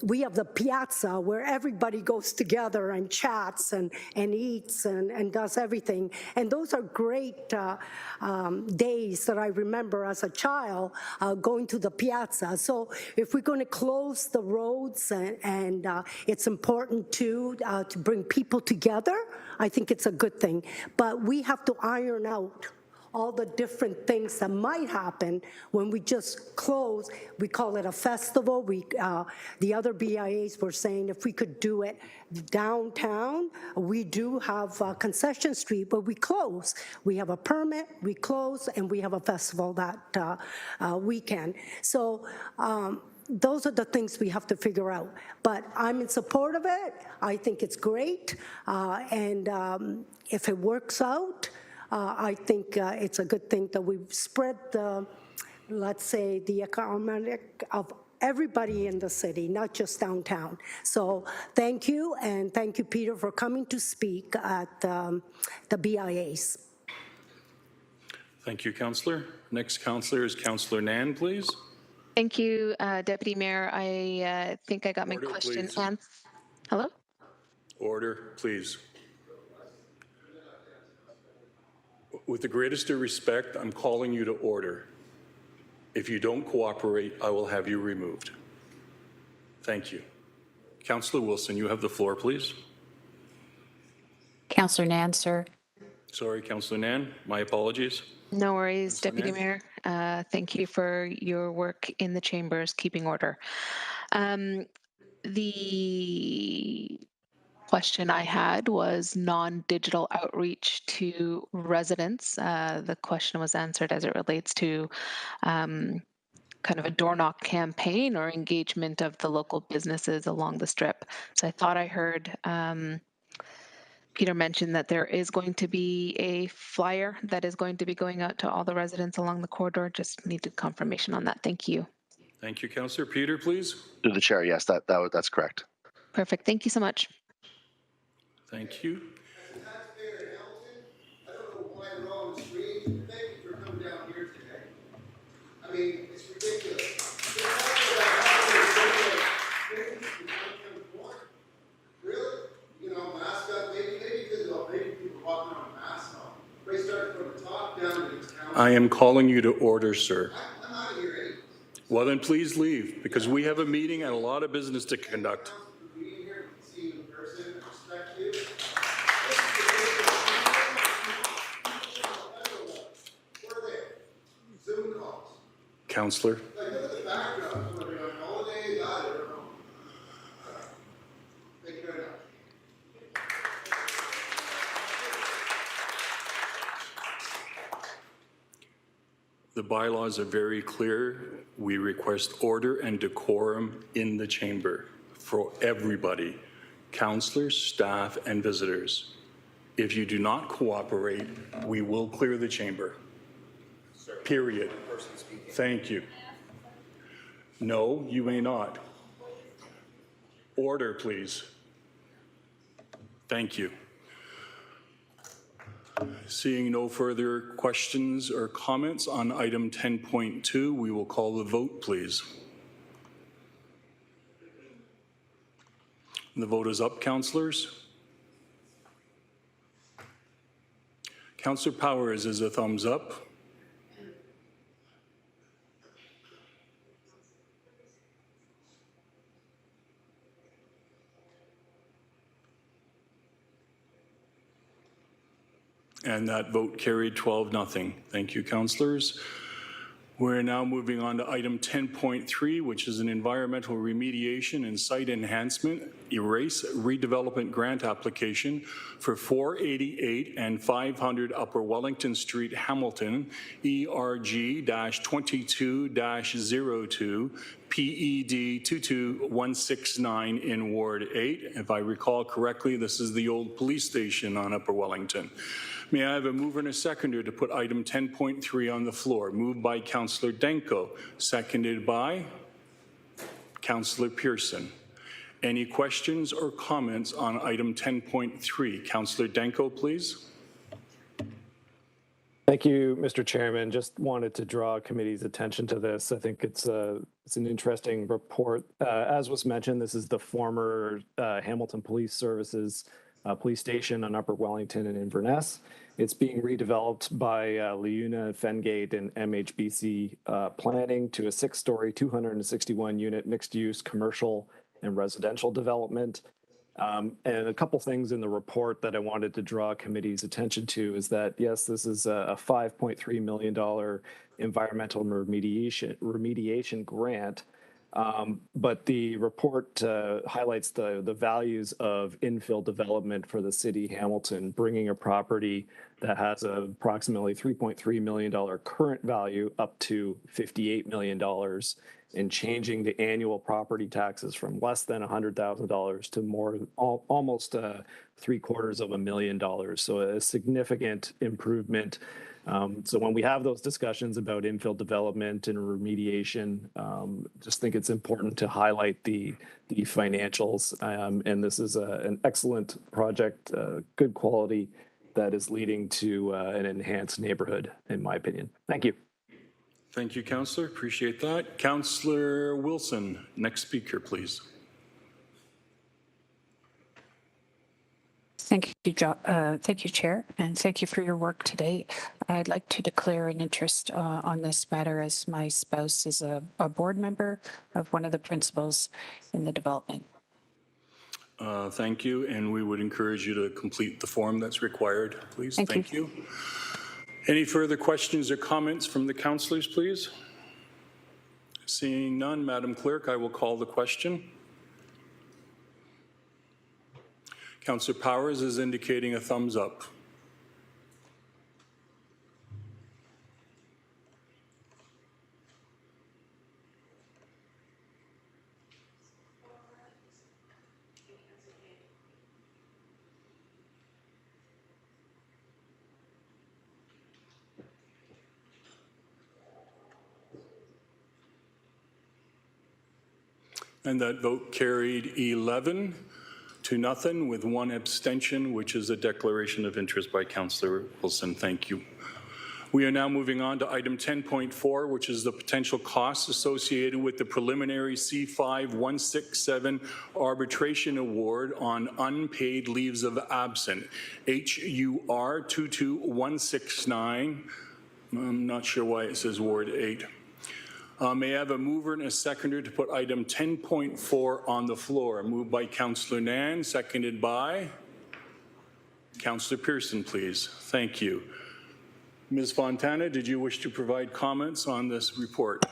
we have the piazza where everybody goes together and chats and eats and does everything. And those are great days that I remember as a child going to the piazza. So if we're going to close the roads and it's important to bring people together, I think it's a good thing. But we have to iron out all the different things that might happen when we just close. We call it a festival. The other BIAs were saying if we could do it downtown, we do have Concession Street, but we close. We have a permit, we close, and we have a festival that weekend. So those are the things we have to figure out. But I'm in support of it. I think it's great. And if it works out, I think it's a good thing that we've spread the, let's say, the economic of everybody in the city, not just downtown. So thank you, and thank you, Peter, for coming to speak at the BIAs. Thank you, Councillor. Next councillor is Councillor Nan, please. Thank you, Deputy Mayor. I think I got my question answered. Hello? Order, please. With the greatest of respect, I'm calling you to order. If you don't cooperate, I will have you removed. Thank you. Councillor Wilson, you have the floor, please. Councillor Nan, sir. Sorry, Councillor Nan, my apologies. No worries, Councillor Deputy Mayor. Thank you for your work in the chambers, keeping order. The question I had was non-digital outreach to residents. The question was answered as it relates to kind of a door knock campaign or engagement of the local businesses along the strip. So I thought I heard Peter mentioned that there is going to be a flyer that is going to be going out to all the residents along the corridor. Just needed confirmation on that. Thank you. Thank you, Councillor. Peter, please. To the chair, yes, that's correct. Perfect. Thank you so much. Thank you. As a taxpayer in Hamilton, I don't know why we're all on the screen. Thank you for coming down here today. I mean, it's ridiculous. Really? You know, mask up, maybe because of people walking around with masks on. They start from the top down to the council. I am calling you to order, sir. I'm out of here, eh? Well, then please leave, because we have a meeting and a lot of business to conduct. Councillor. Like, look at the backdrop. Whether you're on holiday, I don't know. Thank you very much. The bylaws are very clear. We request order and decorum in the chamber for everybody, councillors, staff, and visitors. If you do not cooperate, we will clear the chamber. Period. Thank you. No, you may not. Order, please. Thank you. Seeing no further questions or comments on item 10.2, we will call the vote, please. The vote is up, councillors. Councillor Powers is a thumbs up. And that vote carried 12-0. Thank you, councillors. We're now moving on to item 10.3, which is an environmental remediation and site enhancement erase redevelopment grant application for 488 and 500 Upper Wellington Street, Hamilton, ERG-22-02, PED 22169 in Ward 8. If I recall correctly, this is the old police station on Upper Wellington. May I have a mover and a seconder to put item 10.3 on the floor? Moved by Councillor Danko, seconded by Councillor Pearson. Any questions or comments on item 10.3? Councillor Danko, please. Thank you, Mr. Chairman. Just wanted to draw committee's attention to this. I think it's an interesting report. As was mentioned, this is the former Hamilton Police Services police station on Upper Wellington and Inverness. It's being redeveloped by Leuna, Fengate, and MHBC planning to a 6-story, 261-unit mixed-use commercial and residential development. And a couple things in the report that I wanted to draw committee's attention to is that, yes, this is a $5.3 million environmental remediation grant, but the report highlights the values of infill development for the city Hamilton, bringing a property that has approximately $3.3 million current value up to $58 million, and changing the annual property taxes from less than $100,000 to more, almost $750,000. So a significant improvement. So when we have those discussions about infill development and remediation, just think it's important to highlight the financials. And this is an excellent project, good quality, that is leading to an enhanced neighborhood, in my opinion. Thank you. Thank you, Councillor. Appreciate that. Councillor Wilson, next speaker, please. Thank you, Chair, and thank you for your work today. I'd like to declare an interest on this matter, as my spouse is a board member of one of the principals in the development. Thank you, and we would encourage you to complete the form that's required, please. Thank you. Any further questions or comments from the councillors, please? Seeing none, Madam Clerk, I will call the question. Councillor Powers is indicating a thumbs up. And that vote carried 11-0 with one abstention, which is a declaration of interest by Councillor Wilson. Thank you. We are now moving on to item 10.4, which is the potential costs associated with the preliminary C5167 arbitration award on unpaid leaves of absence, HUR 22169. I'm not sure why it says Ward 8. May I have a mover and a seconder to put item 10.4 on the floor? Moved by Councillor Nan, seconded by Councillor Pearson, please. Thank you. Ms. Fontana, did you wish to provide comments on this report?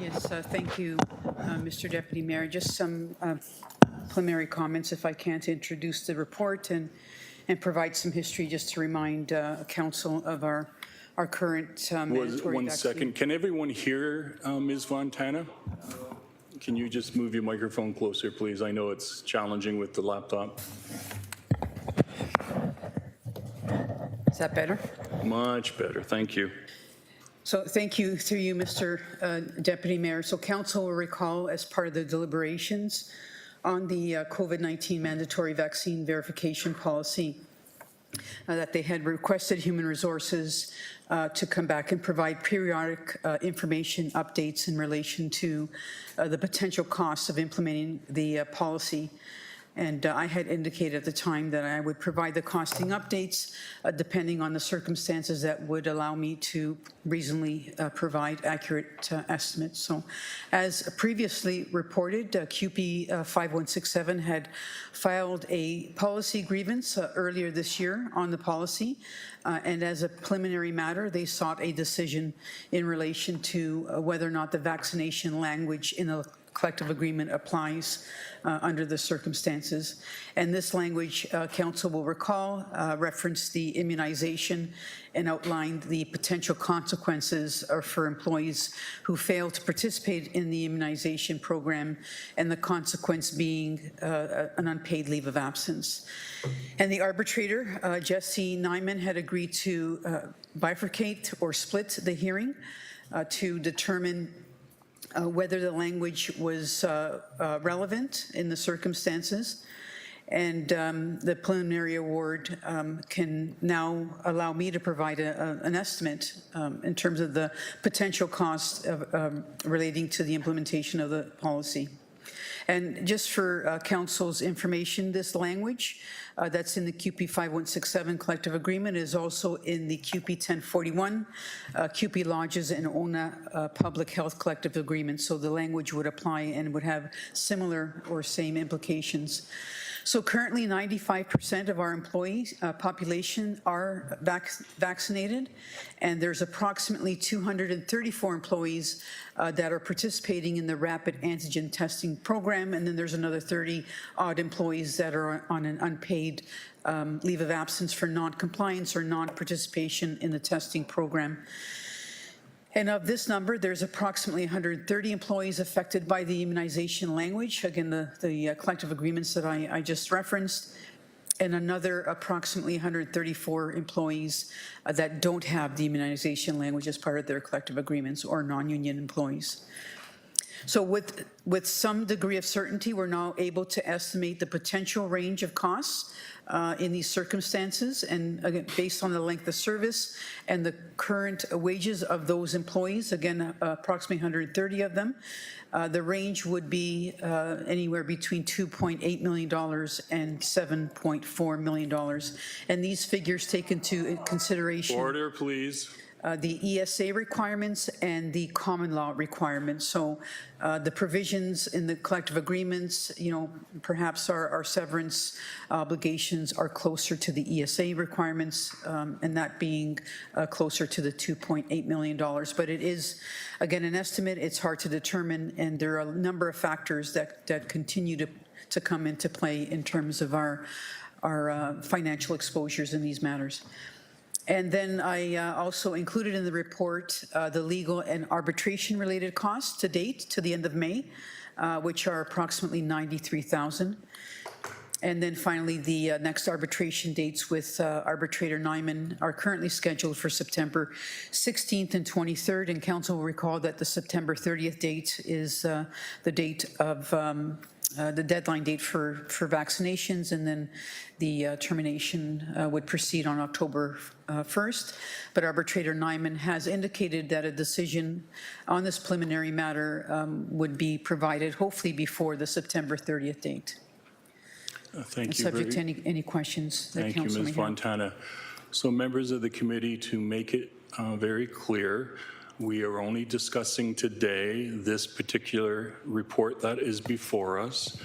Yes, thank you, Mr. Deputy Mayor. Just some preliminary comments, if I can, to introduce the report and provide some history, just to remind Council of our current mandatory One vaccine. second. Can everyone hear Ms. Fontana? Can you just move your microphone closer, please? I know it's challenging with the laptop. Is that better? Much better. Thank you. So thank you, through you, Mr. Deputy Mayor. So council will recall, as part of the deliberations on the COVID-19 mandatory vaccine verification policy, that they had requested Human Resources to come back and provide periodic information updates in relation to the potential costs of implementing the policy. And I had indicated at the time that I would provide the costing updates depending on the circumstances that would allow me to reasonably provide accurate estimates. So as previously reported, QP 5167 had filed a policy grievance earlier this year on the policy. And as a preliminary matter, they sought a decision in relation to whether or not the vaccination language in the collective agreement applies under the circumstances. And this language, council will recall, referenced the immunization and outlined the potential consequences for employees who fail to participate in the immunization program, and the consequence being an unpaid leave of absence. And the arbitrator, Jesse Nyman, had agreed to bifurcate or split the hearing to determine whether the language was relevant in the circumstances. And the preliminary award can now allow me to provide an estimate in terms of the potential cost of, relating to the implementation of the policy. And just for council's information, this language that's in the QP 5167 collective agreement is also in the QP 1041, QP Lodges and ONA public health collective agreement. So the language would apply and would have similar or same implications. So currently 95% of our employee population are vaccinated, and there's approximately 234 employees that are participating in the rapid antigen testing program, and then there's another 30 odd employees that are on an unpaid leave of absence for non-compliance or non-participation in the testing program. And of this number, there's approximately 130 employees affected by the immunization language, again, the collective agreements that I just referenced, and another approximately 134 employees that don't have the immunization language as part of their collective agreements, or non-union employees. So with some degree of certainty, we're now able to estimate the potential range of costs in these circumstances, and again, based on the length of service and the current wages of those employees, again, approximately 130 of them, the range would be anywhere between $2.8 million and $7.4 million. And these figures take into consideration— Order, please. The ESA requirements and the common law requirements. So the provisions in the collective agreements, you know, perhaps our severance obligations are closer to the ESA requirements, and that being closer to the $2.8 million. But it is, again, an estimate. It's hard to determine, and there are a number of factors that continue to come into play in terms of our financial exposures in these matters. And then I also included in the report the legal and arbitration-related costs to date, to the end of May, which are approximately $93,000. And then finally, the next arbitration dates with arbitrator Nyman are currently scheduled for September 16th and 23rd. And council will recall that the September 30th date is the date of the deadline date for vaccinations, and then the termination would proceed on October 1st. But arbitrator Nyman has indicated that a decision on this preliminary matter would be provided hopefully before the September 30th date. Thank you. Subject to any questions that council may have. Thank you, Ms. Fontana. So members of the committee, to make it very clear, we are only discussing today this particular report that is before us.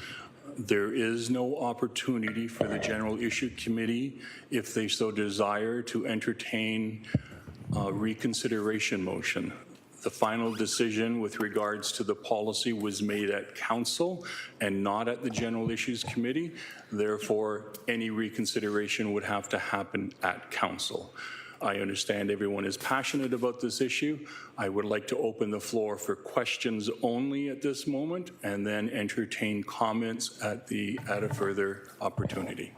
There is no opportunity for the General Issue Committee, if they so desire, to entertain a reconsideration motion. The final decision with regards to the policy was made at Council and not at the General Issues Committee. Therefore, any reconsideration would have to happen at Council. I understand everyone is passionate about this issue. I would like to open the floor for questions only at this moment, and then entertain comments at a further opportunity.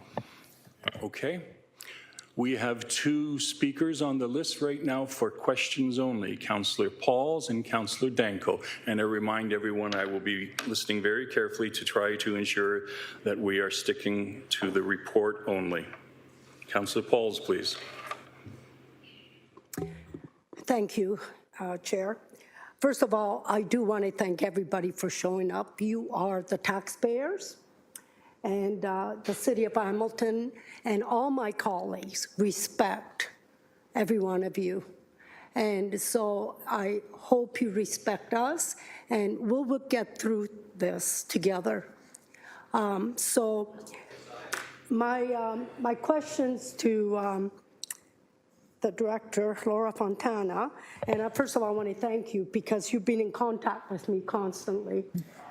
Okay. We have two speakers on the list right now for questions only, Councillor Pauls and Councillor Danko. And I remind everyone I will be listening very carefully to try to ensure that we are sticking to the report only. Councillor Pauls, please. Thank you, Chair. First of all, I do want to thank everybody for showing up. You are the taxpayers, and the City of Hamilton and all my colleagues respect every one of you. And so I hope you respect us, and we'll get through this together. So my questions to the director, Laura Fontana, and first of all, I want to thank you because you've been in contact with me constantly.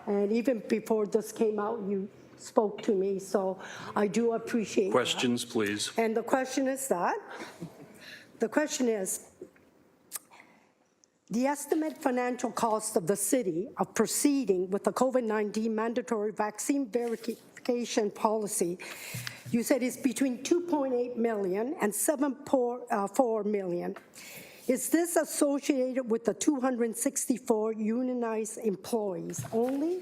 And even before this came out, you spoke to me, so I do appreciate questions, that. Please. And the question is that, the question is, the estimated financial cost of the city of proceeding with the COVID-19 mandatory vaccine verification policy, you said it's between 2.8 million and 7.4 million. Is this associated with the 264 unionized employees only?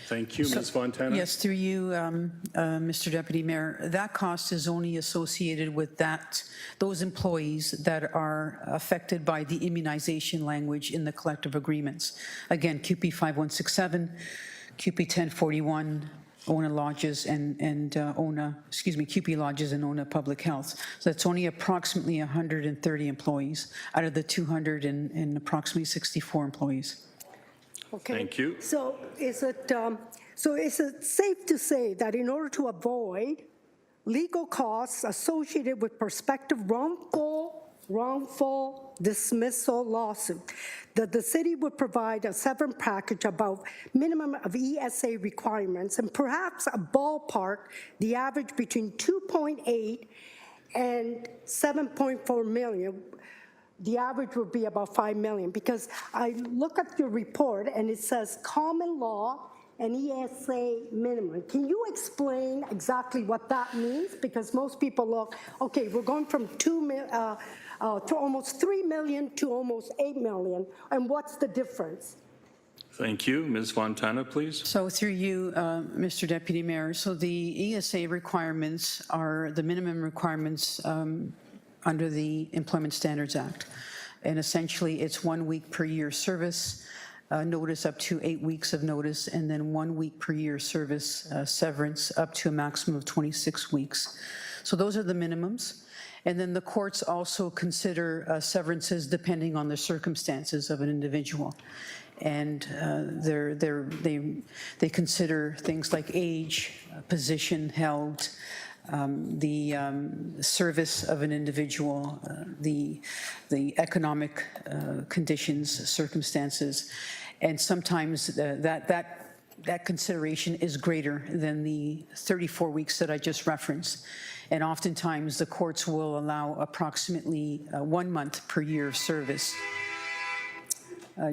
Thank you, Ms. Fontana. Yes, through you, Mr. Deputy Mayor. That cost is only associated with those employees that are affected by the immunization language in the collective agreements. Again, QP 5167, QP 1041, ONA Lodges and QP Lodges and ONA Public Health. So that's only approximately 130 employees out of the 200 and approximately 64 employees. Okay. Thank you. So is it safe to say that in order to avoid legal costs associated with prospective wrongful dismissal lawsuit, that the city would provide a severance package about minimum of ESA requirements and perhaps a ballpark, the average between 2.8 and 7.4 million? The average would be about 5 million, because I look at your report and it says common law and ESA minimum. Can you explain exactly what that means? Because most people look, okay, we're going from to almost 3 million to almost 8 million, and what's the difference? Thank you. Ms. Fontana, please. So through you, Mr. Deputy Mayor, so the ESA requirements are the minimum requirements under the Employment Standards Act. And essentially, it's 1 week per year service, notice up to 8 weeks of notice, and then 1 week per year service severance up to a maximum of 26 weeks. So those are the minimums. And then the courts also consider severances depending on the circumstances of an individual. And they consider things like age, position held, the service of an individual, the economic conditions, circumstances, and sometimes that consideration is greater than the 34 weeks that I just referenced. And oftentimes the courts will allow approximately 1 month per year of service,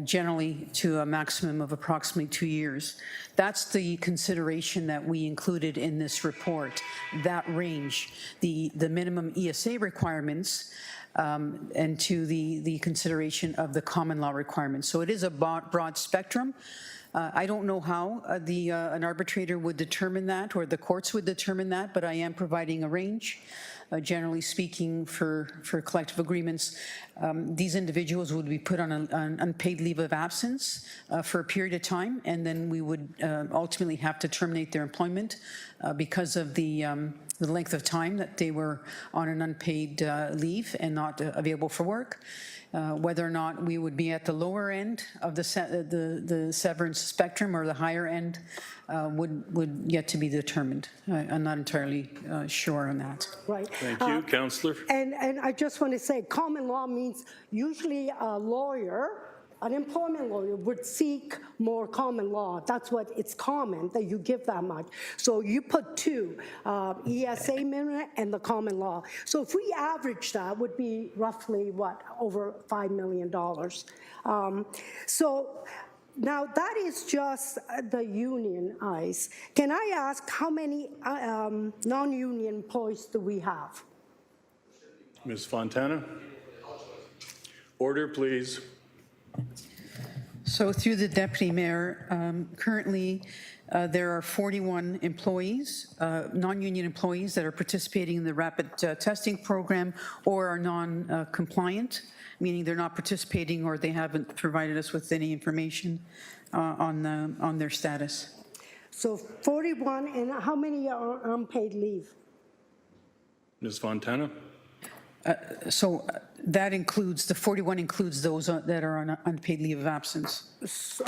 generally to a maximum of approximately 2 years. That's the consideration that we included in this report, that range, the minimum ESA requirements and to the consideration of the common law requirements. So it is a broad spectrum. I don't know how an arbitrator would determine that or the courts would determine that, but I am providing a range. Generally speaking, for collective agreements, these individuals would be put on an unpaid leave of absence for a period of time, and then we would ultimately have to terminate their employment because of the length of time that they were on an unpaid leave and not available for work. Whether or not we would be at the lower end of the severance spectrum or the higher end would yet to be determined. I'm not entirely sure on that. Right. Thank you, Councillor. And I just want to say, common law means usually a lawyer, an employment lawyer, would seek more common law. That's what it's common, that you give that much. So you put two, ESA minimum and the common law. So if we average that, would be roughly, what, over $5 million. So Now, that is just the unionized. Can I ask how many non-union employees do we have? Ms. Fontana? Order, please. So through the Deputy Mayor, currently there are 41 employees, non-union employees that are participating in the rapid testing program or are non-compliant, meaning they're not participating or they haven't provided us with any information on their status. So 41, and how many are on unpaid leave? Ms. Fontana? So that includes, the 41 includes those that are on unpaid leave of absence.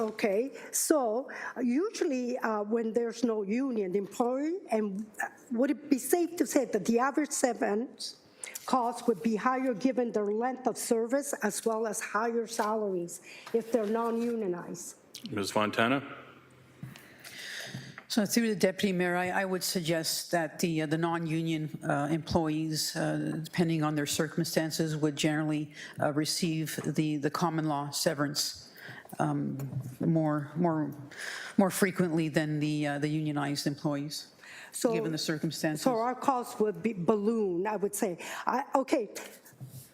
Okay, so usually when there's no union employee, and would it be safe to say that the average severance costs would be higher given their length of service as well as higher salaries if they're non-unionized? Ms. Fontana? So through the Deputy Mayor, I would suggest that the non-union employees, depending on their circumstances, would generally receive the common law severance more frequently than the unionized employees, given the circumstances. So our costs would be balloon, I would say. Okay.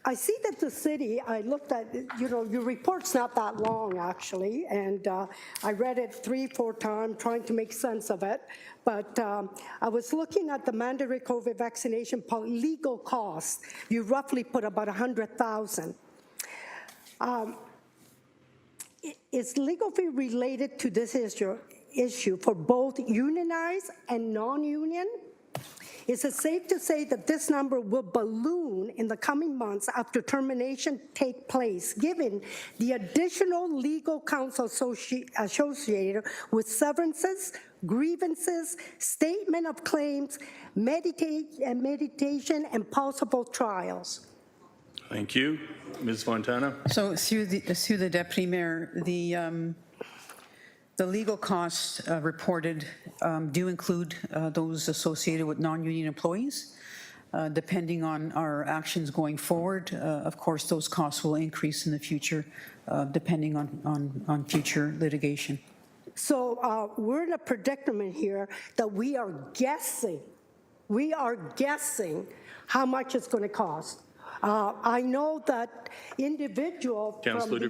I see that the city, I looked at, your report's not that long, actually, and I read it 3-4 times, trying to make sense of it, but I was looking at the mandatory COVID vaccination legal costs. You roughly put about $100,000. Is legal fee related to this issue for both unionized and non-union? Is it safe to say that this number will balloon in the coming months after termination take place, given the additional legal counsel associated with severances, grievances, statement of claims, mediation, and possible trials? Thank you. Ms. Fontana? So through the Deputy Mayor, the legal costs reported do include those associated with non-union employees. Depending on our actions going forward, of course, those costs will increase in the future, depending on future litigation. So we're in a predicament here that we are guessing how much it's going to cost. I know that individual Councillor, to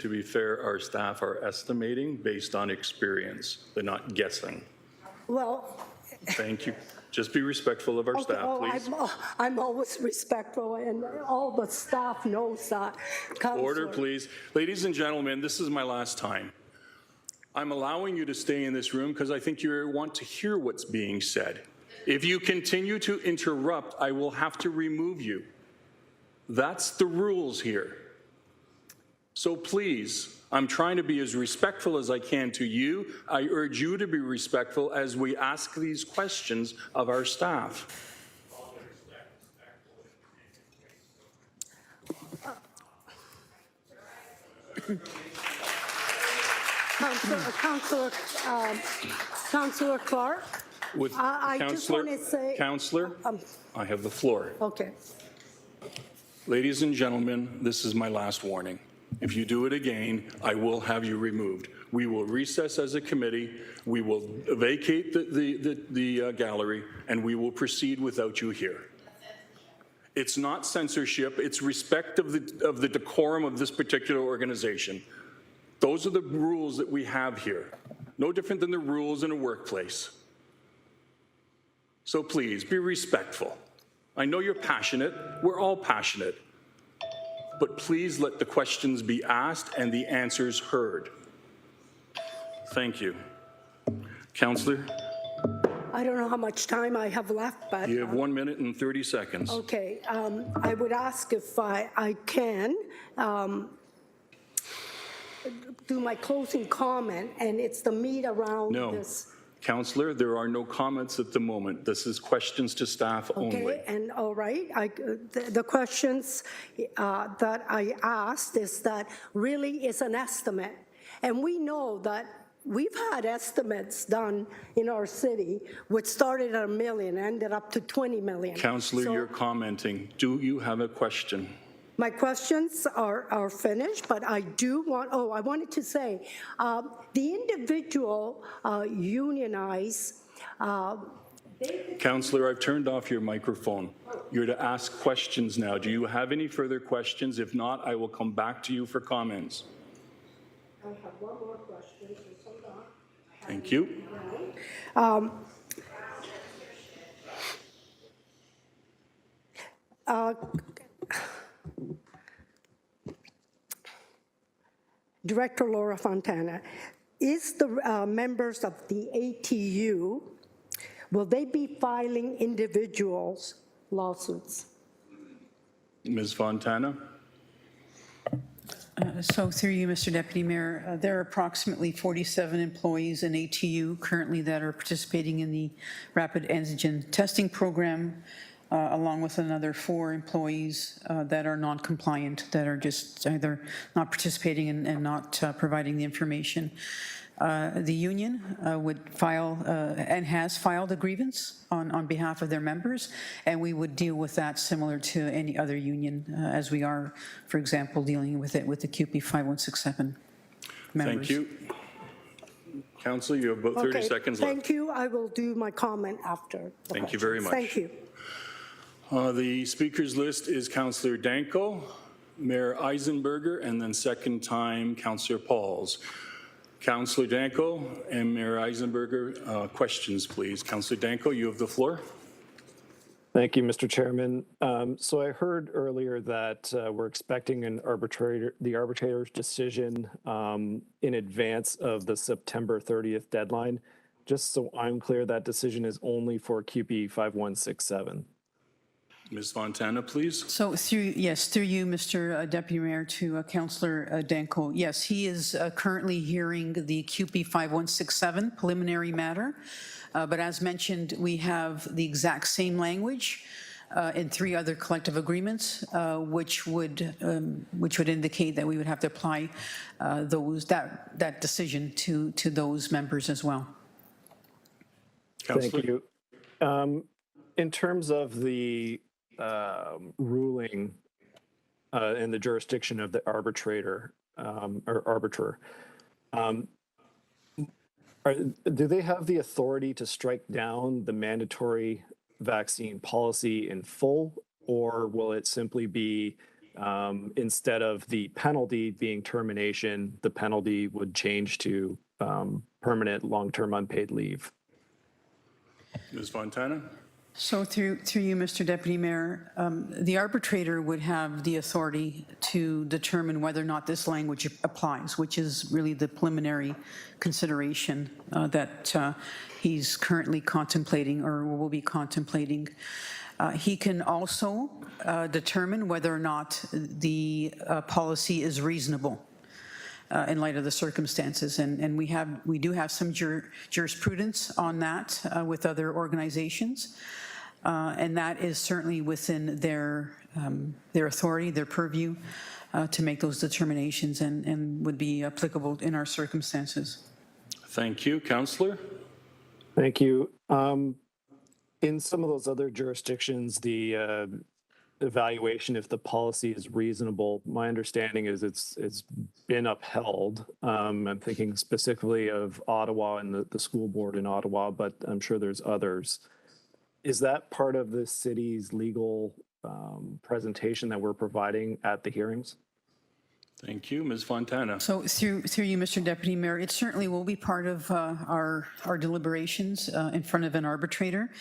be fair, our staff are estimating based on experience. They're not guessing. Well, thank you. Just be respectful of our staff, please. I'm always respectful, and all the staff knows that. Order, please. Ladies and gentlemen, this is my last time. I'm allowing you to stay in this room because I think you want to hear what's being said. If you continue to interrupt, I will have to remove you. That's the rules here. So please, I'm trying to be as respectful as I can to you. I urge you to be respectful as we ask these questions of our staff. Councillor Clark? I just want to say... Councillor, I have the floor. Okay. Ladies and gentlemen, this is my last warning. If you do it again, I will have you removed. We will recess as a committee, we will vacate the gallery, and we will proceed without you here. It's not censorship, it's respect of the decorum of this particular organization. Those are the rules that we have here. No different than the rules in a workplace. So please, be respectful. I know you're passionate. We're all passionate. But please let the questions be asked and the answers heard. Thank you. Councillor? I don't know how much time I have left, but... You have 1 minute and 30 seconds. Okay. I would ask if I can do my closing comment, and it's the meat around this. Councillor, there are no comments at the moment. This is questions to staff only. Okay, and all right, the questions that I asked is that really is an estimate. And we know that we've had estimates done in our city, which started at $1 million, ended up to $20 million. Councillor, you're commenting. Do you have a question? My questions are finished, but I do want, I wanted to say, the individual unionized, Councillor, I've turned off your microphone. You're to ask questions now. Do you have any further questions? If not, I will come back to you for comments. I have one more question. Hold on. Thank you. Director Laura Fontana, is the members of the ATU, will they be filing individuals lawsuits? Ms. Fontana? So through you, Mr. Deputy Mayor, there are approximately 47 employees in ATU currently that are participating in the rapid antigen testing program, along with another 4 employees that are non-compliant, that are just either not participating and not providing the information. The union would file and has filed a grievance on behalf of their members, and we would deal with that similar to any other union as we are, for example, dealing with it with the CUPE 5167 members. Thank you. Councillor, you have about 30 seconds left. Thank you. I will do my comment after. Thank you very much. Thank you. The speakers list is Councillor Danko, Mayor Eisenberger, and then second time Councillor Pauls. Councillor Danko and Mayor Eisenberger, questions, please. Councillor Danko, you have the floor. Thank you, Mr. Chairman. So I heard earlier that we're expecting the arbitrator's decision in advance of the September 30th deadline. Just so I'm clear, that decision is only for CUPE 5167. Ms. Fontana, please. So through you, Mr. Deputy Mayor, to Councillor Danko. Yes, he is currently hearing the CUPE 5167 preliminary matter. But as mentioned, we have the exact same language in 3 other collective agreements, which would indicate that we would have to apply that decision to those members as well. Councillor. Thank you. In terms of the ruling in the jurisdiction of the arbitrator or arbiter, do they have the authority to strike down the mandatory vaccine policy in full, or will it simply be instead of the penalty being termination, the penalty would change to permanent long-term unpaid leave? Ms. Fontana. So through you, Mr. Deputy Mayor, the arbitrator would have the authority to determine whether or not this language applies, which is really the preliminary consideration that he's currently contemplating or will be contemplating. He can also determine whether or not the policy is reasonable in light of the circumstances, and we do have some jurisprudence on that with other organizations, and that is certainly within their authority, their purview to make those determinations, and would be applicable in our circumstances. Thank you. Councillor. Thank you. In some of those other jurisdictions, the evaluation if the policy is reasonable, my understanding is it's been upheld. I'm thinking specifically of Ottawa and the school board in Ottawa, but I'm sure there's others. Is that part of the city's legal presentation that we're providing at the hearings? Thank you. Ms. Fontana. So through you, Mr. Deputy Mayor, it certainly will be part of our deliberations in front of an arbitrator.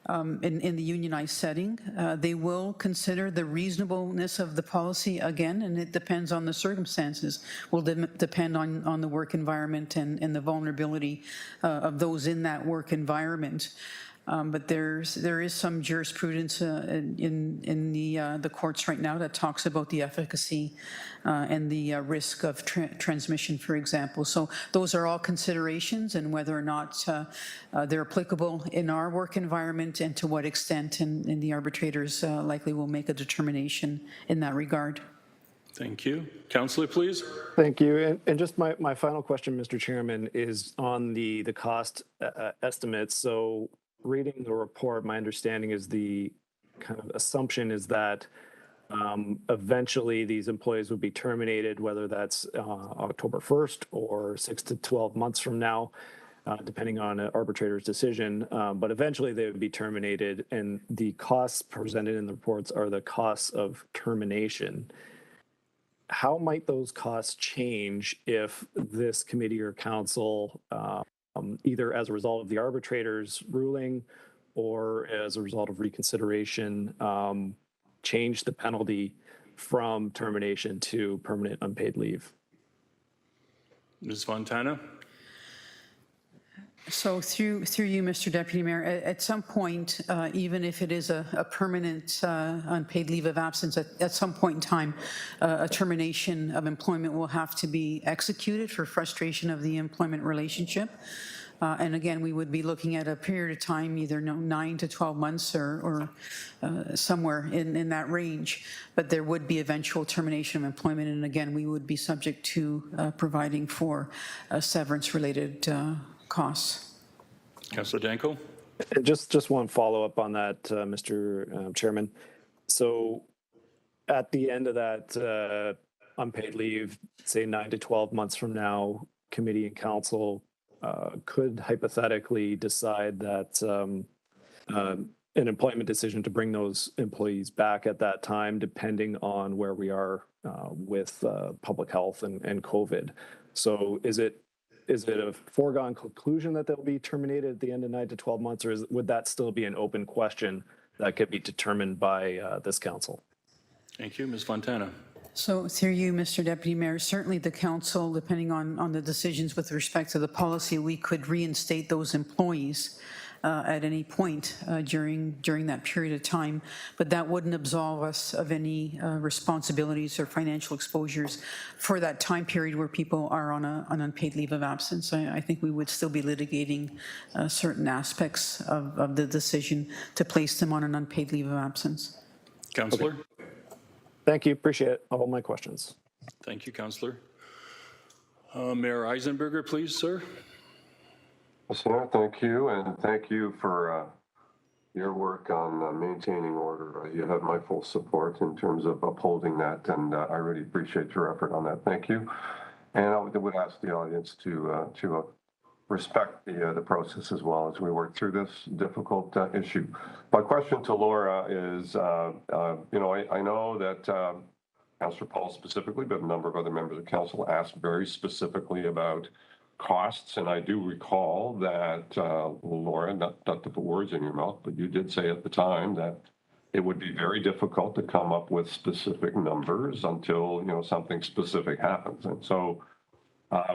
In the unionized setting, they will consider the reasonableness of the policy again, and it depends on the circumstances. Will depend on the work environment and the vulnerability of those in that work environment. But there is some jurisprudence in the courts right now that talks about the efficacy and the risk of transmission, for example. So those are all considerations, and whether or not they're applicable in our work environment and to what extent, and the arbitrators likely will make a determination in that regard. Thank you. Councillor, please. Thank you. And just my final question, Mr. Chairman, is on the cost estimates. So reading the report, my understanding is the kind of assumption is that Eventually, these employees would be terminated, whether that's October 1st or 6 to 12 months from now, depending on an arbitrator's decision. But eventually, they would be terminated, and the costs presented in the reports are the costs of termination. How might those costs change if this committee or council, either as a result of the arbitrator's ruling or as a result of reconsideration, change the penalty from termination to permanent unpaid leave? Ms. Fontana? So through you, Mr. Deputy Mayor, at some point, even if it is a permanent unpaid leave of absence, at some point in time, a termination of employment will have to be executed for frustration of the employment relationship. And again, we would be looking at a period of time, either 9 to 12 months or somewhere in that range. But there would be eventual termination of employment. And again, we would be subject to providing for severance-related costs. Councillor Danko? Just one follow-up on that, Mr. Chairman. So at the end of that unpaid leave, say 9 to 12 months from now, committee and council could hypothetically decide that an employment decision to bring those employees back at that time, depending on where we are with public health and COVID. So is it a foregone conclusion that they'll be terminated at the end of 9 to 12 months, or would that still be an open question that could be determined by this council? Thank you. Ms. Fontana? So through you, Mr. Deputy Mayor, certainly the council, depending on the decisions with respect to the policy, we could reinstate those employees at any point during that period of time, but that wouldn't absolve us of any responsibilities or financial exposures for that time period where people are on an unpaid leave of absence. I think we would still be litigating certain aspects of the decision to place them on an unpaid leave of absence. Councillor? Okay. Thank you. Appreciate it. All my questions. Thank you, Councillor. Mayor Eisenberger, please, sir. Sir, thank you, and thank you for your work on maintaining order. You have my full support in terms of upholding that, and I really appreciate your effort on that. Thank you. And I would ask the audience to respect the process as well as we work through this difficult issue. My question to Laura is, I know that Councillor Paul specifically, but a number of other members of council asked very specifically about costs, and I do recall that, Laura, not to put words in your mouth, but you did say at the time that it would be very difficult to come up with specific numbers until, something specific happens. And so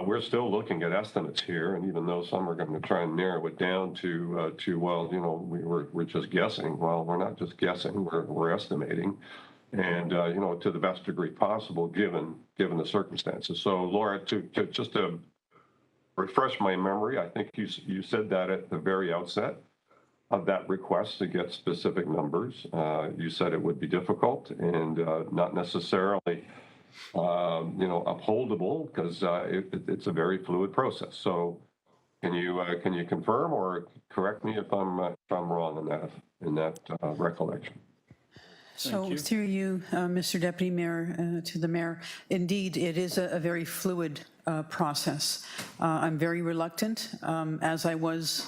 we're still looking at estimates here, and even though some are going to try and narrow it down to well, we're just guessing. Well, we're not just guessing, we're estimating, and to the best degree possible given the circumstances. So Laura, just to refresh my memory, I think you said that at the very outset of that request to get specific numbers. You said it would be difficult and not necessarily upholdable because it's a very fluid process. So can you confirm or correct me if I'm wrong in that recollection? So through you, Mr. Deputy Mayor, to the Mayor, indeed, it is a very fluid process. I'm very reluctant, as I was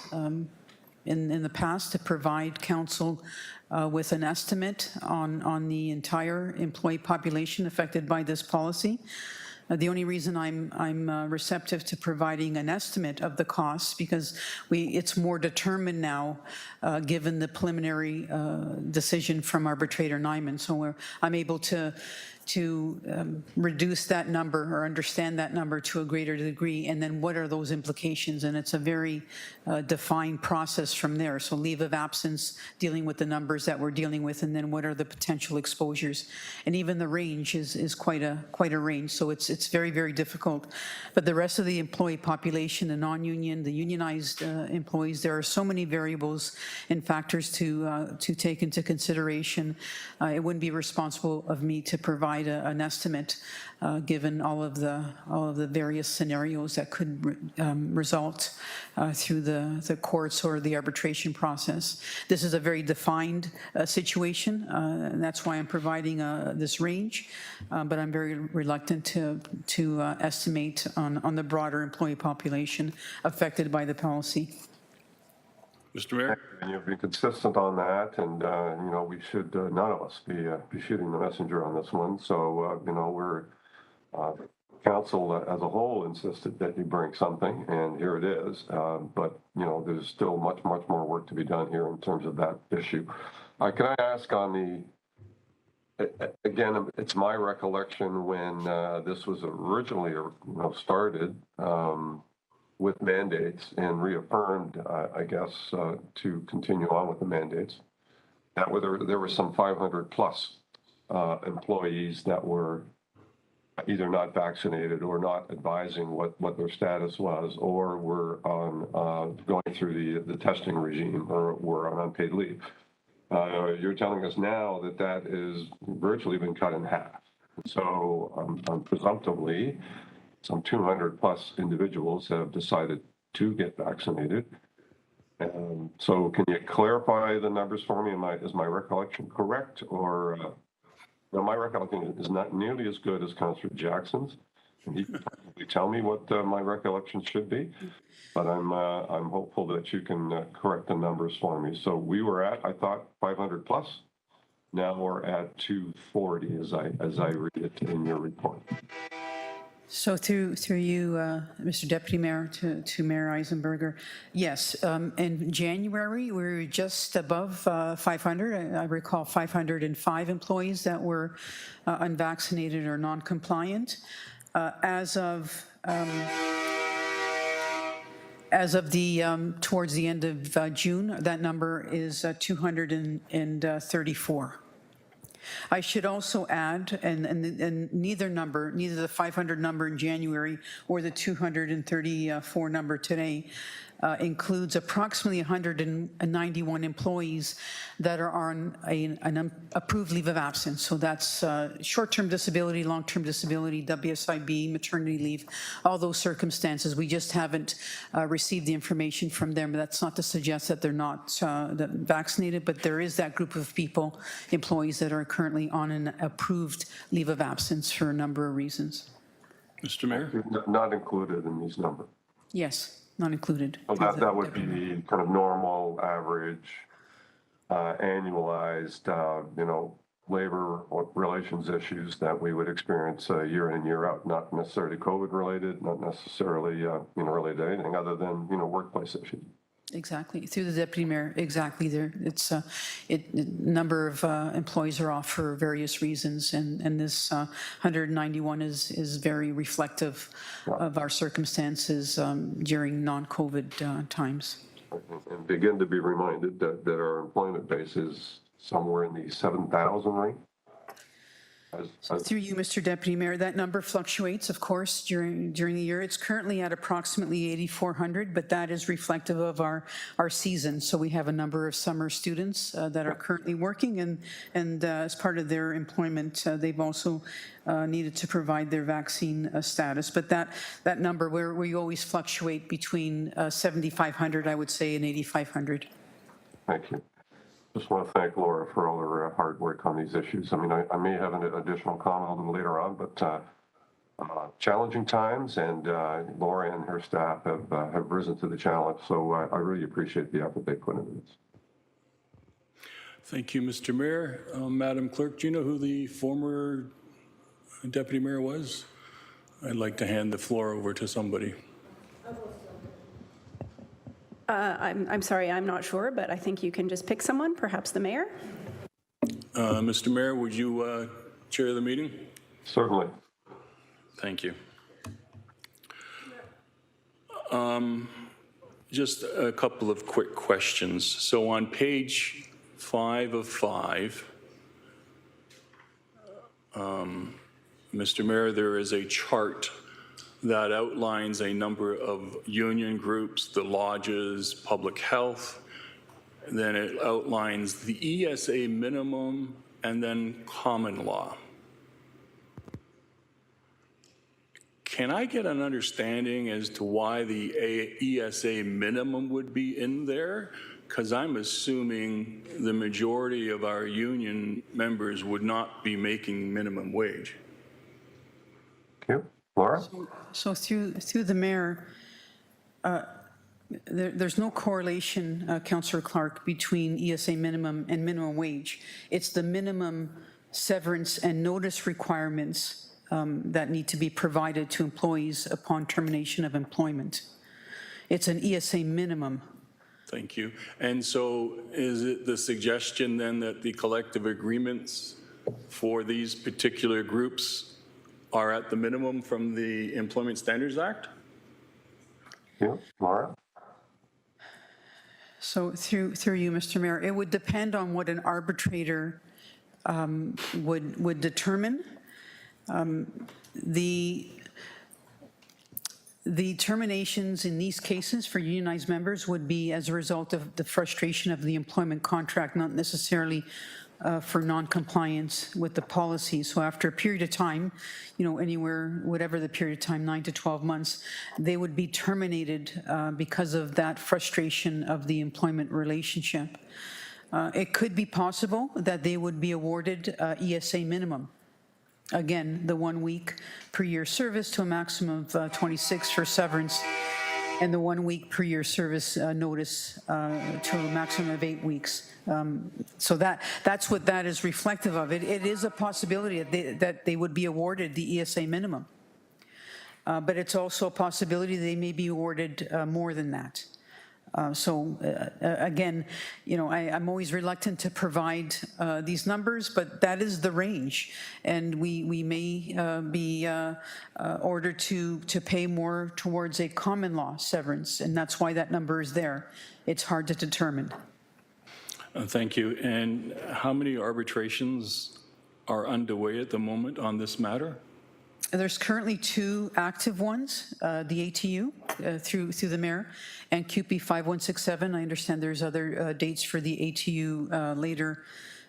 in the past, to provide council with an estimate on the entire employee population affected by this policy. The only reason I'm receptive to providing an estimate of the costs because it's more determined now, given the preliminary decision from arbitrator Nyman. So I'm able to reduce that number or understand that number to a greater degree, and then what are those implications? And it's a very defined process from there. So leave of absence, dealing with the numbers that we're dealing with, and then what are the potential exposures? And even the range is quite a range. So it's very, very difficult. But the rest of the employee population, the non-union, the unionized employees, there are so many variables and factors to take into consideration. It wouldn't be responsible of me to provide provide an estimate given all of the various scenarios that could result through the courts or the arbitration process. This is a very defined situation, and that's why I'm providing this range, but I'm very reluctant to estimate on the broader employee population affected by the policy. Mr. Mayor? And you've been consistent on that, and, you know, we should, none of us be shooting the messenger on this one. So, you know, we're, council as a whole insisted that you bring something, and here it is. But, you know, there's still much more work to be done here in terms of that issue. Can I ask on the, again, it's my recollection when this was originally, you know, started, with mandates and reaffirmed, I guess, to continue on with the mandates, that there were some 500 plus employees that were either not vaccinated or not advising what their status was, or were on going through the testing regime, or were on unpaid leave. You're telling us now that is virtually been cut in half. So presumptively, some 200 plus individuals have decided to get vaccinated. And so can you clarify the numbers for me? Is my recollection correct? Or no, my recollection is not nearly as good as Councillor Jackson's. And he can probably tell me what my recollection should be. But I'm hopeful that you can correct the numbers for me. So we were at, I thought, 500 plus. Now we're at 240 as I read it in your report. So through you, Mr. Deputy Mayor, to Mayor Eisenberger, yes, in January, we were just above 500. I recall 505 employees that were unvaccinated or non-compliant. As of towards the end of June, that number is 234. I should also add, and neither the 500 number in January or the 234 number today includes approximately 191 employees that are on an approved leave of absence. So that's short-term disability, long-term disability, WSIB, maternity leave, all those circumstances. We just haven't received the information from them. That's not to suggest that they're not vaccinated, but there is that group of people, employees that are currently on an approved leave of absence for a number of reasons. Mr. Mayor? Not included in these numbers. Yes. Not included. So that would be the kind of normal, average, annualized, you know, labor relations issues that we would experience year in and year out, not necessarily COVID related, not necessarily, you know, related to anything other than, you know, workplace issues. Exactly. Through the Deputy Mayor, exactly. There, it's a number of employees are off for various reasons, and this 191 is very reflective of our circumstances during non-COVID times. And begin to be reminded that our employment base is somewhere in the 7,000 range. Through you, Mr. Deputy Mayor, that number fluctuates, of course, during the year. It's currently at approximately 8,400, but that is reflective of our season. So we have a number of summer students that are currently working, and as part of their employment, they've also needed to provide their vaccine status. But that number, where we always fluctuate between 7,500, I would say, and 8,500. Thank you. Just want to thank Laura for all her hard work on these issues. I mean, I may have an additional comment a little later on, but challenging times, and Laura and her staff have risen to the challenge. So I really appreciate the effort they put into this. Thank you, Mr. Mayor. Madam Clerk, do you know who the former Deputy Mayor was? I'd like to hand the floor over to somebody. I'm sorry, I'm not sure, but I think you can just pick someone, perhaps the mayor. Mr. Mayor, would you chair the meeting? Certainly. Thank you. Just a couple of quick questions. So on page 5 of 5, Mr. Mayor, there is a chart that outlines a number of union groups, the lodges, public health. Then it outlines the ESA minimum and then common law. can I get an understanding as to why the ESA minimum would be in there? Because I'm assuming the majority of our union members would not be making minimum wage. Thank you. Laura? So through the mayor, there's no correlation, Councillor Clark, between ESA minimum and minimum wage. It's the minimum severance and notice requirements that need to be provided to employees upon termination of employment. It's an ESA minimum. Thank you. And so is it the suggestion then that the collective agreements for these particular groups are at the minimum from the Employment Standards Act? Yeah, Laura? So through you, Mr. Mayor, it would depend on what an arbitrator would determine. The terminations in these cases for unionized members would be as a result of the frustration of the employment contract, not necessarily for non-compliance with the policy. So after a period of time, anywhere, whatever the period of time, 9 to 12 months, they would be terminated because of that frustration of the employment relationship. It could be possible that they would be awarded ESA minimum. Again, the 1 week per year service to a maximum of 26 for severance, and the 1 week per year service notice to a maximum of 8 weeks. So that's what that is reflective of. It is a possibility that they would be awarded the ESA minimum. But it's also a possibility they may be awarded more than that. Again, I'm always reluctant to provide these numbers, but that is the range, and we may be ordered to pay more towards a common law severance, and that's why that number is there. It's hard to determine. Thank you. And how many arbitrations are underway at the moment on this matter? There's currently 2 active ones, the ATU through the mayor, and QP 5167. I understand there's other dates for the ATU later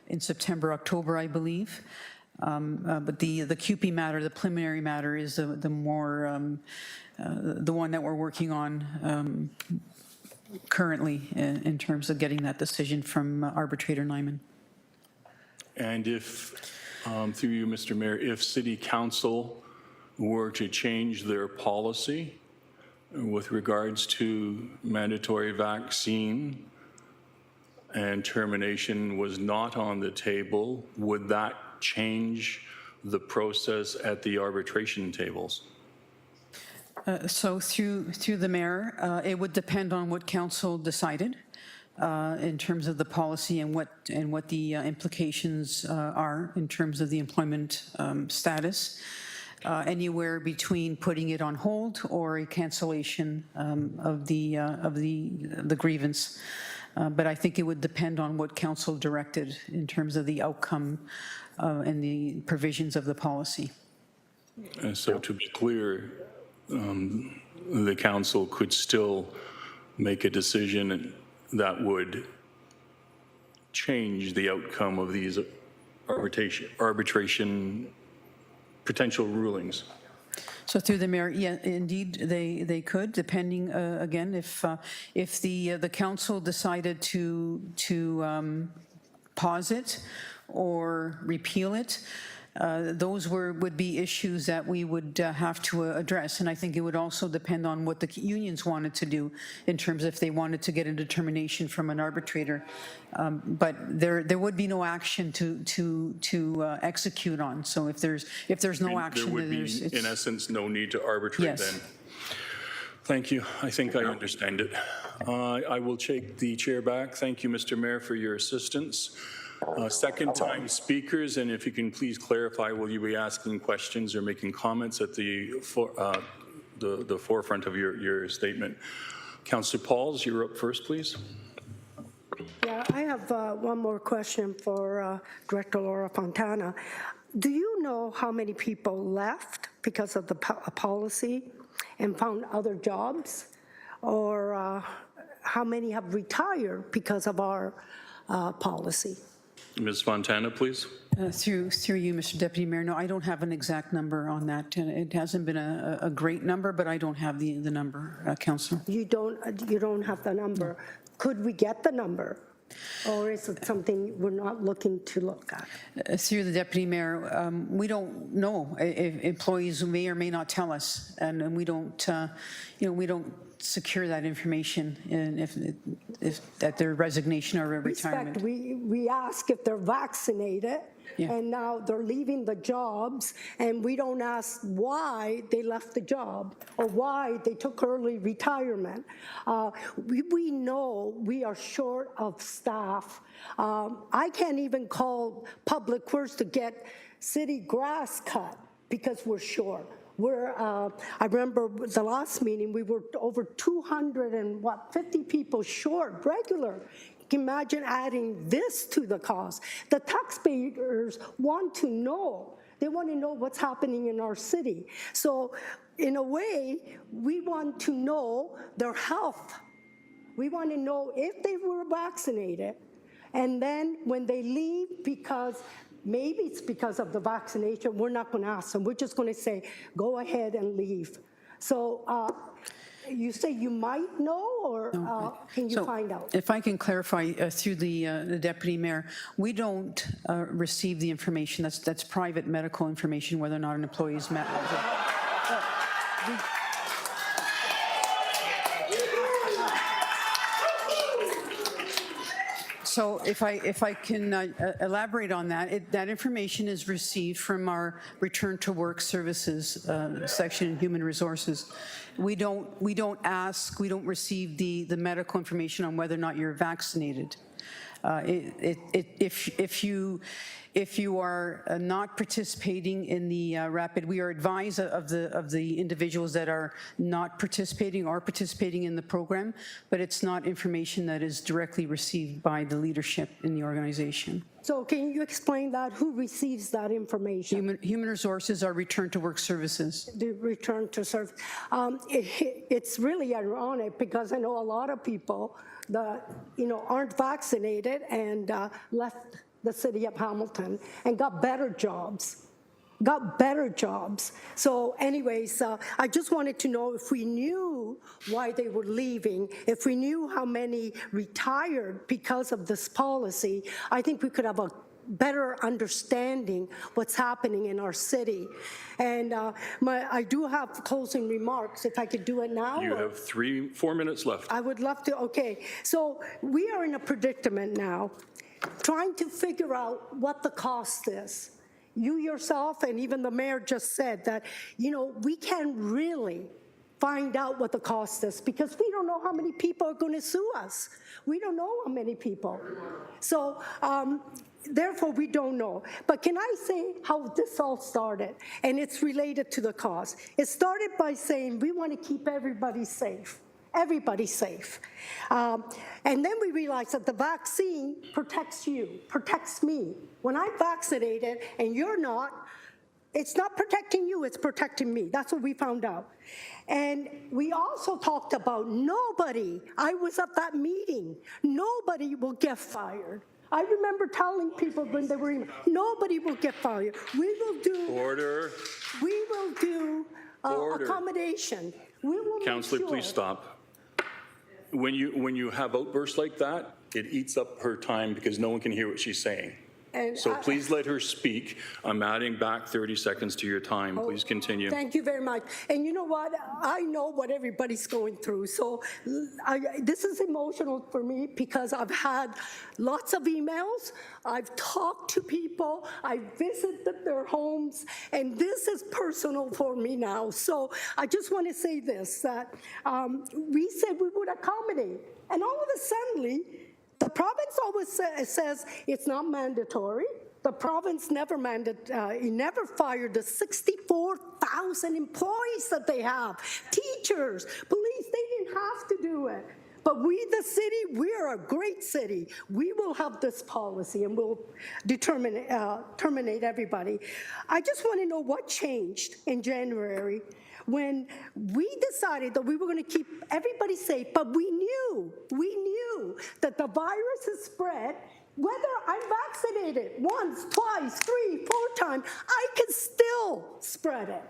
in September, October, I believe. But the QP matter, the preliminary matter, is the more the one that we're working on currently in terms of getting that decision from arbitrator Nyman. And if, through you, Mr. Mayor, if City Council were to change their policy with regards to mandatory vaccine and termination was not on the table, would that change the process at the arbitration tables? So through the mayor, it would depend on what council decided in terms of the policy and what the implications are in terms of the employment status. Anywhere between putting it on hold or a cancellation of the grievance. But I think it would depend on what council directed in terms of the outcome and the provisions of the policy. And so to be clear, the council could still make a decision that would change the outcome of these arbitration potential rulings. So through the mayor, yeah, indeed, they could, depending again if the council decided to pause it or repeal it. Those would be issues that we would have to address, and I think it would also depend on what the unions wanted to do in terms of if they wanted to get a determination from an arbitrator. But there would be no action to execute on. So if there's no action, there would be, in essence, no need to arbitrate. Yes. Then. Thank you. I think I understand it. I will take the chair back. Thank you, Mr. Mayor, for your assistance. Second time speakers, and if you can please clarify, will you be asking questions or making comments at the forefront of your statement? Councillor Pauls, you're up first, please. Yeah, I have one more question for Director Laura Fontana. Do you know how many people left because of the policy and found other jobs? Or how many have retired because of our policy? Ms. Fontana, please. Through you, Mr. Deputy Mayor, no, I don't have an exact number on that. It hasn't been a great number, but I don't have the number, Councillor. You don't have the number. Could we get the number? Or is it something we're not looking to look at? Through the Deputy Mayor, we don't know if employees may or may not tell us, and we don't, we don't secure that information, and if at their resignation or retirement. We ask if they're vaccinated, and now they're leaving the jobs, and we don't ask why they left the job or why they took early retirement. We know we are short of staff. I can't even call Public Works to get city grass cut because we're short. I remember the last meeting, we were over 250 people short, regular. You can imagine adding this to the cost. The taxpayers want to know. They want to know what's happening in our city. So in a way, we want to know their health. We want to know if they were vaccinated. And then when they leave, because maybe it's because of the vaccination, we're not going to ask them. We're just going to say, go ahead and leave. So you say you might know, or can you find out? If I can clarify through the Deputy Mayor, we don't receive the information. That's private medical information, whether or not an employee is met. So if I can elaborate on that, that information is received from our Return to Work Services section in Human Resources. We don't receive the medical information on whether or not you're vaccinated. If you are not participating in the rapid, we are advised of the individuals that are not participating or participating in the program, but it's not information that is directly received by the leadership in the organization. So can you explain that? Who receives that information? Human Resources are Return to Work Services. The Return to Service. It's really ironic because I know a lot of people that aren't vaccinated and left the city of Hamilton and got better jobs. So anyways, I just wanted to know if we knew why they were leaving, if we knew how many retired because of this policy, I think we could have a better understanding what's happening in our city. And I do have closing remarks, if I could do it now. You have 4 minutes left. I would love to. Okay, so we are in a predicament now, trying to figure out what the cost is. You yourself and even the mayor just said that, we can't really find out what the cost is because we don't know how many people are going to sue us. We don't know how many people. So therefore, we don't know. But can I say how this all started? And it's related to the cost. It started by saying we want to keep everybody safe. Everybody's safe. And then we realized that the vaccine protects you, protects me. When I'm vaccinated and you're not, it's not protecting you, it's protecting me. That's what we found out. And we also talked about nobody, I was at that meeting, nobody will get fired. I remember telling people when they were nobody will get fired. We will do Order. We will do accommodation. We will Councillor, please stop. When you have outbursts like that, it eats up her time because no one can hear what she's saying. So please let her speak. I'm adding back 30 seconds to your time. Please continue. Thank you very much. And you know what? I know what everybody's going through. So this is emotional for me because I've had lots of emails. I've talked to people. I visited their homes. And this is personal for me now. So I just want to say this, that we said we would accommodate. And all of a sudden, the province always says it's not mandatory. The province never fired the 64,000 employees that they have. Teachers, police, they didn't have to do it. But we, the city, we're a great city. We will have this policy and we'll terminate everybody. I just want to know what changed in January when we decided that we were going to keep everybody safe, but we knew that the virus has spread, whether I'm did it once, twice, 3, 4 times. I can still spread it.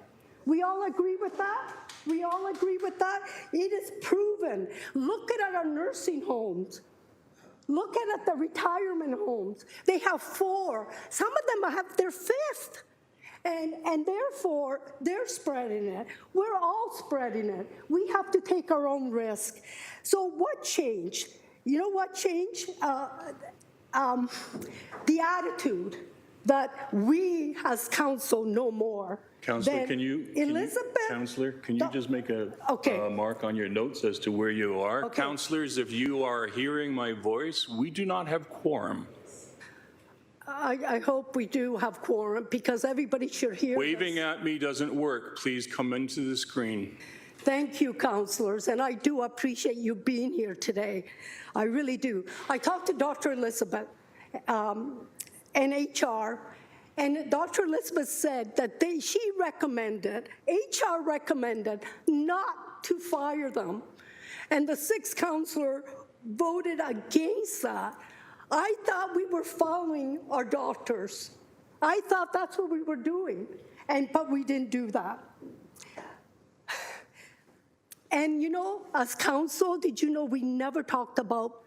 We all agree with that? We all agree with that? It is proven. Look at our nursing homes. Look at the retirement homes. They have 4. Some of them have their 5th. And therefore, they're spreading it. We're all spreading it. We have to take our own risk. So what changed? You know what changed? The attitude that we as council know more. Councillor, can you just make a mark on your notes as to where you are? Okay. Councillors, if you are hearing my voice, we do not have quorum. I hope we do have quorum because everybody should hear Waving this. at me doesn't work. Please come into the screen. Thank you, councillors, and I do appreciate you being here today. I really do. I talked to Dr. Elizabeth and HR, and Dr. Elizabeth said that she recommended, HR recommended not to fire them, and the 6th councillor voted against that. I thought we were following our doctors. I thought that's what we were doing, but we didn't do that. And you know, as council, did you know we never talked about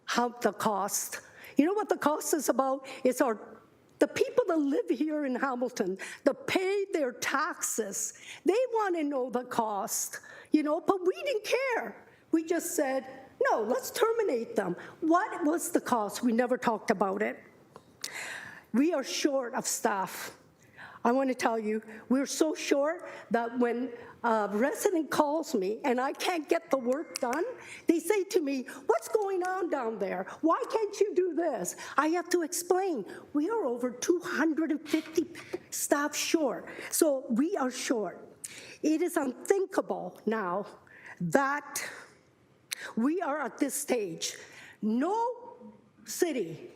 how the cost? You know what the cost is about? It's the people that live here in Hamilton, that pay their taxes. They want to know the cost, you know, but we didn't care. We just said, no, let's terminate them. What was the cost? We never talked about it. We are short of staff. I want to tell you, we're so short that when a resident calls me and I can't get the work done, they say to me, what's going on down there? Why can't you do this? I have to explain. We are over 250 staff short. So we are short. It is unthinkable now that we are at this stage. No city,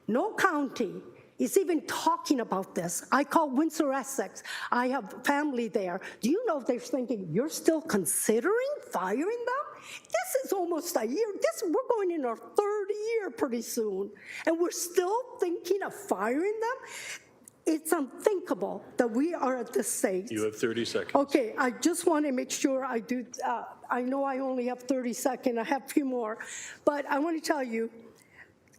no county is even talking about this. I call Windsor, Essex. I have family there. Do you know they're thinking, you're still considering firing them? This is almost a year. We're going in our 3rd year pretty soon, and we're still thinking of firing them? It's unthinkable that we are at this stage. You have 30 seconds. Okay, I just want to make sure I do. I know I only have 30 seconds. I have a few more. But I want to tell you,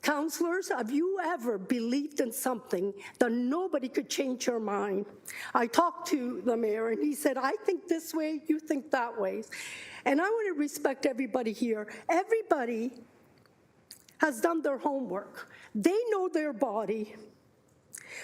councillors, have you ever believed in something that nobody could change your mind? I talked to the mayor, and he said, I think this way, you think that way. And I want to respect everybody here. Everybody has done their homework. They know their body.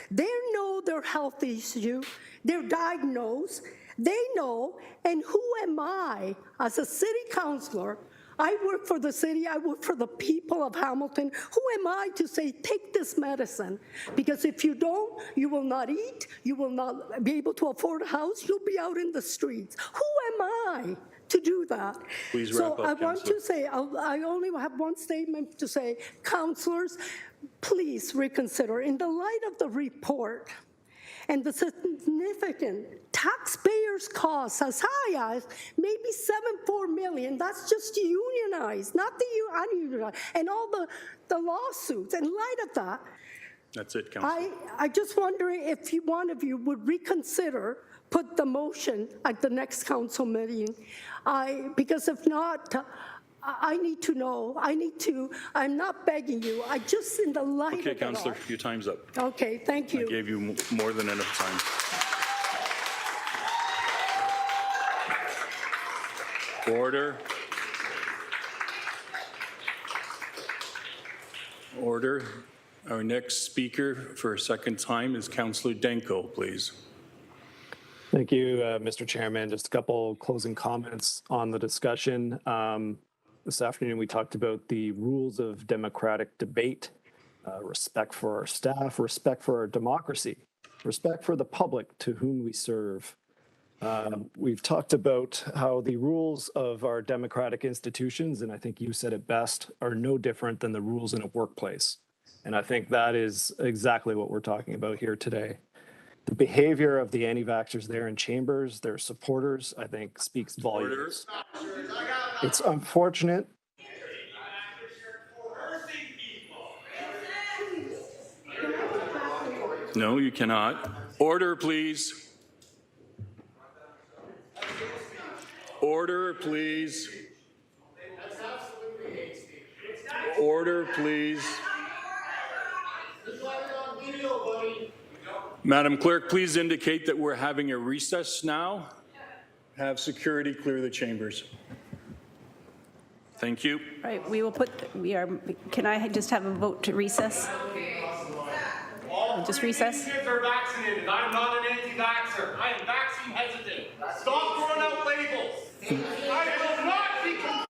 They know their health issue. They're diagnosed. They know. And who am I as a city councillor? I work for the city. I work for the people of Hamilton. Who am I to say, take this medicine? Because if you don't, you will not eat. You will not be able to afford a house. You'll be out in the streets. Who am I to do that? Please wrap up, I want Councillor. to say, I only have one statement to say. Councillors, please reconsider. In the light of the report and the significant taxpayers' costs as high as maybe $7.4 million, that's just unionized, not the ununionized, and all the lawsuits. In light of that, That's it, Councillor. I just wonder if one of you would reconsider, put the motion at the next council meeting, because if not, I need to know. I'm not begging you. I just, in the light Okay, of it Councillor, all. your time's up. Okay, thank you. I gave you more than enough time. Order. Order. Our next speaker for a second time is Councillor Danko, please. Thank you, Mr. Chairman. Just a couple closing comments on the discussion. This afternoon, we talked about the rules of democratic debate, respect for our staff, respect for our democracy, respect for the public to whom we serve. We've talked about how the rules of our democratic institutions, and I think you said it best, are no different than the rules in a workplace. And I think that is exactly what we're talking about here today. The behavior of the anti-vaxxers there in chambers, their supporters, I think speaks volumes. It's unfortunate. No, you cannot. Order, please. Order, please. Order, please. Madam Clerk, please indicate that we're having a recess now. Have security clear the chambers. Thank you. All right, can I just have a vote to recess? Just recess? Kids are vaccinated. I'm not an anti-vaxxer. I am vaccine hesitant. Stop throwing out labels. I will not be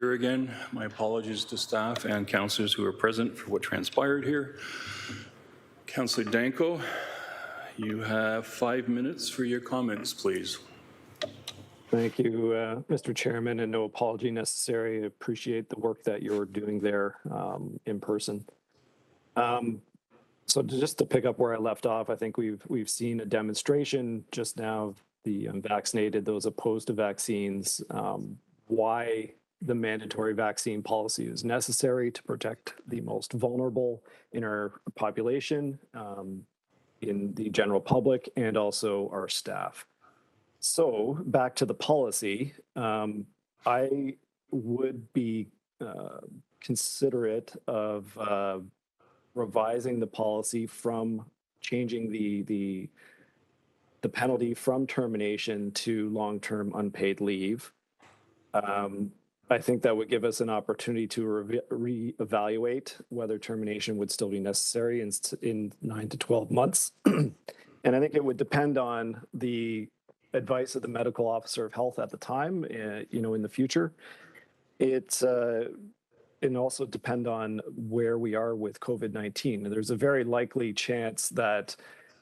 Here again, my apologies to staff and councillors who are present for what transpired here. Councillor Danko, you have 5 minutes for your comments, please. Thank you, Mr. Chairman, and no apology necessary. I appreciate the work that you're doing there in person. So just to pick up where I left off, I think we've seen a demonstration just now of the unvaccinated, those opposed to vaccines, why the mandatory vaccine policy is necessary to protect the most vulnerable in our population, in the general public, and also our staff. So back to the policy, I would be considerate of revising the policy from changing the penalty from termination to long-term unpaid leave. I think that would give us an opportunity to reevaluate whether termination would still be necessary in 9 to 12 months. And I think it would depend on the advice of the medical officer of health at the time, in the future. It's and also depend on where we are with COVID-19. There's a very likely chance that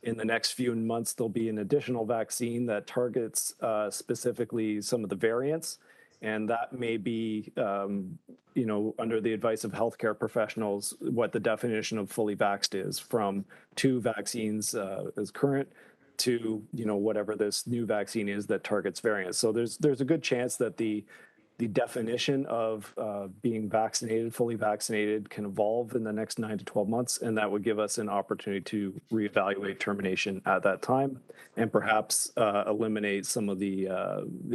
in the next few months, there'll be an additional vaccine that targets specifically some of the variants. And that may be, under the advice of healthcare professionals, what the definition of fully vaxxed is, from 2 vaccines as current to, whatever this new vaccine is that targets variants. So there's a good chance that the definition of being vaccinated, fully vaccinated, can evolve in the next 9 to 12 months, and that would give us an opportunity to reevaluate termination at that time, and perhaps eliminate some of the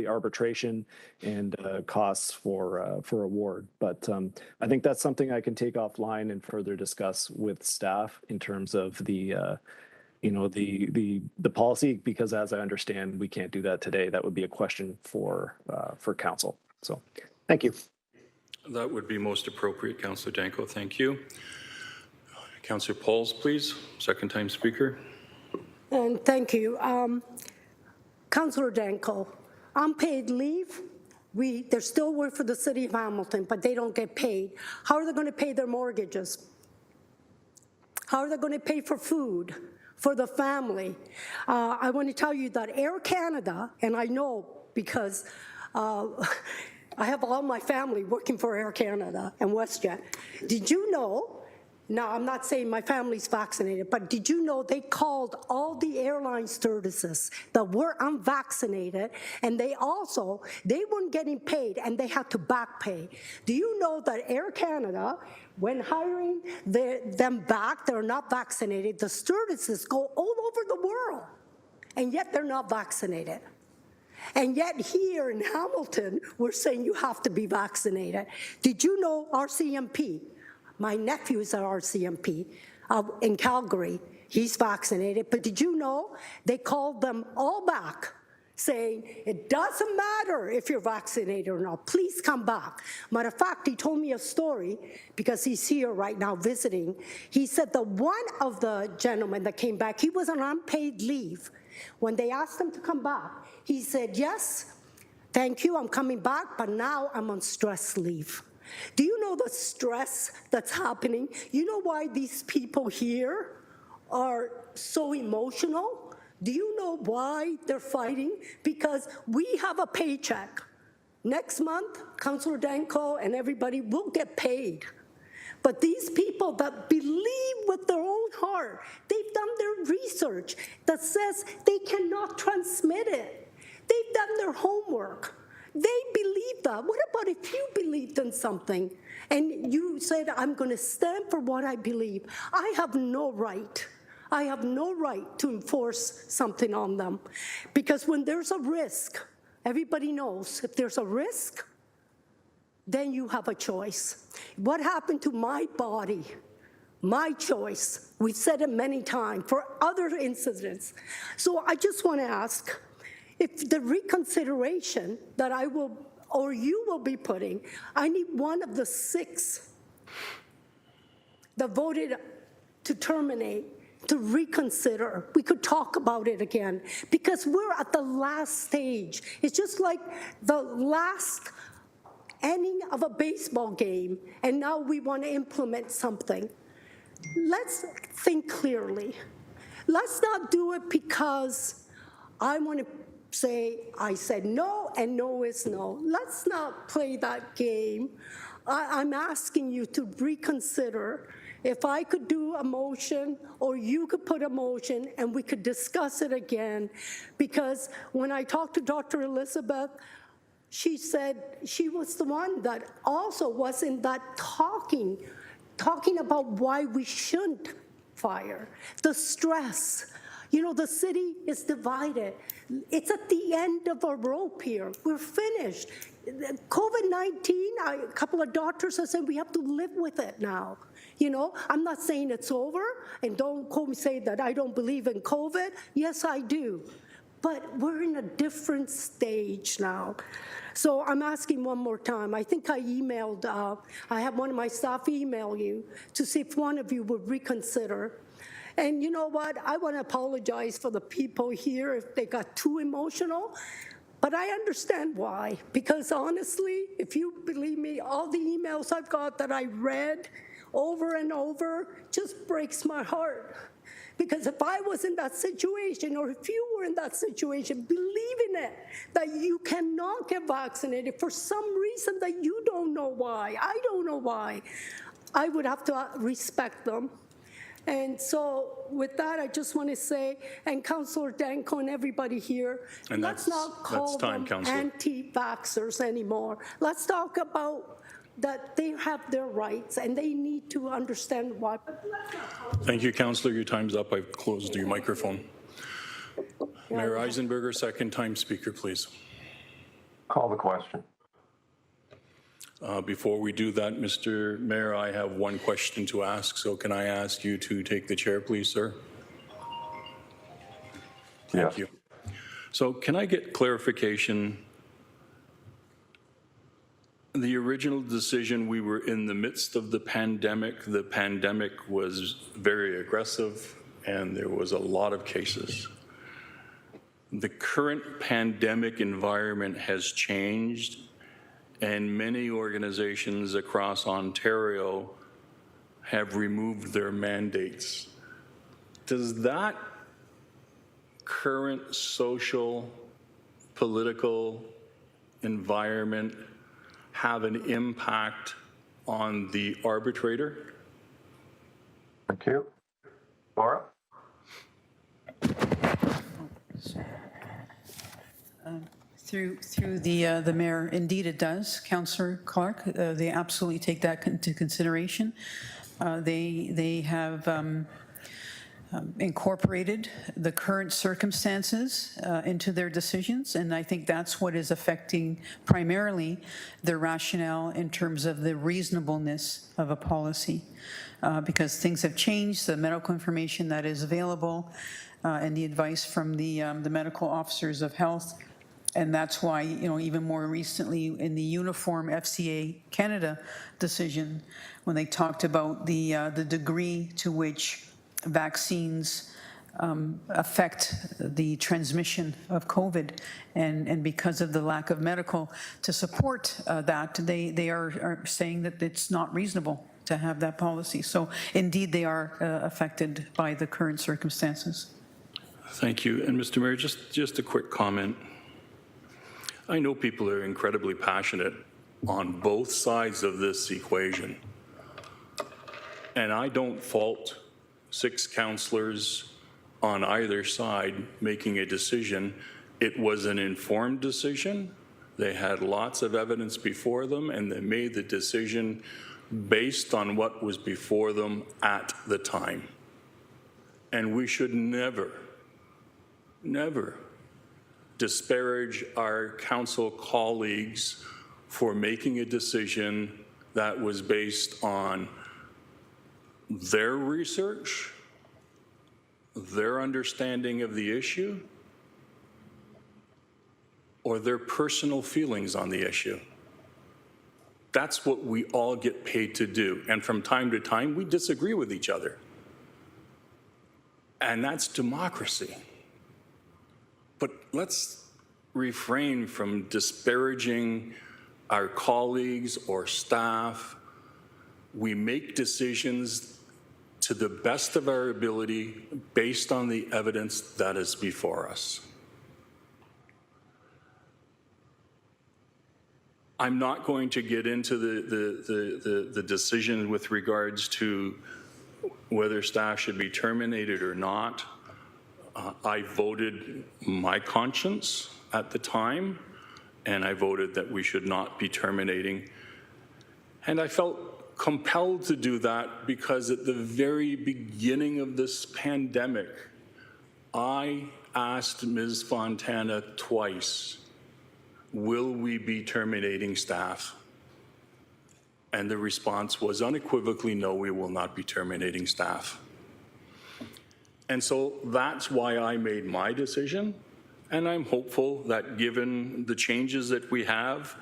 arbitration and costs for award. But I think that's something I can take offline and further discuss with staff in terms of the policy, because as I understand, we can't do that today. That would be a question for council. So, thank you. That would be most appropriate, Councillor Danko. Thank you. Councillor Pauls, please. Second time speaker. And thank you. Councillor Danko, unpaid leave, there's still work for the city of Hamilton, but they don't get paid. How are they going to pay their mortgages? How are they going to pay for food for the family? I want to tell you that Air Canada, and I know because I have all my family working for Air Canada and WestJet. Did you know, now I'm not saying my family's vaccinated, but did you know they called all the airline stewardesses that were unvaccinated, and they weren't getting paid and they had to back pay? Do you know that Air Canada, when hiring them back, they're not vaccinated, the stewardesses go all over the world, and yet they're not vaccinated. And yet here in Hamilton, we're saying you have to be vaccinated. Did you know RCMP? My nephew is at RCMP in Calgary. He's vaccinated. But did you know they called them all back, saying, it doesn't matter if you're vaccinated or not. Please come back. Matter of fact, he told me a story, because he's here right now visiting. He said that one of the gentlemen that came back, he was on unpaid leave. When they asked him to come back, he said, yes, thank you, I'm coming back, but now I'm on stress leave. Do you know the stress that's happening? You know why these people here are so emotional? Do you know why they're fighting? Because we have a paycheck. Next month, Councillor Danko and everybody will get paid. But these people that believe with their own heart, they've done their research that says they cannot transmit it. They've done their homework. They believe that. What about if you believed in something and you said, I'm going to stand for what I believe? I have no right. I have no right to enforce something on them. Because when there's a risk, everybody knows if there's a risk, then you have a choice. What happened to my body? My choice. We've said it many times for other incidents. So I just want to ask, if the reconsideration that I will, or you will be putting, I need one of the 6 that voted to terminate, to reconsider. We could talk about it again, because we're at the last stage. It's just like the last ending of a baseball game, and now we want to implement something. Let's think clearly. Let's not do it because I want to say I said no and no is no. Let's not play that game. I'm asking you to reconsider. If I could do a motion or you could put a motion and we could discuss it again, because when I talked to Dr. Elizabeth, she said she was the one that also was in that talking about why we shouldn't fire, the stress. You know, the city is divided. It's at the end of a rope here. We're finished. COVID-19, a couple of doctors have said we have to live with it now. You know, I'm not saying it's over, and don't quote me say that I don't believe in COVID. Yes, I do. But we're in a different stage now. So I'm asking one more time. I think I emailed, I have one of my staff email you to see if one of you would reconsider. And you know what? I want to apologize for the people here if they got too emotional. But I understand why. Because honestly, if you believe me, all the emails I've got that I read over and over just breaks my heart. Because if I was in that situation, or if you were in that situation, believe in it, that you cannot get vaccinated for some reason that you don't know why, I don't know why, I would have to respect them. And so with that, I just want to say, and Councillor Danko and everybody here, And let's not call them anti-vaxxers anymore. Let's talk about that they have their rights and they need to understand why. But let's not call them. Thank you, Councillor. Your time's up. I've closed your microphone. Mayor Eisenberger, second time speaker, please. Call the question. Before we do that, Mr. Mayor, I have one question to ask. So can I ask you to take the chair, please, sir? Thank you. So can I get clarification? The original decision, we were in the midst of the pandemic. The pandemic was very aggressive and there was a lot of cases. The current pandemic environment has changed and many organizations across Ontario have removed their mandates. Does that current social, political environment have an impact on the arbitrator? Thank you. Laura? Through the mayor, indeed it does, Councillor Clark. They absolutely take that into consideration. They have incorporated the current circumstances into their decisions, and I think that's what is affecting primarily their rationale in terms of the reasonableness of a policy, because things have changed, the medical information that is available, and the advice from the medical officers of health. And that's why, you know, even more recently in the uniform FCA Canada decision, when they talked about the degree to which vaccines affect the transmission of COVID, and because of the lack of medical to support that, they are saying that it's not reasonable to have that policy. So indeed, they are affected by the current circumstances. Thank you. And Mr. Mayor, just a quick comment. I know people are incredibly passionate on both sides of this equation. And I don't fault 6 councillors on either side making a decision. It was an informed decision. They had lots of evidence before them, and they made the decision based on what was before them at the time. And we should never, never disparage our council colleagues for making a decision that was based on their research, their understanding of the issue, or their personal feelings on the issue. That's what we all get paid to do. And from time to time, we disagree with each other. And that's democracy. But let's refrain from disparaging our colleagues or staff, we make decisions to the best of our ability based on the evidence that is before us. I'm not going to get into the decision with regards to whether staff should be terminated or not. I voted my conscience at the time, and I voted that we should not be terminating. And I felt compelled to do that because at the very beginning of this pandemic, I asked Ms. Fontana twice, will we be terminating staff? And the response was unequivocally, no, we will not be terminating staff. And so that's why I made my decision. And I'm hopeful that given the changes that we have,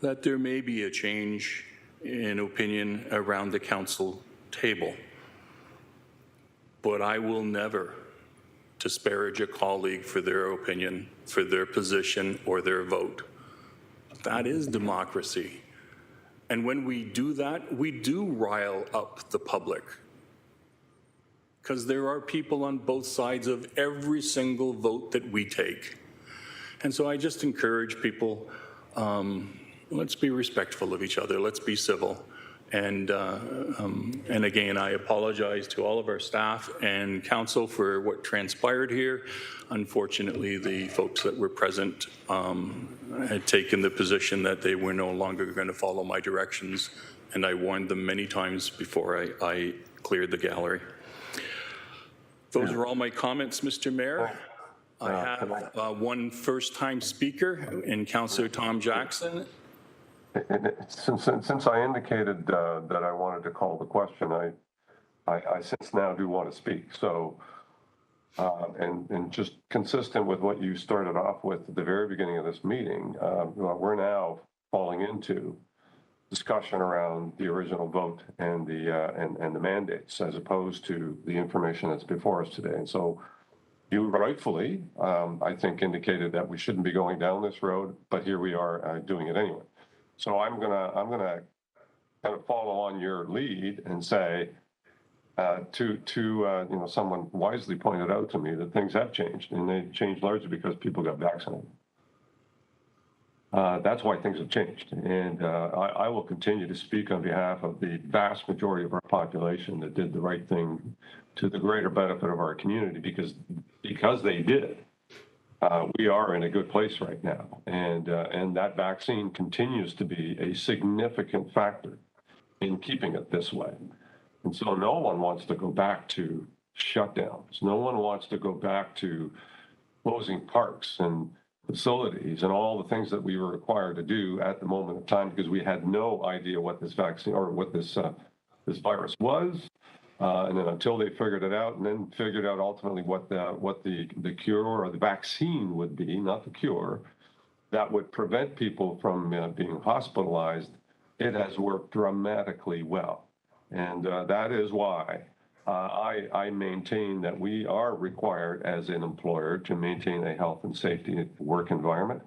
that there may be a change in opinion around the council table. But I will never disparage a colleague for their opinion, for their position, or their vote. That is democracy. And when we do that, we do rile up the public, because there are people on both sides of every single vote that we take. And so I just encourage people, let's be respectful of each other, let's be civil. And again, I apologize to all of our staff and council for what transpired here. Unfortunately, the folks that were present had taken the position that they were no longer going to follow my directions, and I warned them many times before I cleared the gallery. Those are all my comments, Mr. Mayor. I have one first-time speaker in Councillor Tom Jackson. Since I indicated that I wanted to call the question, I since now do want to speak. So, and just consistent with what you started off with at the very beginning of this meeting, we're now falling into discussion around the original vote and the mandates, as opposed to the information that's before us today. And so, you rightfully, I think, indicated that we shouldn't be going down this road, but here we are doing it anyway. So I'm gonna kind of follow on your lead and say someone wisely pointed out to me that things have changed, and they changed largely because people got vaccinated. That's why things have changed, and I will continue to speak on behalf of the vast majority of our population that did the right thing to the greater benefit of our community, because they did. We are in a good place right now, and that vaccine continues to be a significant factor in keeping it this way. And so no one wants to go back to shutdowns. No one wants to go back to closing parks and facilities and all the things that we were required to do at the moment of time, because we had no idea what this vaccine or what this virus was. And then until they figured it out, and then figured out ultimately what the cure or the vaccine would be, not the cure, that would prevent people from being hospitalized, it has worked dramatically well. And that is why I maintain that we are required as an employer to maintain a health and safety work environment.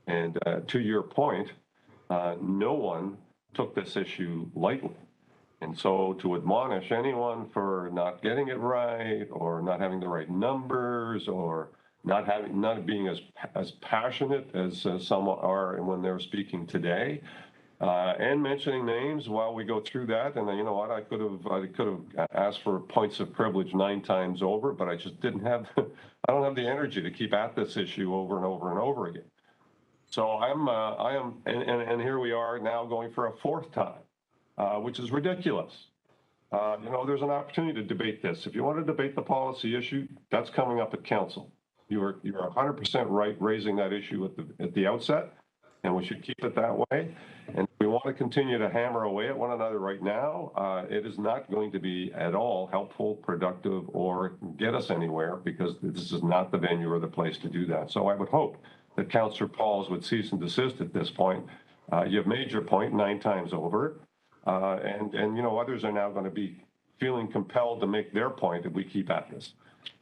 And to your point, no one took this issue lightly. And so to admonish anyone for not getting it right, or not having the right numbers, or not being as passionate as some are when they're speaking today, and mentioning names while we go through that. And you know what, I could have asked for points of privilege 9 times over, but I just didn't have I don't have the energy to keep at this issue over and over and over again. So I am, and here we are now going for a 4th time. Which is ridiculous. There's an opportunity to debate this. If you want to debate the policy issue, that's coming up at council. You're 100% right raising that issue at the outset, and we should keep it that way. And if we want to continue to hammer away at one another right now, it is not going to be at all helpful, productive, or get us anywhere, because this is not the venue or the place to do that. So I would hope that Councillor Pauls would cease and desist at this point. You've made your point 9 times over. And others are now going to be feeling compelled to make their point if we keep at this.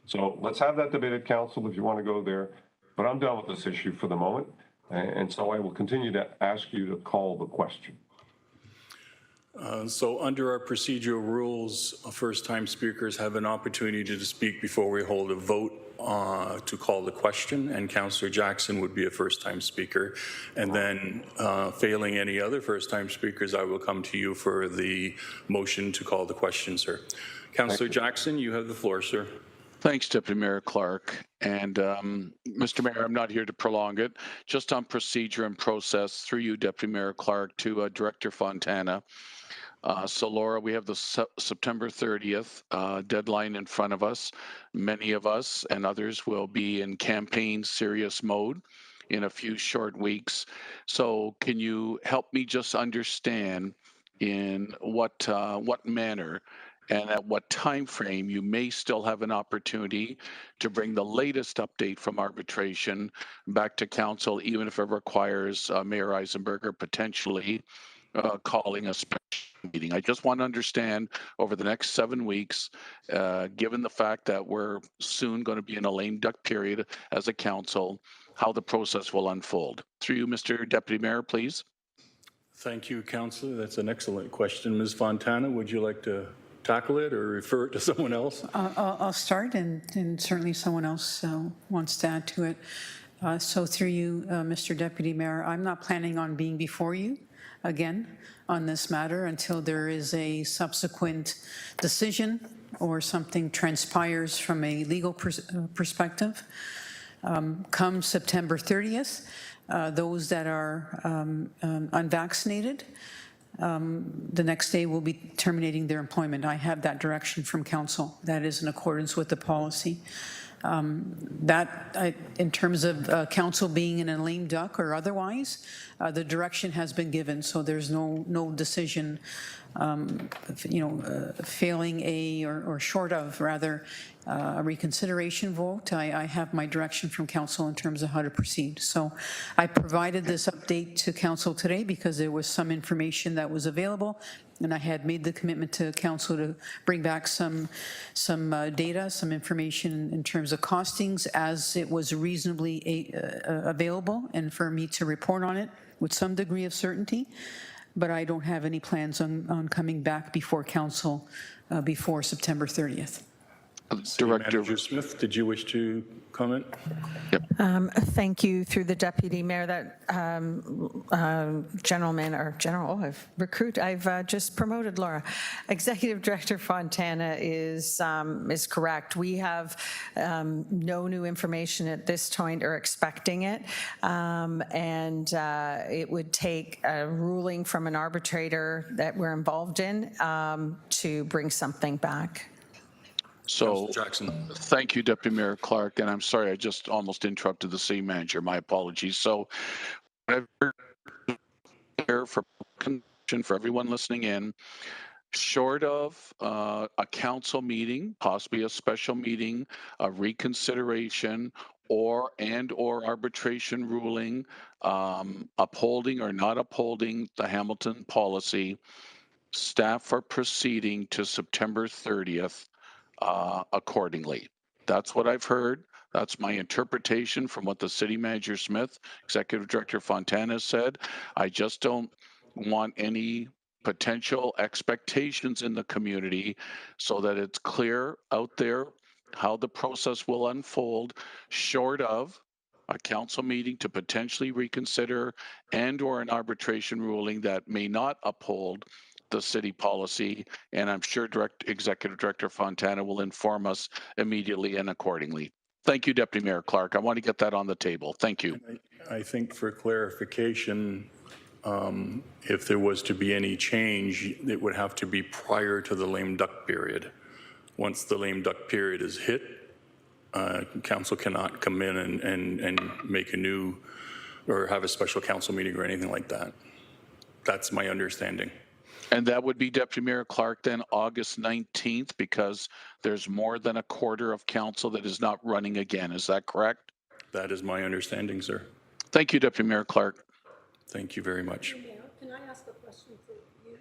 So let's have that debate at council if you want to go there. But I'm done with this issue for the moment. And so I will continue to ask you to call the question. So under our procedural rules, first-time speakers have an opportunity to speak before we hold a vote to call the question, and Councillor Jackson would be a first-time speaker. And then failing any other first-time speakers, I will come to you for the motion to call the question, sir. Councillor Jackson, you have the floor, sir. Thanks, Deputy Mayor Clark. And Mr. Mayor, I'm not here to prolong it. Just on procedure and process, through you, Deputy Mayor Clark, to Director Fontana. So Laura, we have the September 30th deadline in front of us. Many of us and others will be in campaign serious mode in a few short weeks. So can you help me just understand in what manner and at what time frame you may still have an opportunity to bring the latest update from arbitration back to council, even if it requires Mayor Eisenberger potentially calling a special meeting. I just want to understand over the next 7 weeks, given the fact that we're soon going to be in a lame duck period as a council, how the process will unfold. Through you, Mr. Deputy Mayor, please. Thank you, Councillor. That's an excellent question. Ms. Fontana, would you like to tackle it or refer it to someone else? I'll start, and certainly someone else wants to add to it. So through you, Mr. Deputy Mayor, I'm not planning on being before you again on this matter until there is a subsequent decision or something transpires from a legal perspective. Come September 30th, those that are unvaccinated, the next day will be terminating their employment. I have that direction from council. That is in accordance with the policy. In terms of council being in a lame duck or otherwise, the direction has been given, so there's no decision, failing or short of rather a reconsideration vote. I have my direction from council in terms of how to proceed. So I provided this update to council today because there was some information that was available, and I had made the commitment to council to bring back some data, some information in terms of costings as it was reasonably available, and for me to report on it with some degree of certainty. But I don't have any plans on coming back before council before September 30th. Director Manager Smith, did you wish to comment? Thank you. Through the Deputy Mayor, that gentleman or general, I've just promoted Laura. Executive Director Fontana is correct. We have no new information at this point or expecting it, and it would take a ruling from an arbitrator that we're involved in to bring something back. So, thank you, Deputy Mayor Clark, and I'm sorry I just almost interrupted the city manager. My apologies. So, for everyone listening in, short of a council meeting, possibly a special meeting, a reconsideration, or arbitration ruling, upholding or not upholding the Hamilton policy, staff are proceeding to September 30th. Accordingly. That's what I've heard. That's my interpretation from what the City Manager Smith, Executive Director Fontana said. I just don't want any potential expectations in the community so that it's clear out there how the process will unfold, short of a council meeting to potentially reconsider and/or an arbitration ruling that may not uphold the city policy, and I'm sure Executive Director Fontana will inform us immediately and accordingly. Thank you, Deputy Mayor Clark. I want to get that on the table. Thank you. I think for clarification, if there was to be any change, it would have to be prior to the lame duck period. Once the lame duck period is hit, council cannot come in and make a new or have a special council meeting or anything like that. That's my understanding. And that would be, Deputy Mayor Clark, then August 19th, because there's more than a quarter of council that is not running again. Is that correct? That is my understanding, sir. Thank you, Deputy Mayor Clark. Thank you very much. Can I ask a question for you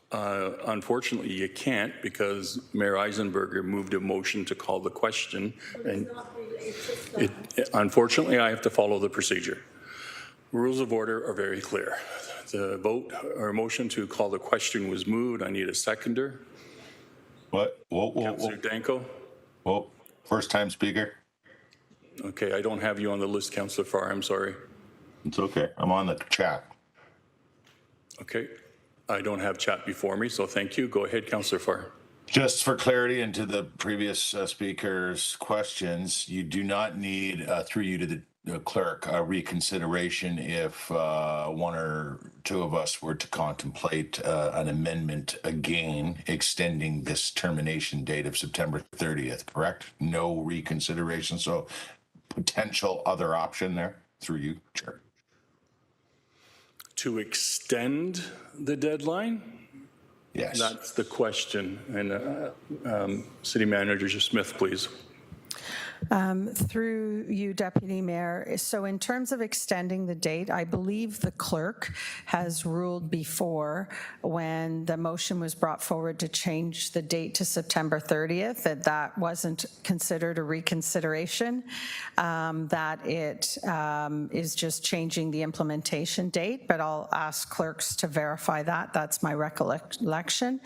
to Unfortunately, you can't because Mayor Eisenberger moved a motion to call the question. And unfortunately, I have to follow the procedure. Rules of order are very clear. The vote or motion to call the question was moved. I need a seconder. What? Whoa, Councillor Danko. Whoa, first time speaker. Okay, I don't have you on the list, Councillor Farr. I'm sorry. It's okay. I'm on the chat. Okay. I don't have chat before me, so thank you. Go ahead, Councillor Farr. Just for clarity and to the previous speaker's questions, you do not need, through you to the clerk, a reconsideration if one or two of us were to contemplate an amendment again, extending this termination date of September 30th, correct? No reconsideration, so potential other option there through you, Chair. To extend the deadline? Yes. That's the question. And City Manager Smith, please. Through you, Deputy Mayor. So in terms of extending the date, I believe the clerk has ruled before when the motion was brought forward to change the date to September 30th, that wasn't considered a reconsideration, that it is just changing the implementation date, but I'll ask clerks to verify that. That's my recollection.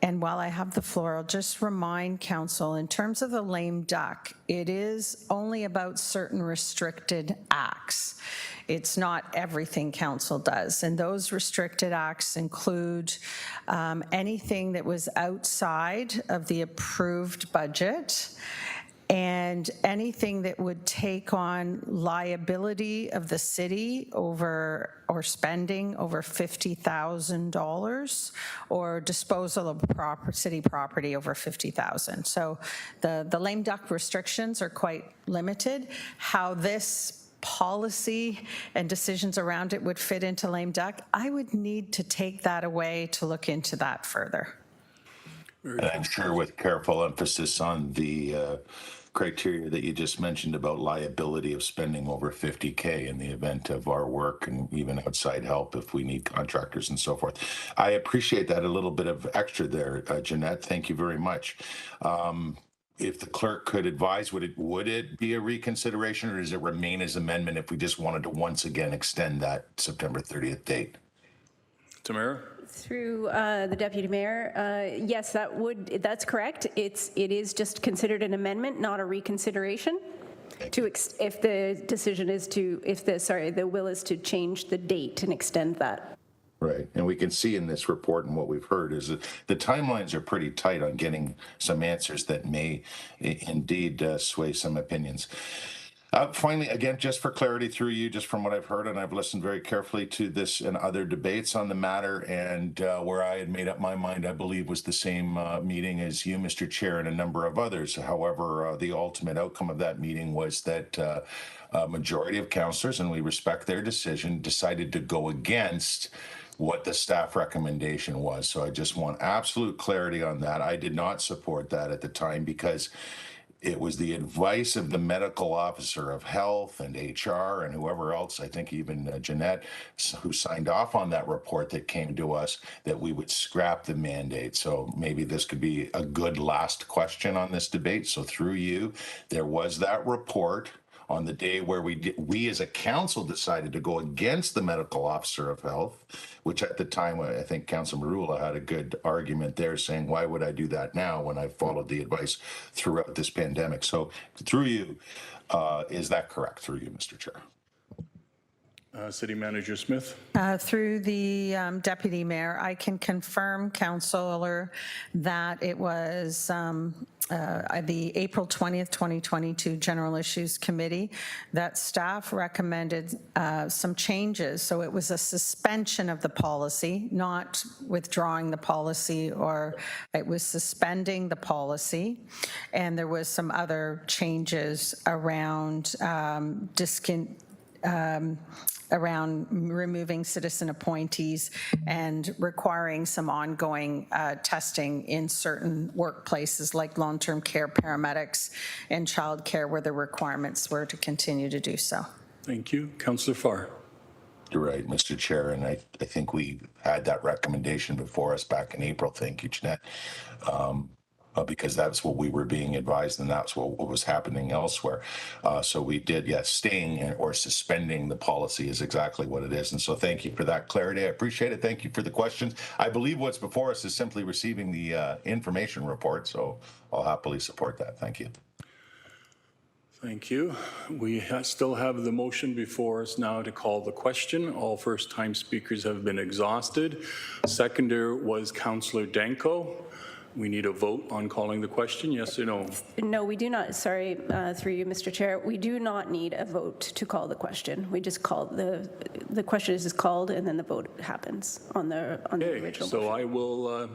And while I have the floor, I'll just remind Council, in terms of the lame duck, it is only about certain restricted acts. It's not everything Council does. And those restricted acts include anything that was outside of the approved budget, and anything that would take on liability of the city over or spending over $50,000 or disposal of city property over $50,000. So the lame duck restrictions are quite limited. How this policy and decisions around it would fit into lame duck, I would need to take that away to look into that further. And I'm sure with careful emphasis on the criteria that you just mentioned about liability of spending over 50K in the event of our work and even outside help if we need contractors and so forth. I appreciate that a little bit of extra there, Jeanette. Thank you very much. If the clerk could advise, would it be a reconsideration, or does it remain as amendment if we just wanted to once again extend that September 30th date? Tamara? Through the Deputy Mayor, yes, that's correct. It is just considered an amendment, not a reconsideration. If the decision is to, the will is to change the date and extend that. Right, and we can see in this report and what we've heard is that the timelines are pretty tight on getting some answers that may indeed sway some opinions. Finally, again, just for clarity through you, just from what I've heard, and I've listened very carefully to this and other debates on the matter, and where I had made up my mind, I believe, was the same meeting as you, Mr. Chair, and a number of others. However, the ultimate outcome of that meeting was that a majority of councillors, and we respect their decision, decided to go against what the staff recommendation was. So I just want absolute clarity on that. I did not support that at the time because it was the advice of the medical officer of health and HR and whoever else, I think even Jeanette, who signed off on that report that came to us, that we would scrap the mandate. So maybe this could be a good last question on this debate. So through you, there was that report on the day where we as a council decided to go against the medical officer of health, which at the time, I think Councillor Marula had a good argument there saying, why would I do that now when I followed the advice throughout this pandemic? So through you, is that correct? Through you, Mr. Chair. City Manager Smith. Through the Deputy Mayor, I can confirm, Councillor, that it was the April 20th, 2022 General Issues Committee that staff recommended some changes. So it was a suspension of the policy, not withdrawing the policy, or it was suspending the policy. And there was some other changes around around removing citizen appointees and requiring some ongoing testing in certain workplaces like long-term care paramedics and childcare where the requirements were to continue to do so. Thank you. Councillor Farr. You're right, Mr. Chair, and I think we had that recommendation before us back in April. Thank you, Jeanette. Because that's what we were being advised, and that's what was happening elsewhere. So we did, yes, staying or suspending the policy is exactly what it is. And so thank you for that clarity. I appreciate it. Thank you for the questions. I believe what's before us is simply receiving the information report, so I'll happily support that. Thank you. Thank you. We still have the motion before us now to call the question. All first-time speakers have been exhausted. Seconder was Councillor Danko. We need a vote on calling the question, yes or no? No, we do not. Sorry, through you, Mr. Chair. We do not need a vote to call the question. We just call the question is called and then the vote happens on the original. So motion. I will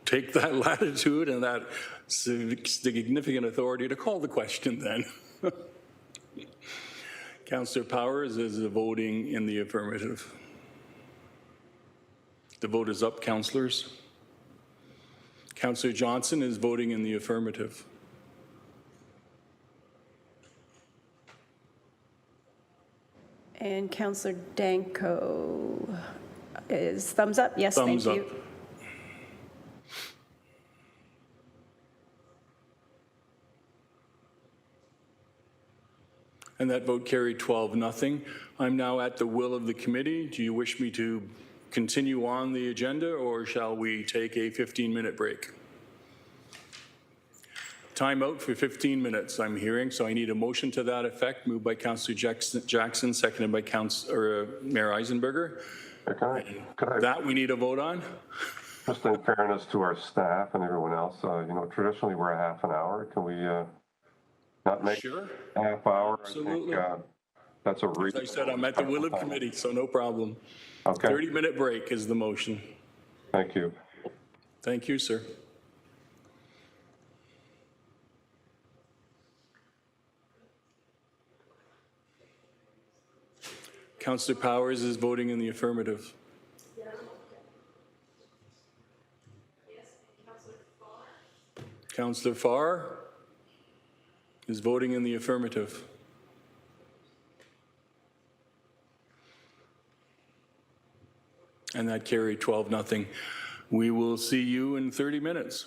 take that latitude and that significant authority to call the question then. Councillor Powers is voting in the affirmative. The vote is up, councillors. Councillor Johnson is voting in the affirmative. And Councillor Danko is thumbs up. Yes, thumbs thank up. you. And that vote carried 12-0. I'm now at the will of the committee. Do you wish me to continue on the agenda, or shall we take a 15-minute break? Time out for 15 minutes, I'm hearing, so I need a motion to that effect, moved by Councillor Jackson, seconded by Mayor Eisenberger. That we need a vote on? Just in fairness to our staff and everyone else, traditionally we're a half an hour. Can we not make sure. A half hour? Absolutely. I think that's a As I said, I'm at the will of committee, so no problem. Okay. 30-minute break is the motion. Thank you. Thank you, sir. Councillor Powers is voting in the affirmative. Councillor Farr is voting in the affirmative. And that carried 12-0. We will see you in 30 minutes.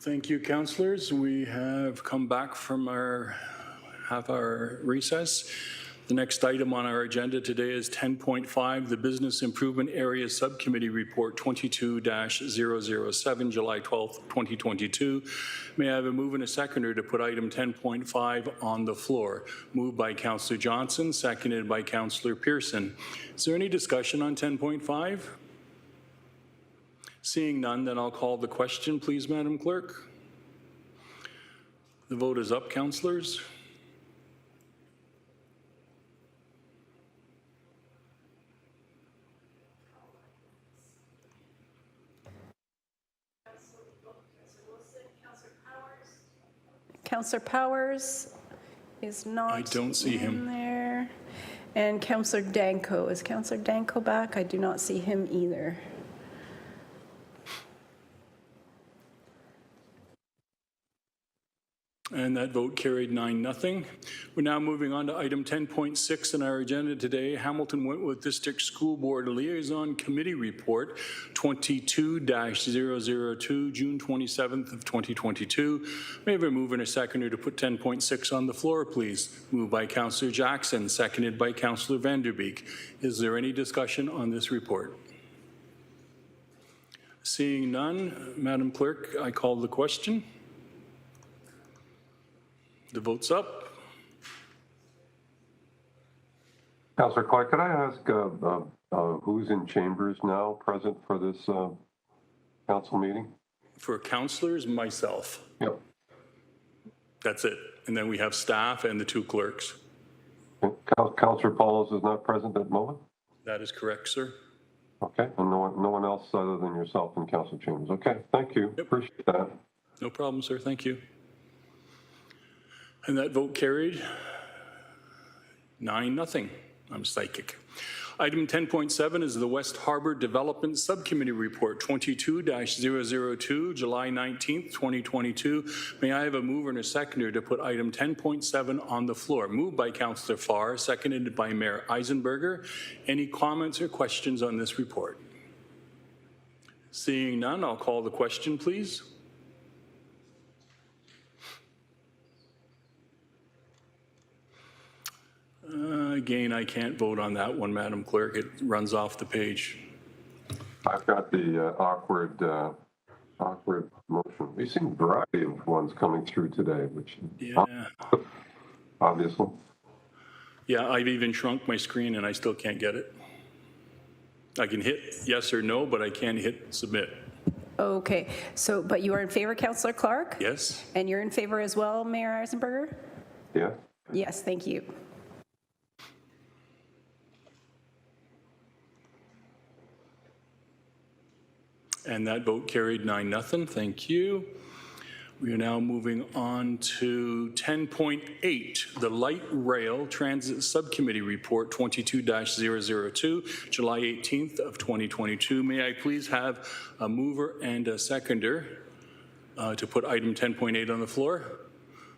Thank you, councillors. We have come back from our half-hour recess. The next item on our agenda today is 10.5, the Business Improvement Area Subcommittee Report 22-007, July 12th, 2022. May I have a move and a seconder to put item 10.5 on the floor? Moved by Councillor Johnson, seconded by Councillor Pearson. Is there any discussion on 10.5? Seeing none, then I'll call the question, please, Madam Clerk. The vote is up, councillors. Councillor Powers is not I don't see him there. And Councillor Danko. Is Councillor Danko back? I do not see him either. And that vote carried 9-0. We're now moving on to item 10.6 in our agenda today, Hamilton Wentworth District School Board Liaison Committee Report 22-002, June 27th of 2022. May I have a mover and a seconder to put 10.6 on the floor, please? Moved by Councillor Jackson, seconded by Councillor Vanderbeek. Is there any discussion on this report? Seeing none, Madam Clerk, I call the question. The vote's up. Councillor Clark, could I ask who's in chambers now present for this council meeting? For councillors, myself. Yep. That's it. And then we have staff and the two clerks. Councillor Paulos is not present at the moment? That is correct, sir. Okay, and no one else other than yourself in council chambers. Okay, thank you. Yep. Appreciate that. No problem, sir. Thank you. And that vote carried 9-0. I'm psychic. Item 10.7 is the West Harbour Development Subcommittee Report 22-002, July 19th, 2022. May I have a mover and a seconder to put item 10.7 on the floor? Moved by Councillor Farr, seconded by Mayor Eisenberger. Any comments or questions on this report? Seeing none, I'll call the question, please. Again, I can't vote on that one, Madam Clerk. It runs off the page. I've got the awkward motion. We've seen a variety of ones coming through today, which obviously. Yeah, I've even shrunk my screen and I still can't get it. I can hit yes or no, but I can't hit submit. Okay, so, but you are in favor, Councillor Clark? Yes. And you're in favor as well, Mayor Eisenberger? Yeah. Yes, thank you. And that vote carried 9-0. Thank you. We are now moving on to 10.8, the Light Rail Transit Subcommittee Report 22-002, July 18th of 2022. May I please have a mover and a seconder to put item 10.8 on the floor?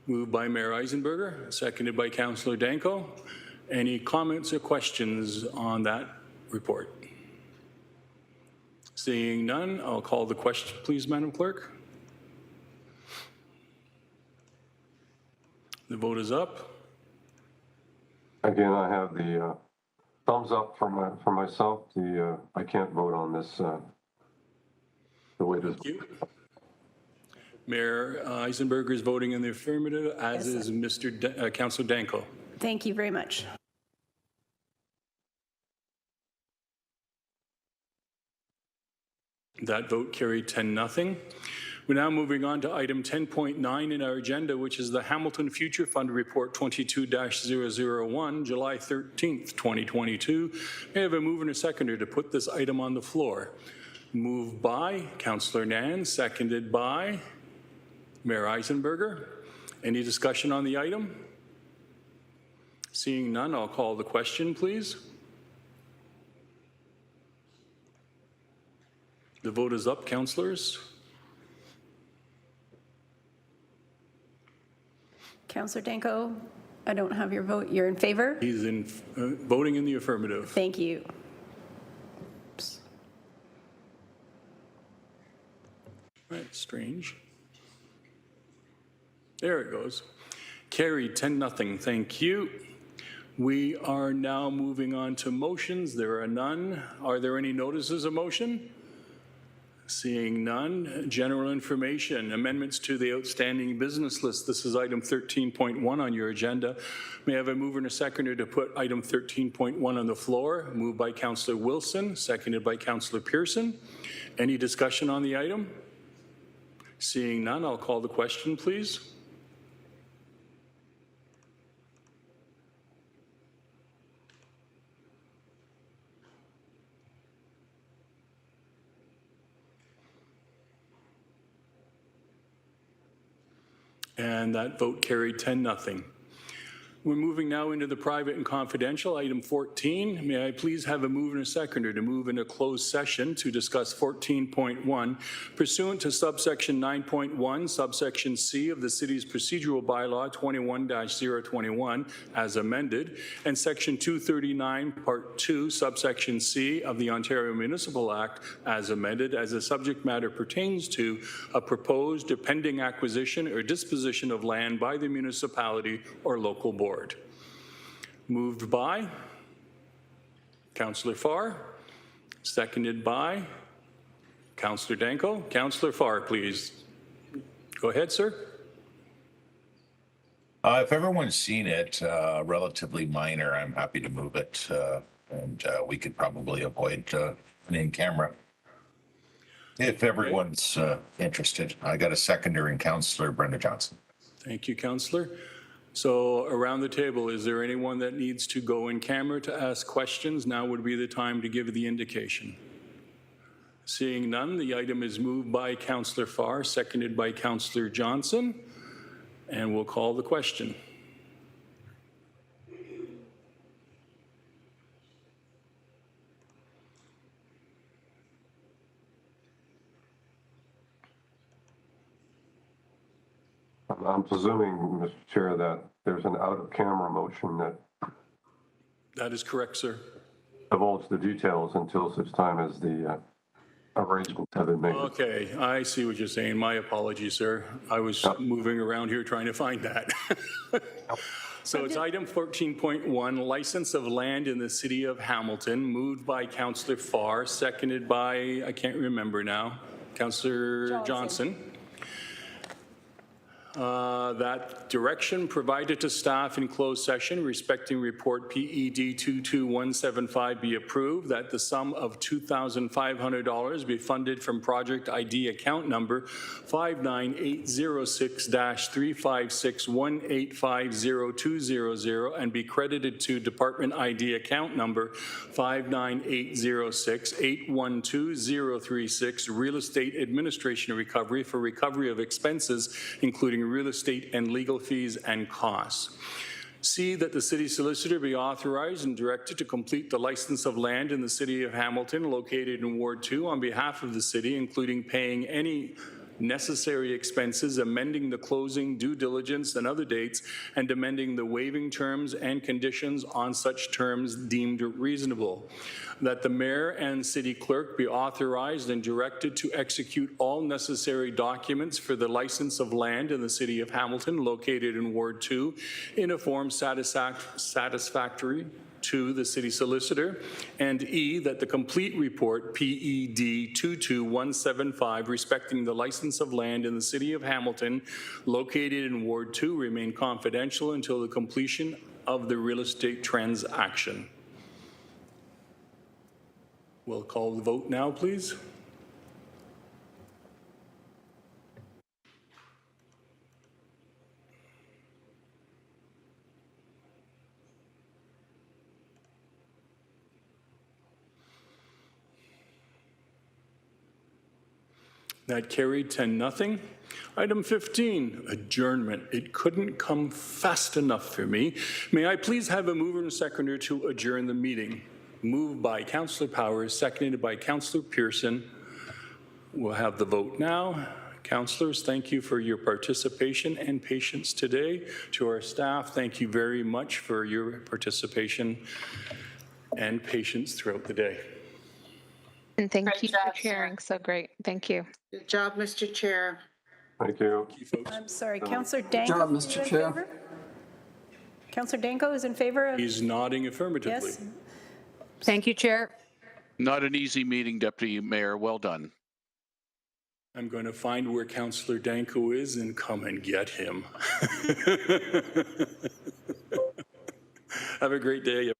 Moved by Mayor Eisenberger, seconded by Councillor Danko. Any comments or questions on that report? Seeing none, I'll call the question, please, Madam Clerk. The vote is up. Again, I have the thumbs up for myself. I can't vote on this the way it is. Thank you. Mayor Eisenberger is voting in the affirmative, as is Mr. Councillor Danko. Thank you very much. That vote carried 10-0. We're now moving on to item 10.9 in our agenda, which is the Hamilton Future Fund Report 22-001, July 13th, 2022. May I have a mover and a seconder to put this item on the floor? Moved by Councillor Nan, seconded by Mayor Eisenberger. Any discussion on the item? Seeing none, I'll call the question, please. The vote is up, councillors. Councillor Danko, I don't have your vote. You're in favor? He's in voting in the affirmative. Thank you. Right, strange. There it goes. Carried 10-0. Thank you. We are now moving on to motions. There are none. Are there any notices of motion? Seeing none. General information, amendments to the outstanding business list. This is item 13.1 on your agenda. May I have a mover and a seconder to put item 13.1 on the floor? Moved by Councillor Wilson, seconded by Councillor Pearson. Any discussion on the item? Seeing none, I'll call the question, please. And that vote carried 10-0. We're moving now into the private and confidential, item 14. May I please have a mover and a seconder to move into closed session to discuss 14.1 pursuant to subsection 9.1, subsection C of the city's procedural bylaw 21-021 as amended, and section 239, part 2, subsection C of the Ontario Municipal Act as amended, as the subject matter pertains to a proposed or pending acquisition or disposition of land by the municipality or local board. Moved by Councillor Farr, seconded by Councillor Danko. Councillor Farr, please. Go ahead, sir. If everyone's seen it, relatively minor, I'm happy to move it, and we could probably avoid an in-camera. If everyone's interested. I got a seconder in Councillor Brenda Johnson. Thank you, Councillor. So around the table, is there anyone that needs to go in camera to ask questions? Now would be the time to give the indication. Seeing none, the item is moved by Councillor Farr, seconded by Councillor Johnson, and we'll call the question. I'm presuming, Mr. Chair, that there's an out-of-camera motion that That is correct, sir. divulges the details until such time as the arrangements have been made. Okay, I see what you're saying. My apologies, sir. I was moving around here trying to find that. So it's item 14.1, license of land in the city of Hamilton, moved by Councillor Farr, seconded by, I can't remember now, Councillor Johnson. That direction provided to staff in closed session respecting report PED 22175 be approved, that the sum of $2,500 be funded from project ID account number 59806-356-1850200 and be credited to department ID account number 59806-812-036 real estate administration recovery for recovery of expenses including real estate and legal fees and costs. C, that the city solicitor be authorized and directed to complete the license of land in the city of Hamilton located in Ward 2 on behalf of the city, including paying any necessary expenses, amending the closing, due diligence, and other dates, and amending the waiving terms and conditions on such terms deemed reasonable. That the mayor and city clerk be authorized and directed to execute all necessary documents for the license of land in the city of Hamilton located in Ward 2 in a form satisfactory to the city solicitor, and E, that the complete report PED 22175 respecting the license of land in the city of Hamilton located in Ward 2 remain confidential until the completion of the real estate transaction. We'll call the vote now, please. That carried 10-0. Item 15, adjournment. It couldn't come fast enough for me. May I please have a mover and seconder to adjourn the meeting? Moved by Councillor Powers, seconded by Councillor Pearson. We'll have the vote now. Councillors, thank you for your participation and patience today. To our staff, thank you very much for your participation and patience throughout the day. And thank you for sharing. So great. Thank you. Good job, Mr. Chair. Thank you. I'm sorry, Councillor Danko. job, are you Mr. in Chair. favor? Councillor Danko is in favor of? He's nodding affirmatively. Yes. Thank you, Chair. Not an easy meeting, Deputy Mayor. Well done. I'm going to find where Councillor Danko is and come and get him. Have a great day.